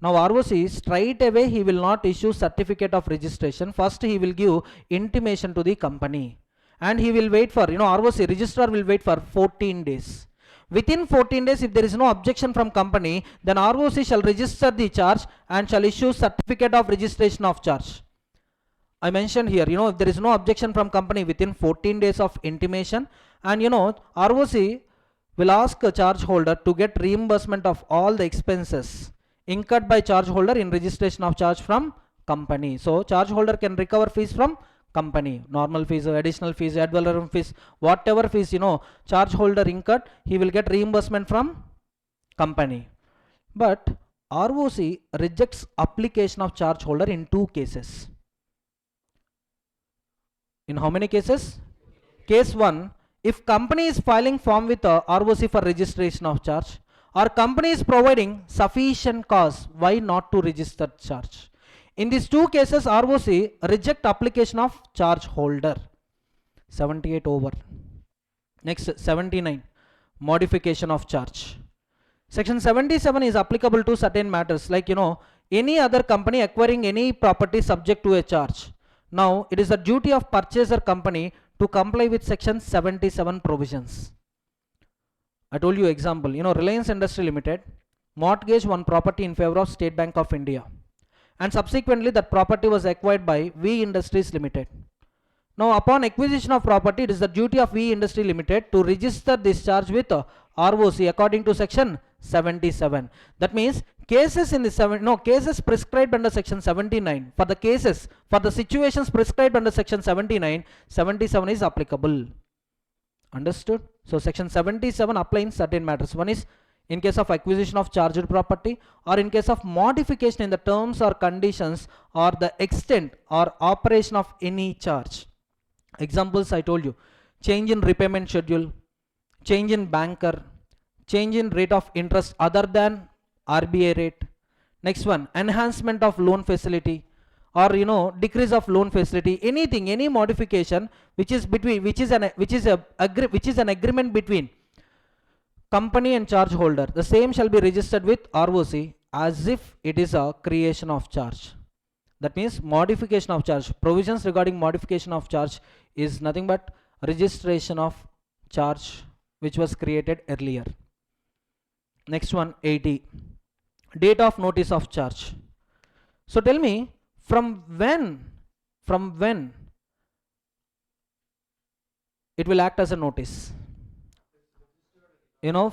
Now ROC, straight away he will not issue certificate of registration. First he will give intimation to the company and he will wait for, ROC registrar will wait for 14 days. Within 14 days, if there is no objection from company, then ROC shall register the charge and shall issue certificate of registration of charge. I mentioned here, if there is no objection from company within 14 days of intimation, and ROC will ask a charge holder to get reimbursement of all the expenses incurred by charge holder in registration of charge from company. So charge holder can recover fees from company, normal fees, additional fees, ad valorem fees, whatever fees charge holder incurred, he will get reimbursement from company. But ROC rejects application of charge holder in 2 cases. In how many cases? Case 1, if company is filing form with ROC for registration of charge, or company is providing sufficient cause why not to register charge. In these 2 cases, ROC reject application of charge holder. 78 over. Next, 79, modification of charge. Section 77 is applicable to certain matters like any other company acquiring any property subject to a charge. Now it is the duty of purchaser company to comply with section 77 provisions. I told you example, Reliance Industry Limited mortgaged one property in favor of State Bank of India, and subsequently that property was acquired by V Industries Limited. Now upon acquisition of property, it is the duty of V Industry Limited to register this charge with ROC according to section 77. That means cases in the cases prescribed under section 79, for the situations prescribed under section 79, 77 is applicable. Understood? So section 77 applies in certain matters. One is in case of acquisition of charged property, or in case of modification in the terms or conditions or the extent or operation of any charge. Examples I told you: change in repayment schedule, change in banker, change in rate of interest other than RBI rate. Next one, enhancement of loan facility, or decrease of loan facility, anything, any modification which is an agreement between company and charge holder, the same shall be registered with ROC as if it is a creation of charge. That means modification of charge, provisions regarding modification of charge is nothing but registration of charge which was created earlier. Next one, 80, date of notice of charge. So tell me, from when it will act as a notice?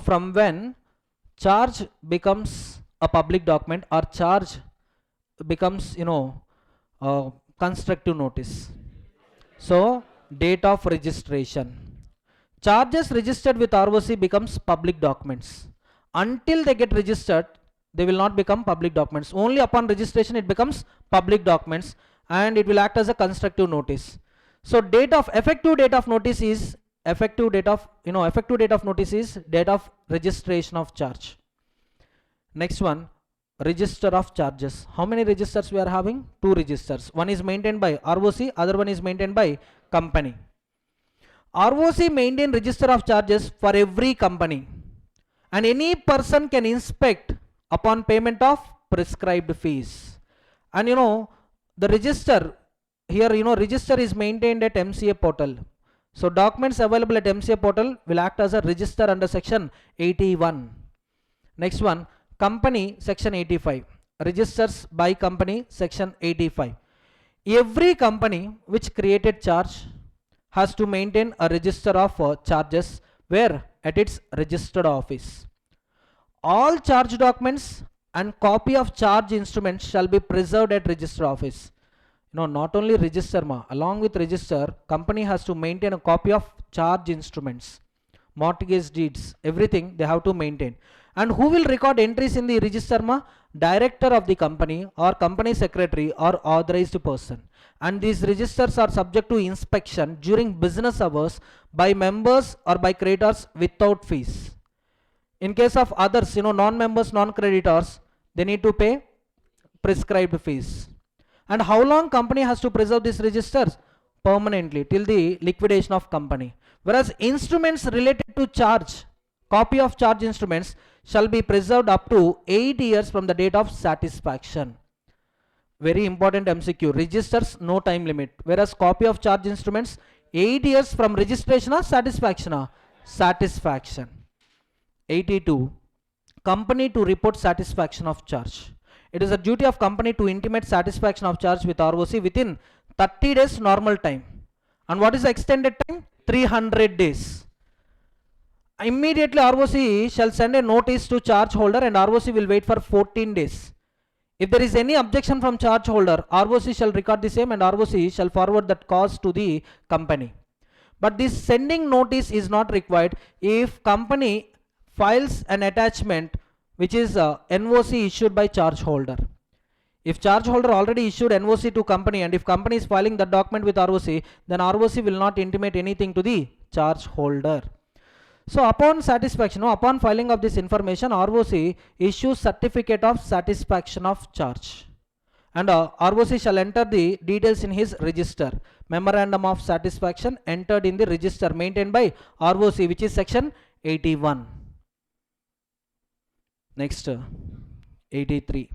From when charge becomes a public document or charge becomes constructive notice. So date of registration. Charges registered with ROC becomes public documents. Until they get registered, they will not become public documents. Only upon registration it becomes public documents, and it will act as a constructive notice. So effective date of notice is date of registration of charge. Next one, register of charges. How many registers we are having? 2 registers. One is maintained by ROC, other one is maintained by company. ROC maintain register of charges for every company, and any person can inspect upon payment of prescribed fees. And the register here, register is maintained at MCA portal. So documents available at MCA portal will act as a register under section 81. Next one, company, section 85. Registers by company, section 85. Every company which created charge has to maintain a register of charges where at its registered office. All charge documents and copy of charge instruments shall be preserved at register office. Not only register along with register, company has to maintain a copy of charge instruments, mortgage deeds, everything they have to maintain. And who will record entries in the register Director of the company or company secretary or authorized person. And these registers are subject to inspection during business hours by members or by creditors without fees. In case of others, non-members, non-creditors, they need to pay prescribed fees. And how long company has to preserve these registers? Permanently, till the liquidation of company. Whereas instruments related to charge, copy of charge instruments shall be preserved up to 8 years from the date of satisfaction. Very important MCQ. Registers, no time limit. Whereas copy of charge instruments, 8 years from registration or satisfaction. Satisfaction. 82. Company to report satisfaction of charge. It is a duty of company to intimate satisfaction of charge with ROC within 30 days normal time. And what is the extended time? 300 days. Immediately ROC shall send a notice to charge holder and ROC will wait for 14 days. If there is any objection from charge holder, ROC shall record the same and ROC shall forward that cause to the company. But this sending notice is not required if company files an attachment which is NOC issued by charge holder. If charge holder already issued NOC to company and if company is filing that document with ROC, then ROC will not intimate anything to the charge holder. So upon satisfaction, upon filing of this information, ROC issues certificate of satisfaction of charge. And ROC shall enter the details in his register. Memorandum of satisfaction entered in the register maintained by ROC, which is section 81. Next, 83.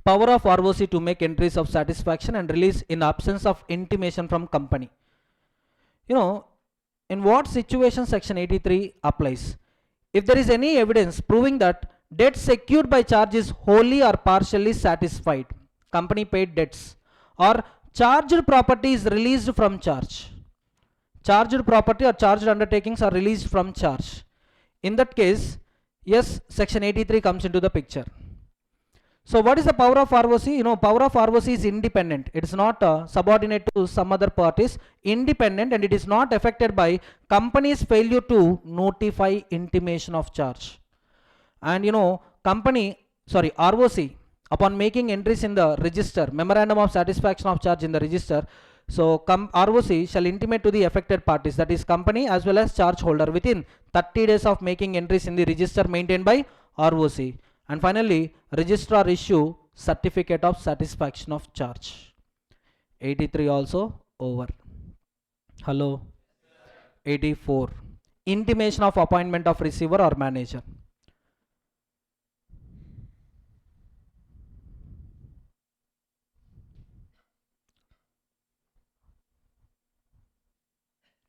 Power of ROC to make entries of satisfaction and release in absence of intimation from company. In what situation section 83 applies? If there is any evidence proving that debt secured by charge is wholly or partially satisfied, company paid debts, or charged property is released from charge. Charged property or charged undertakings are released from charge. In that case, yes, section 83 comes into the picture. So what is the power of ROC? Power of ROC is independent. It is not subordinate to some other parties, independent, and it is not affected by company's failure to notify intimation of charge. And ROC, upon making entries in the register, memorandum of satisfaction of charge in the register, so ROC shall intimate to the affected parties, that is company as well as charge holder, within 30 days of making entries in the register maintained by ROC. And finally, registrar issue certificate of satisfaction of charge. 83 also over. Hello. 84. Intimation of appointment of receiver or manager.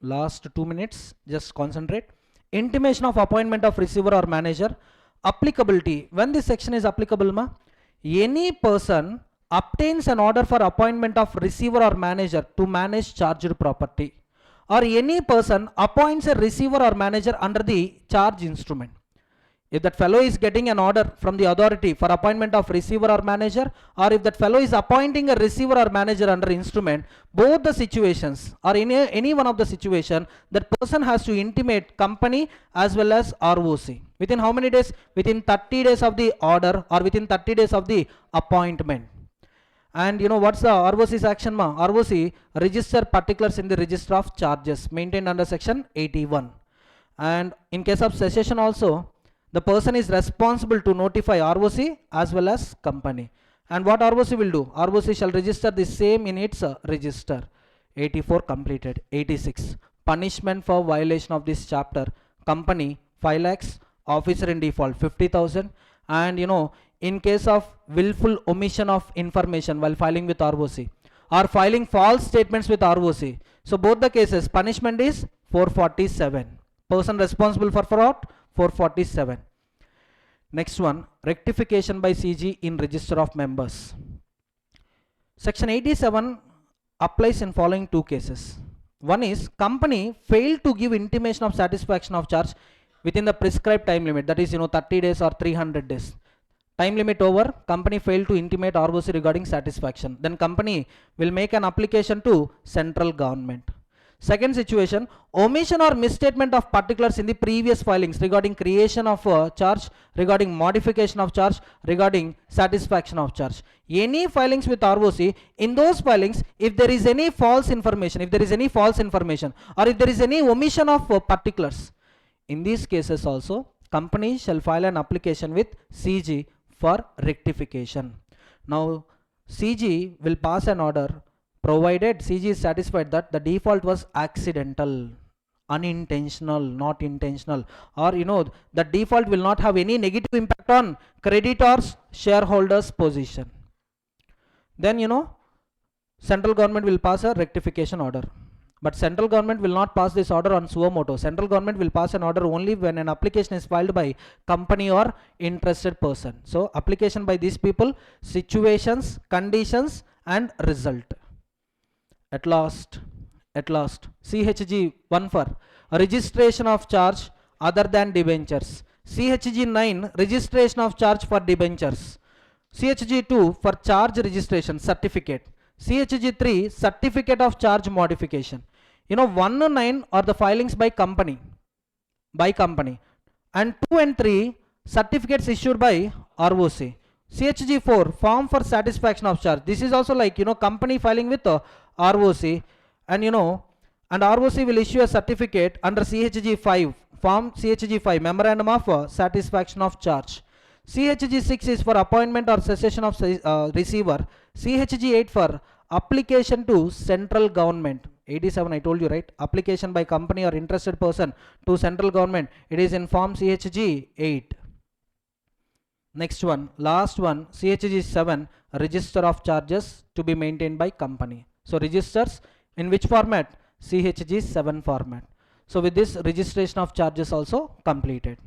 Last 2 minutes, just concentrate. Intimation of appointment of receiver or manager. Applicability. When this section is applicable, any person obtains an order for appointment of receiver or manager to manage charged property, or any person appoints a receiver or manager under the charge instrument. If that fellow is getting an order from the authority for appointment of receiver or manager, or if that fellow is appointing a receiver or manager under instrument, both the situations or in any one of the situation, that person has to intimate company as well as ROC. Within how many days? Within 30 days of the order or within 30 days of the appointment. And what's the ROC's action? ROC register particulars in the register of charges maintained under section 81. And in case of cessation also, the person is responsible to notify ROC as well as company. And what ROC will do? ROC shall register the same in its register. 84 completed. 86. Punishment for violation of this chapter. Company 5 lakhs. Officer in default 50,000. And in case of willful omission of information while filing with ROC or filing false statements with ROC, so both the cases punishment is 447. Person responsible for fraud 447. Next one, rectification by CG in register of members. Section 87 applies in following two cases. One is company failed to give intimation of satisfaction of charge within the prescribed time limit, that is 30 days or 300 days. Time limit over, company failed to intimate ROC regarding satisfaction. Then company will make an application to central government. Second situation, omission or misstatement of particulars in the previous filings regarding creation of charge, regarding modification of charge, regarding satisfaction of charge. Any filings with ROC, in those filings, if there is any false information, or if there is any omission of particulars, in these cases also, company shall file an application with CG for rectification. Now, CG will pass an order provided CG is satisfied that the default was accidental, unintentional, not intentional, or the default will not have any negative impact on creditors, shareholders position. Then central government will pass a rectification order. But central government will not pass this order on suo motu. Central government will pass an order only when an application is filed by company or interested person. So application by these people, situations, conditions and result. At last, CHG 1 for registration of charge other than debentures. CHG 9 registration of charge for debentures. CHG 2 for charge registration certificate. CHG 3 certificate of charge modification. 1 and 9 are the filings by company, and 2 and 3 certificates issued by ROC. CHG 4 form for satisfaction of charge. This is also like company filing with ROC, and and ROC will issue a certificate under CHG 5, form CHG 5, memorandum of satisfaction of charge. CHG 6 is for appointment or cessation of receiver. CHG 8 for application to central government. 87 I told you, right? Application by company or interested person to central government. It is in form CHG 8. Next one, last one, CHG 7, register of charges to be maintained by company. So registers in which format? CHG 7 format. So with this, registration of charges also completed.